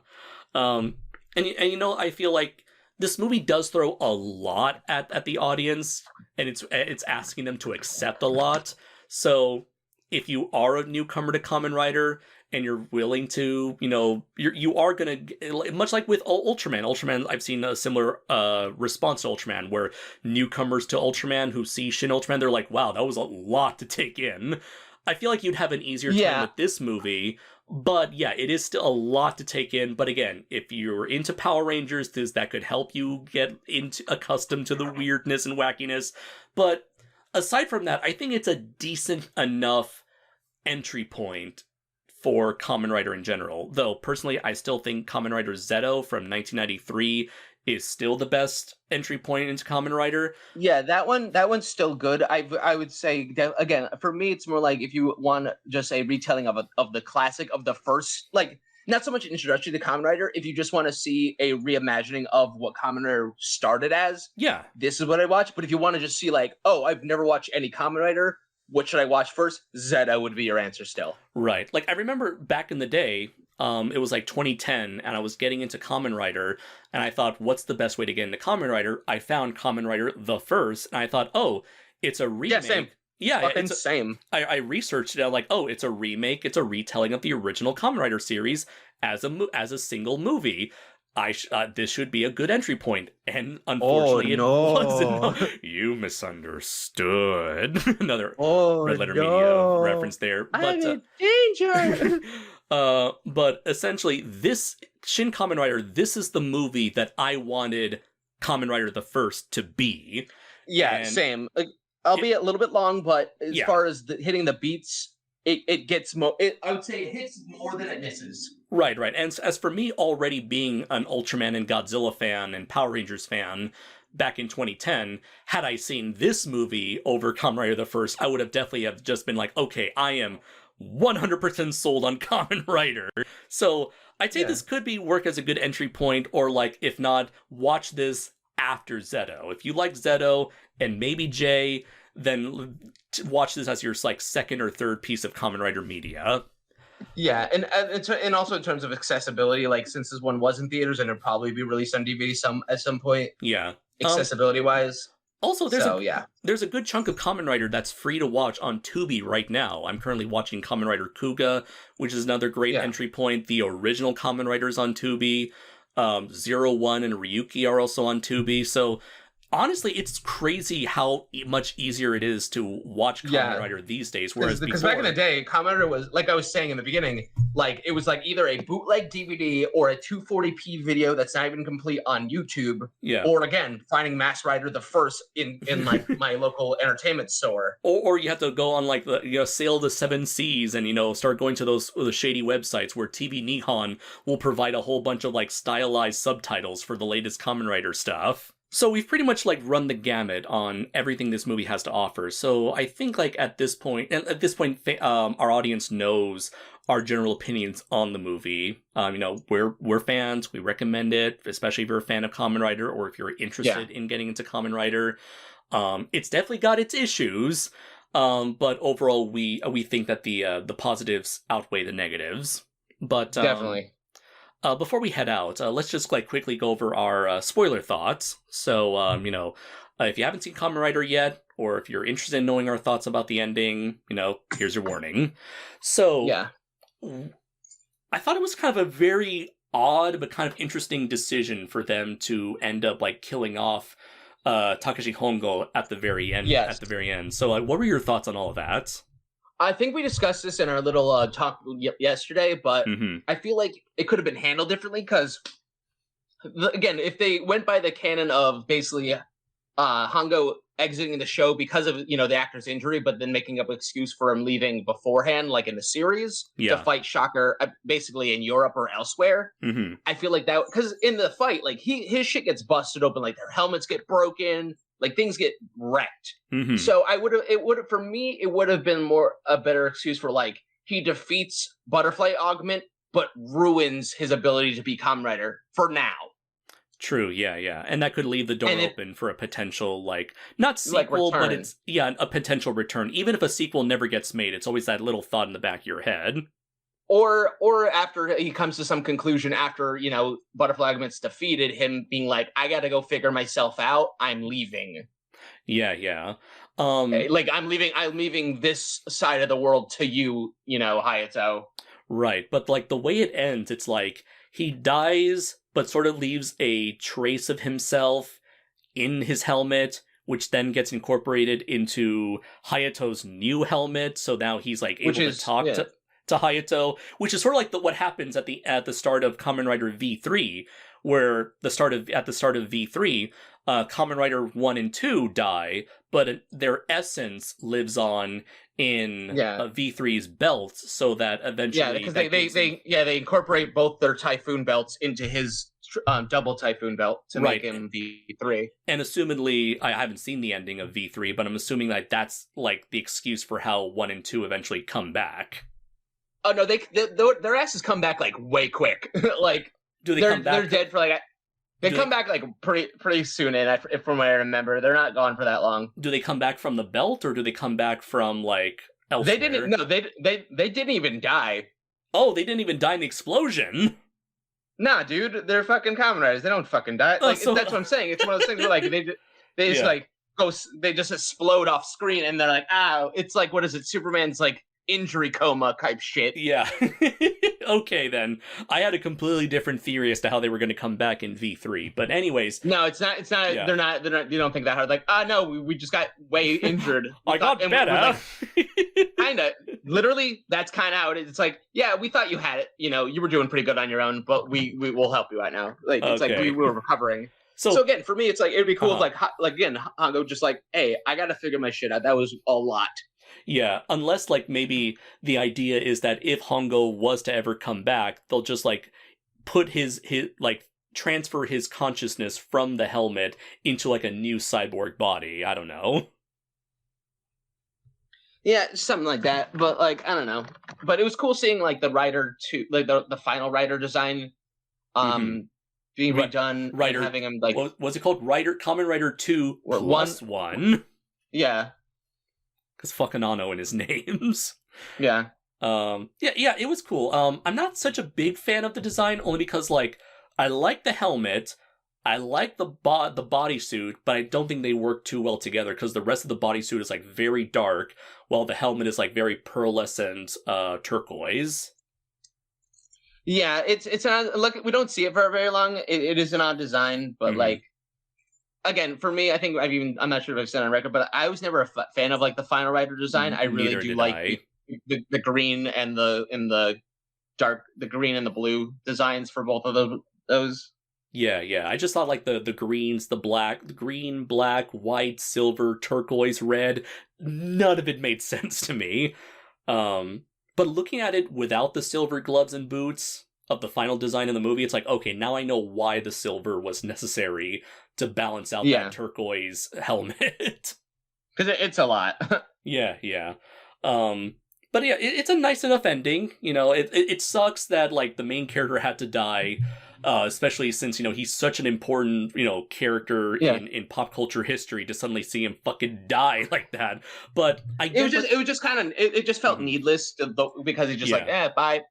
And I feel like this movie does throw a lot at the audience, and it's asking them to accept a lot. So if you are a newcomer to Kamen Rider and you're willing to, you are going to, much like with Ultraman, I've seen a similar response to Ultraman, where newcomers to Ultraman who see Shin Ultraman, they're like, wow, that was a lot to take in. I feel like you'd have an easier time with this movie, but yeah, it is still a lot to take in. But again, if you're into Power Rangers, that could help you get accustomed to the weirdness and wackiness. But aside from that, I think it's a decent enough entry point for Kamen Rider in general. Though, personally, I still think Kamen Rider Zeto from 1993 is still the best entry point into Kamen Rider. Yeah, that one's still good. I would say that, again, for me, it's more like if you want just a retelling of the classic of the first, like, not so much an introduction to Kamen Rider. If you just want to see a reimagining of what Kamen Rider started as, this is what I watch. But if you want to just see, like, oh, I've never watched any Kamen Rider, what should I watch first? Zeta would be your answer still. Right. Like, I remember back in the day, it was like 2010, and I was getting into Kamen Rider, and I thought, what's the best way to get into Kamen Rider? I found Kamen Rider the First, and I thought, oh, it's a remake. Yeah, same. Yeah, Fucking same. I researched it. I'm like, oh, it's a remake. It's a retelling of the original Kamen Rider series as a single movie. This should be a good entry point, and unfortunately, it wasn't. You misunderstood. Another Red Letter Media reference there. But, I'm in danger. But essentially, this Shin Kamen Rider, this is the movie that I wanted Kamen Rider the First to be. Yeah, and same. Albeit a little bit long, but as far as hitting the beats, it gets more. I would say it hits more than it misses. Right. And as for me, already being an Ultraman and Godzilla fan and Power Rangers fan back in 2010, had I seen this movie over Kamen Rider the First, I would have definitely have just been like, okay, I am 100% sold on Kamen Rider. So I'd say this could work as a good entry point, or like, if not, watch this after Zeto. If you like Zeto and maybe J, then watch this as your like second or third piece of Kamen Rider media. Yeah, and also in terms of accessibility, like since this one was in theaters and it'll probably be released on DVD at some point. Yeah, accessibility wise. Also, there's a good chunk of Kamen Rider that's free to watch on Tubi right now. I'm currently watching Kamen Rider Kuga, which is another great entry point. The original Kamen Riders on Tubi. 01 and Ryuki are also on Tubi. So honestly, it's crazy how much easier it is to watch Kamen Rider these days. Whereas because back in the day, Kamen Rider was, like I was saying in the beginning, like it was like either a bootleg DVD or a 240p video that's not even complete on YouTube. Yeah. Or again, finding Mass Rider the First in like my local entertainment store. Or you have to go on like the Sail the Seven Seas and start going to those shady websites where TV Nihon will provide a whole bunch of like stylized subtitles for the latest Kamen Rider stuff. So we've pretty much like run the gamut on everything this movie has to offer. So I think like at this point, our audience knows our general opinions on the movie. We're fans. We recommend it, especially if you're a fan of Kamen Rider or if you're interested in getting into Kamen Rider. It's definitely got its issues, but overall we think that the positives outweigh the negatives. But definitely. Before we head out, let's just like quickly go over our spoiler thoughts. So, if you haven't seen Kamen Rider yet, or if you're interested in knowing our thoughts about the ending, here's your warning. So, I thought it was kind of a very odd but kind of interesting decision for them to end up like killing off Takashi Hongo at the very end. Yes. At the very end. So, what were your thoughts on all of that? I think we discussed this in our little talk yesterday, but I feel like it could have been handled differently because, again, if they went by the canon of basically Hongo exiting the show because of the actor's injury, but then making up an excuse for him leaving beforehand, like in the series, to fight Shocker, basically in Europe or elsewhere. I feel like that because in the fight, like his shit gets busted open, like their helmets get broken. Like things get wrecked. So for me, it would have been a better excuse for like, he defeats Butterfly Augment, but ruins his ability to be Kamen Rider for now. True, yeah. And that could leave the door open for a potential, like, not sequel, but it's, a potential return. Even if a sequel never gets made, it's always that little thought in the back of your head. Or after he comes to some conclusion after, Butterfly Augment's defeated, him being like, I gotta go figure myself out, I'm leaving. Yeah. Like, I'm leaving this side of the world to you, Hayato. Right, but like the way it ends, it's like he dies, but sort of leaves a trace of himself in his helmet, which then gets incorporated into Hayato's new helmet, so now he's like able to talk to Hayato, which is sort of like what happens at the start of Kamen Rider V3, where at the start of V3, Kamen Rider 1 and 2 die, but their essence lives on in V3's belt, so that eventually because they incorporate both their Typhoon belts into his double Typhoon belt to make him V3. And assumedly, I haven't seen the ending of V3, but I'm assuming that that's like the excuse for how 1 and 2 eventually come back. Oh no, their asses come back like way quick. Like do they come back? They're dead for like They come back like pretty soon, and from what I remember, they're not gone for that long. Do they come back from the belt, or do they come back from like elsewhere? They didn't. No, they didn't even die. Oh, they didn't even die in the explosion. Nah, dude, they're fucking Kamen Riders. They don't fucking die. Like that's what I'm saying. It's one of those things where like they just like go. They just explode off screen, and they're like, "Ow!" It's like, what is it? Superman's like injury coma type shit. Yeah. Okay, then. I had a completely different theory as to how they were going to come back in V3. But anyways. No, it's not. Yeah. They're not. You don't think that hard. Like, no, we just got way injured. I got better. Kind of. Literally, that's kind of how it is. It's like, yeah, we thought you had it. You know, you were doing pretty good on your own, but we will help you out now. Like, it's like we were recovering. So again, for me, it's like, it'd be cool if like again, Hongo just like, hey, I got to figure my shit out. That was a lot. Yeah, unless, like, maybe the idea is that if Hongo was to ever come back, they'll just, like, put his like, transfer his consciousness from the helmet into, like, a new cyborg body. I don't know. Yeah, something like that. But, like, I don't know. But it was cool seeing, like, the Rider 2, like, the final Rider design being redone. Rider, and having him, like... What's it called? Kamen Rider 2 plus 1? Yeah. Because fucking Anno in his names. Yeah. Yeah, it was cool. I'm not such a big fan of the design, only because, like, I like the helmet, I like the bodysuit, but I don't think they work too well together, because the rest of the bodysuit is, like, very dark, while the helmet is, like, very pearlescent, turquoise. Yeah, it's an odd, look, we don't see it for very long. It is an odd design, but, like, again, for me, I think I'm not sure if I've said on record, but I was never a fan of like the Final Rider design. I really do like the green and the dark, the green and the blue designs for both of those. Yeah. I just thought like the greens, the green, black, white, silver, turquoise, red, none of it made sense to me. But looking at it without the silver gloves and boots of the final design in the movie, it's like, okay, now I know why the silver was necessary to balance out that turquoise helmet. Because it's a lot. Yeah. But yeah, it's a nice enough ending. You know, it sucks that, like, the main character had to die, especially since, you know, he's such an important, you know, character in pop culture history, to suddenly see him fucking die like that. But it just felt needless because he just bye.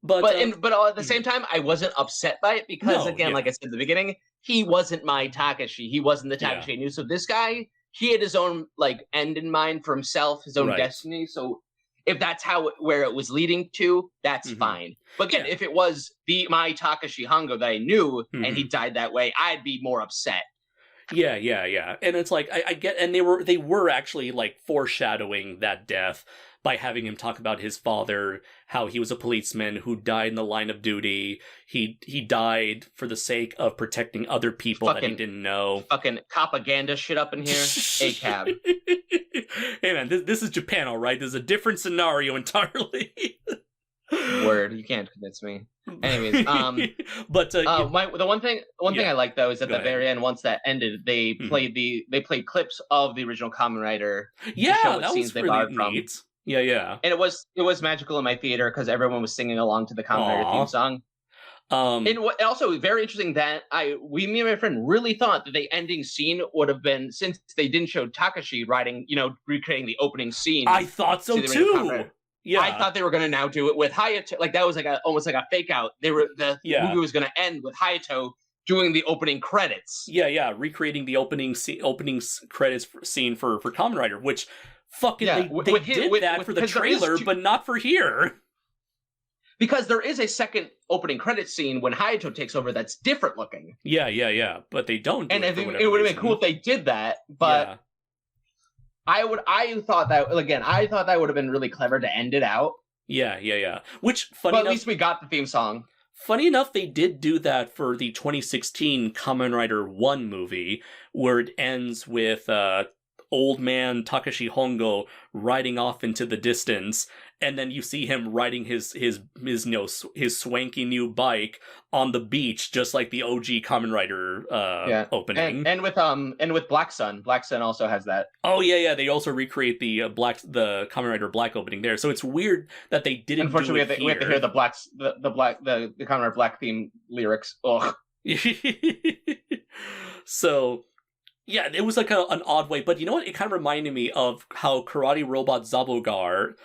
But at the same time, I wasn't upset by it because, like I said at the beginning, he wasn't my Takashi. He wasn't the Takashi I knew. So this guy, he had his own like end in mind for himself, his own destiny. So if that's where it was leading to, that's fine. But again, if it was my Takashi Hongo that I knew and he died that way, I'd be more upset. Yeah. And it's like I get, and they were actually like foreshadowing that death by having him talk about his father, how he was a policeman who died in the line of duty. He died for the sake of protecting other people that he didn't know. Fucking propaganda shit up in here. A-cab. Hey man, this is Japan, all right? There's a different scenario entirely. Word, you can't convince me. Anyways, but the one thing I like though is at the very end, once that ended, they played clips of the original Kamen Rider. Yeah, to show what that scenes was really neat. Yeah. And it was magical in my theater because everyone was singing along to the Kamen Rider theme song. And also very interesting that me and my friend really thought that the ending scene would have been, since they didn't show Takashi recreating the opening scene. I thought so too. Yeah, I thought they were going to now do it with Hayato. Like that was like almost like a fake out. The movie was going to end with Hayato doing the opening credits. Yeah, recreating the opening credits scene for Kamen Rider, which fucking they did that for the trailer, but not for here. Because there is a second opening credits scene when Hayato takes over that's different looking. Yeah, but they don't. And it would have been cool if they did that, but. Yeah. I thought that would have been really clever to end it out. Yeah. Which, funny but enough, at least we got the theme song. Funny enough, they did do that for the 2016 Kamen Rider 1 movie, where it ends with old man Takashi Hongo riding off into the distance, and then you see him riding his swanky new bike on the beach, just like the OG Kamen Rider opening. And with Black Sun. Black Sun also has that. Oh yeah. They also recreate the Kamen Rider Black opening there. So it's weird that they didn't. Unfortunately, we have to hear the Kamen Rider Black theme lyrics. Ugh. So, yeah, it was like an odd way, but you know what? It kind of reminded me of how Karate Robot Zabogar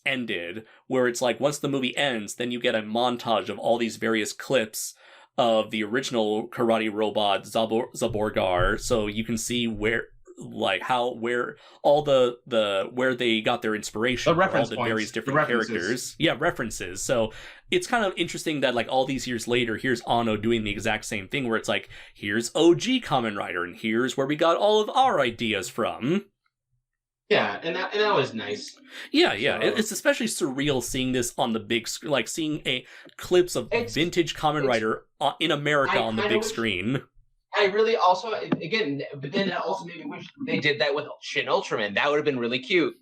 ended, where it's like once the movie ends, then you get a montage of all these various clips of the original Karate Robot Zaborgar, so you can see where all the where they got their inspiration The for all the points, various different characters. Yeah, references. So it's kind of interesting that like all these years later, here's Anno doing the exact same thing, where it's like, here's OG Kamen Rider, and here's where we got all of our ideas from. Yeah, and that was nice. Yeah. It's especially surreal seeing this on the big screen, like seeing clips of vintage Kamen Rider in America on the big screen. I really also, again, but then it also made me wish they did that with Shin Ultraman. That would have been really cute.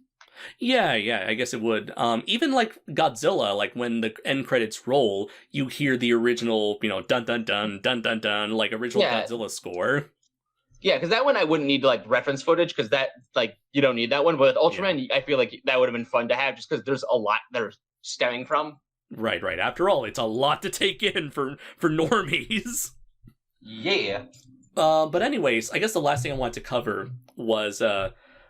Yeah, I guess it would. Even like Godzilla, like when the end credits roll, you hear the original, dun dun dun dun dun dun, like original Godzilla score. Yeah, because that one I wouldn't need like reference footage, because that you don't need that one. But with Ultraman, I feel like that would have been fun to have, just because there's a lot they're stemming from. Right. After all, it's a lot to take in for normies. Yeah. But anyways, I guess the last thing I wanted to cover was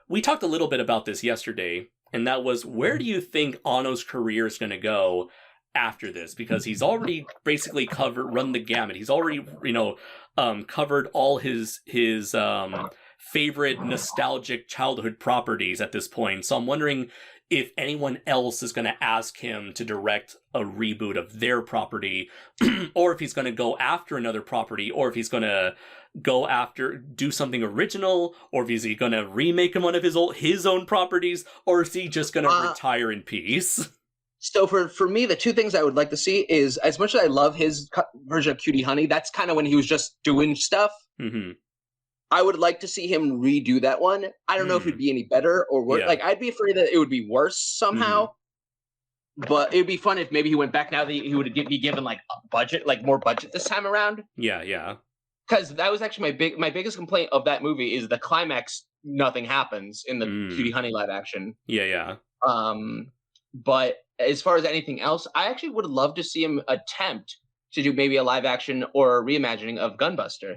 we talked a little bit about this yesterday, and that was, where do you think Anno's career is going to go after this? Because he's already basically run the gamut. He's already covered all his favorite nostalgic childhood properties at this point. So I'm wondering if anyone else is going to ask him to direct a reboot of their property, or if he's going to go after another property, or if he's going to do something original, or if he's going to remake one of his own properties, or is he just going to retire in peace? So for me, the two things I would like to see is, as much as I love his version of Cutie Honey, that's kind of when he was just doing stuff. Mm-hmm. I would like to see him redo that one. I don't know if it'd be any better or worse. Yeah. Like, I'd be afraid that it would be worse somehow. But it would be fun if maybe he went back now that he would be given like a budget, like more budget this time around. Yeah. Because that was actually my biggest complaint of that movie is the climax. Nothing happens in the Cutie Honey live action. Yeah. But as far as anything else, I actually would love to see him attempt to do maybe a live action or a reimagining of Gunbuster.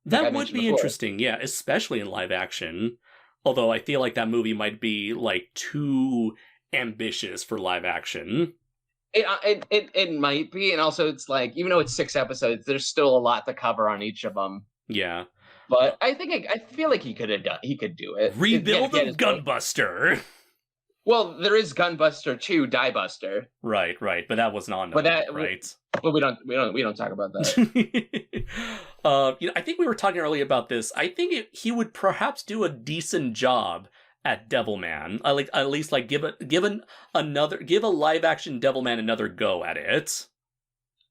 That would be interesting, yeah, especially in live action. Although I feel like that movie might be like too ambitious for live action. It might be, and also it's like, even though it's 6 episodes, there's still a lot to cover on each of them. Yeah, but I feel like he could do it. Rebuild of Gunbuster. Well, there is Gunbuster 2, Die Buster. Right, but that was not right. But we don't talk about that. I think we were talking earlier about this. I think he would perhaps do a decent job at Devilman. At least give a live action Devilman another go at it.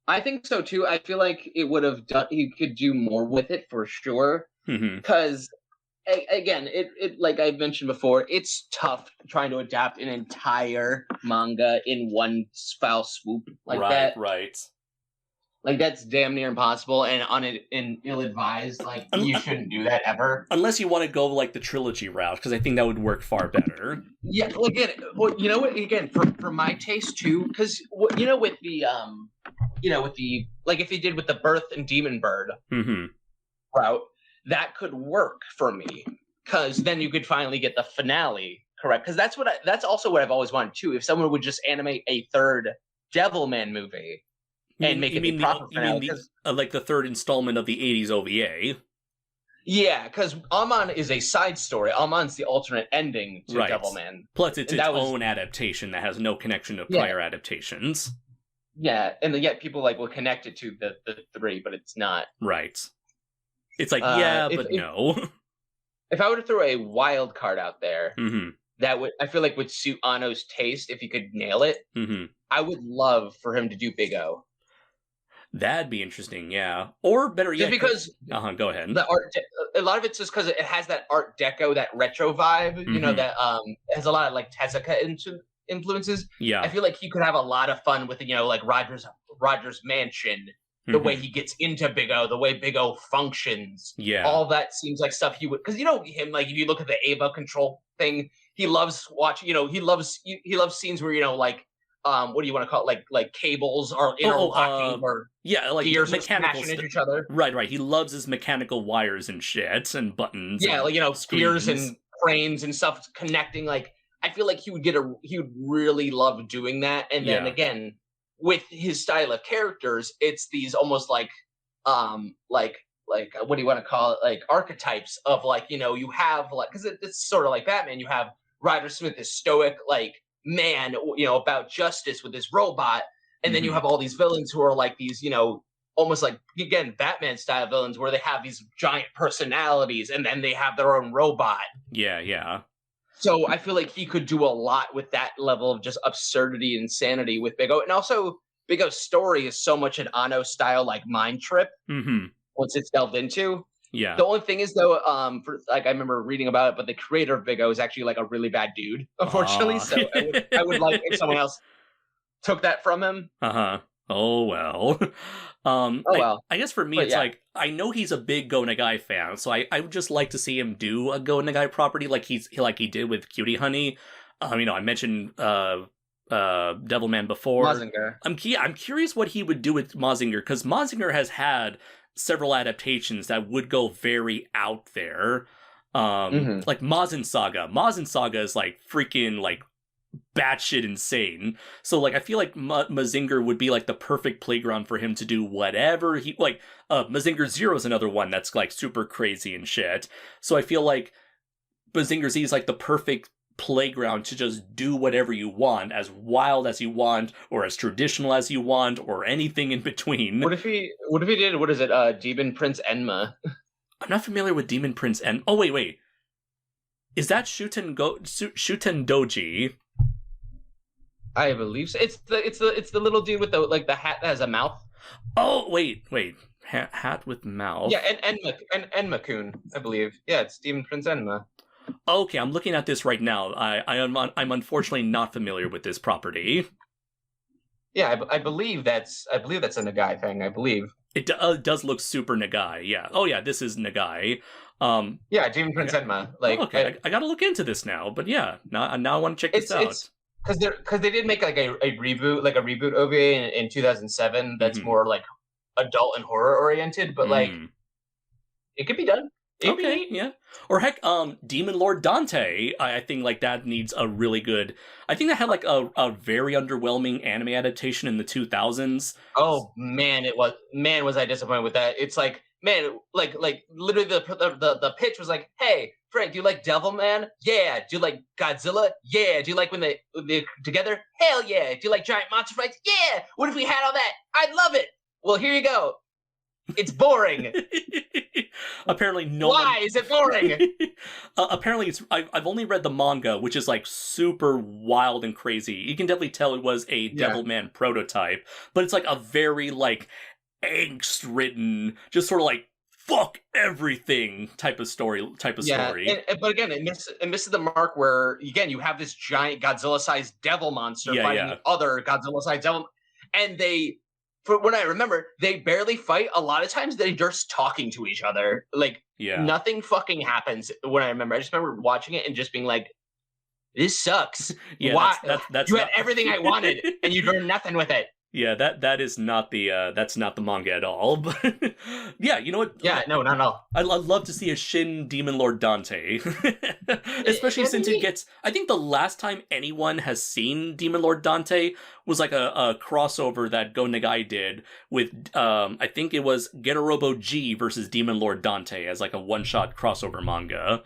I think so too. I feel like he could do more with it for sure. Because again, it like I mentioned before, it's tough trying to adapt an entire manga in one foul swoop like that. Right. Like, that's damn near impossible and ill-advised. Like, you shouldn't do that ever. Unless you want to go like the trilogy route, because I think that would work far better. Yeah, again, you know what? Again, for my taste too, because with the like if he did with the Birth and Demon Bird route, that could work for me, because then you could finally get the finale correct. Because that's also what I've always wanted too. If someone would just animate a third Devilman movie. And make it the proper finale. Like the third installment of the 80s OVA. Yeah, because Amon is a side story. Amon's the alternate ending to Devilman. Plus, it's its own adaptation that has no connection to prior adaptations. Yeah, and yet people will connect it to the 3, but it's not. Right. It's like, but no. If I were to throw a wild card out there, I feel like would suit Anno's taste if he could nail it. I would love for him to do Big O. That'd be interesting, yeah. Or better yet, just because go ahead. The art, a lot of it's just because it has that Art Deco, that retro vibe. That has a lot of like Tezuka influences. Yeah, I feel like he could have a lot of fun with like Roger's mansion, the way he gets into Big O, the way Big O functions. Yeah, all that seems like stuff he would, because him, like if you look at the Ava control thing, he loves watching. He loves scenes where like what do you want to call it? Like cables are interlocking or yeah, like gears are mechanical smashing into each other. Right. He loves his mechanical wires and shit and buttons. Yeah, and like gears screens. and cranes and stuff connecting. Like I feel like he would really love doing that. And then again, with his style of characters, it's these almost like what do you want to call it? Like archetypes of like, you have like, because it's sort of like Batman. You have Ryder Smith, this stoic like man, about justice with this robot, and then you have all these villains who are like these, almost like, again, Batman style villains where they have these giant personalities and then they have their own robot. Yeah. So I feel like he could do a lot with that level of just absurdity and insanity with Big O. And also, Big O's story is so much an Anno style like mind trip once it's delved into. Yeah. The only thing is though, I remember reading about it, but the creator of Big O is actually like a really bad dude, unfortunately. So I would like if someone else took that from him. Oh well. I guess for me, it's like, I know he's a big Go Nagai fan, so I would just like to see him do a Go Nagai property like he did with Cutie Honey. I mentioned Devilman before. Mazinger. I'm curious what he would do with Mazinger, because Mazinger has had several adaptations that would go very out there. Like Mazin Saga. Mazin Saga is like freaking like batshit insane. So like I feel like Mazinger would be like the perfect playground for him to do whatever he like. Mazinger Zero is another one that's like super crazy and shit. So I feel like Mazinger Z is like the perfect playground to just do whatever you want, as wild as you want, or as traditional as you want, or anything in between. What if he did, what is it, Demon Prince Enma? I'm not familiar with Demon Prince Enma. Oh wait. Is that Shuten Doji? I believe so. It's the little dude with the hat that has a mouth. Oh wait, hat with mouth. Yeah, and Enma-kun, I believe. Yeah, it's Demon Prince Enma. Okay, I'm looking at this right now. I'm unfortunately not familiar with this property. Yeah, I believe that's a Nagai thing. I believe it does look super Nagai. Yeah. Oh yeah, this is Nagai. Yeah, Demon Prince Enma. Like, okay, I gotta look into this now. But yeah, now I want to check this out. Because they did make like a reboot OVA in 2007 that's more like adult and horror oriented, but like it could be done. Okay, yeah. Or heck, Demon Lord Dante, I think like that needs a really good. I think that had like a very underwhelming anime adaptation in the 2000s. Oh man, was I disappointed with that? It's like, man, like literally the pitch was like, hey, Frank, do you like Devilman? Yeah. Do you like Godzilla? Yeah. Do you like when they're together? Hell yeah. Do you like giant monster fights? Yeah. What if we had all that? I'd love it. Well, here you go. It's boring. Apparently no Why is it boring? Apparently I've only read the manga, which is like super wild and crazy. You can definitely tell it was a Devilman prototype, but it's like a very like angst ridden, just sort of like fuck everything type of story. But again, it misses the mark where, again, you have this giant Godzilla-sized devil monster fighting other Godzilla-sized devil, and they, for what I remember, they barely fight. A lot of times they're just talking to each other. Like, nothing fucking happens when I remember. I just remember watching it and just being like, this sucks. Why? That's you had everything I wanted, and you did nothing with it. Yeah, that is not the that's not the manga at all. But yeah, you know what? Yeah, no, not at all. I'd love to see a Shin Demon Lord Dante, especially since it gets. I think the last time anyone has seen Demon Lord Dante was like a crossover that Go Nagai did with I think it was Getarobo G versus Demon Lord Dante as like a one-shot crossover manga.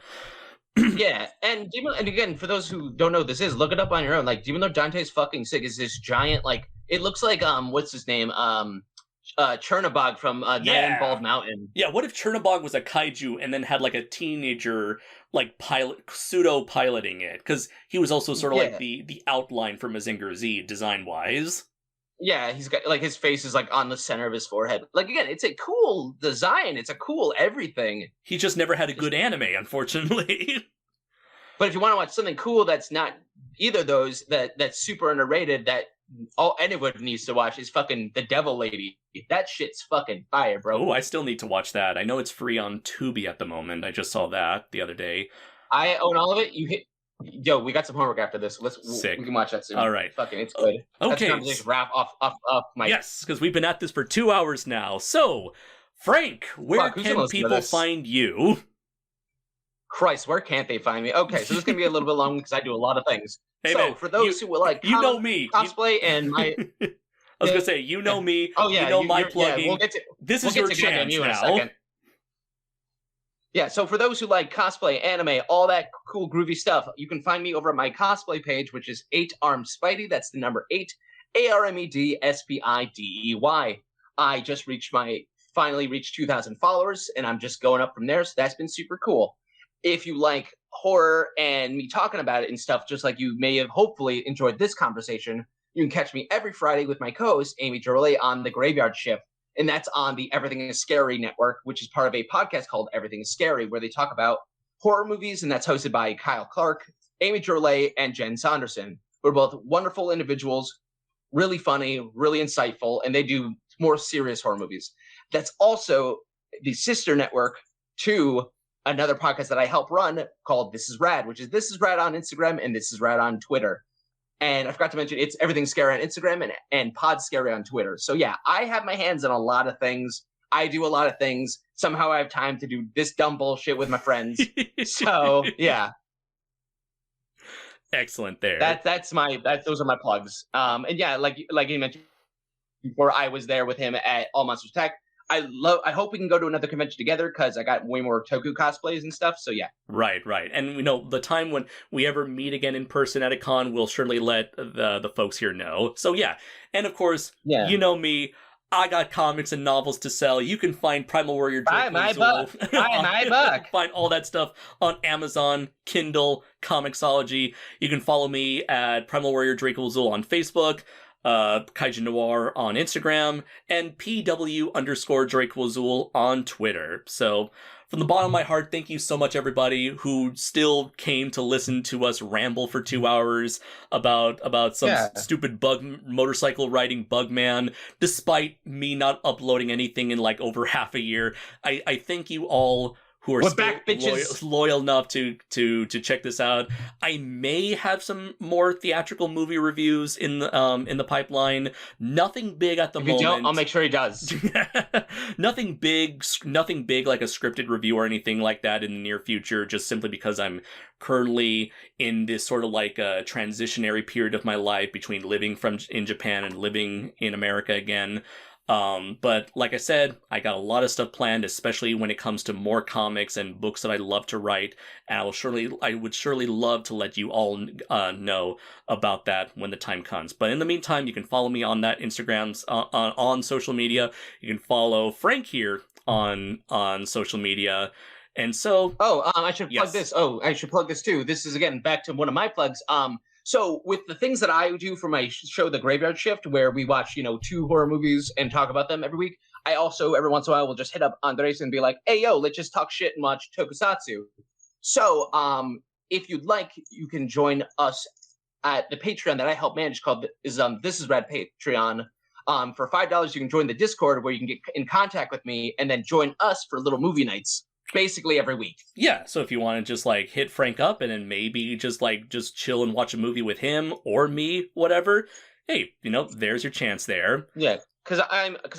Yeah, and again, for those who don't know what this is, look it up on your own. Like, Demon Lord Dante's fucking sick. Is this giant, like, it looks like what's his name, Chernobog from Night and Bald Mountain. Yeah, what if Chernobog was a kaiju and then had like a teenager like pseudo piloting it? Because he was also sort of like the outline for Mazinger Z design wise. Yeah, he's got like his face is like on the center of his forehead. Like, again, it's a cool design. It's a cool everything. He just never had a good anime, unfortunately. But if you want to watch something cool that's not either of those, that's super underrated, that anyone needs to watch, is fucking The Devil Lady. That shit's fucking fire, bro. Oh, I still need to watch that. I know it's free on Tubi at the moment. I just saw that the other day. I own all of it. Yo, we got some homework after this. Sick. We can watch that soon. All right. Fucking, it's good. Okay. Conversation wrap off my. Yes, because we've been at this for 2 hours now. So, Frank, where can people find you? Christ, where can't they find me? Okay, so this is gonna be a little bit long because I do a lot of things. Hey, so man, for those who will like, you know me, cosplay, and my. I was gonna say, you know me. Oh yeah, you know my plugging. Yeah, this is your chance now. Yeah, so for those who like cosplay, anime, all that cool groovy stuff, you can find me over at my cosplay page, which is 8armedspidey. That's the number 8, ARMEDSPIDEY. I just finally reached 2,000 followers, and I'm just going up from there. So that's been super cool. If you like horror and me talking about it and stuff, just like you may have hopefully enjoyed this conversation, you can catch me every Friday with my co-host Amy Jorley on The Graveyard Shift. And that's on the Everything is Scary network, which is part of a podcast called Everything is Scary, where they talk about horror movies, and that's hosted by Kyle Clark, Amy Jorley, and Jen Saunderson. We're both wonderful individuals, really funny, really insightful, and they do more serious horror movies. That's also the sister network to another podcast that I help run called This Is Rad, which is This Is Rad on Instagram and This Is Rad on Twitter. And I forgot to mention, it's Everything Scary on Instagram and Pod Scary on Twitter. So yeah, I have my hands on a lot of things. I do a lot of things. Somehow I have time to do this dumb bullshit with my friends. So yeah. Excellent there. Those are my plugs. And yeah, like you mentioned before, I was there with him at All Monsters Tech. I hope we can go to another convention together because I got way more Toku cosplays and stuff. So yeah. Right. And the time when we ever meet again in person at a con, we'll surely let the folks here know. So yeah. And of course, you know me, I got comics and novels to sell. You can find Primal Warrior. Buy my book. Buy my book. Find all that stuff on Amazon, Kindle, Comixology. You can follow me at Primal Warrior Draco Azul on Facebook. KaijuNoir on Instagram, and PW_Draco Azul on Twitter. So, from the bottom of my heart, thank you so much, everybody who still came to listen to us ramble for 2 hours about some stupid motorcycle riding bug man, despite me not uploading anything in like over half a year. I thank you all who are back, loyal enough to check this out. I may have some more theatrical movie reviews in the pipeline. Nothing big at the moment. If you don't, I'll make sure he does. Nothing big like a scripted review or anything like that in the near future, just simply because I'm currently in this sort of like a transitionary period of my life between living in Japan and living in America again. But like I said, I got a lot of stuff planned, especially when it comes to more comics and books that I love to write. And I would surely love to let you all know about that when the time comes. But in the meantime, you can follow me on that Instagram, on social media. You can follow Frank here on social media. And so, I should plug this. I should plug this too. This is again back to one of my plugs. So with the things that I do for my show, The Graveyard Shift, where we watch, 2 horror movies and talk about them every week, I also, every once in a while, will just hit up Andres and be like, hey, yo, let's just talk shit and watch tokusatsu. So if you'd like, you can join us at the Patreon that I help manage This Is Rad Patreon. For $5, you can join the Discord where you can get in contact with me and then join us for little movie nights. Basically every week. Yeah, so if you want to just like hit Frank up and then maybe just chill and watch a movie with him or me, whatever, hey, there's your chance there. Yeah, because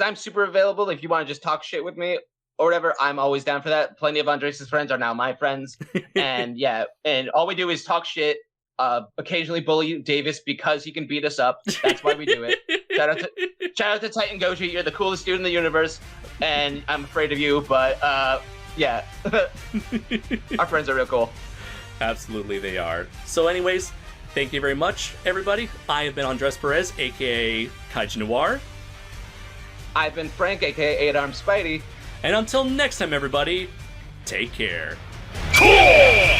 I'm super available. If you want to just talk shit with me or whatever, I'm always down for that. Plenty of Andres' friends are now my friends. And yeah, and all we do is talk shit, occasionally bully Davis because he can beat us up. That's why we do it. Shout out to Titan Goji. You're the coolest dude in the universe, and I'm afraid of you, but yeah. Our friends are real cool. Absolutely they are. So anyways, thank you very much, everybody. I have been Andres Perez, aka KaijuNoir. I've been Frank, aka 8armedspidey. And until next time, everybody, take care. Cool!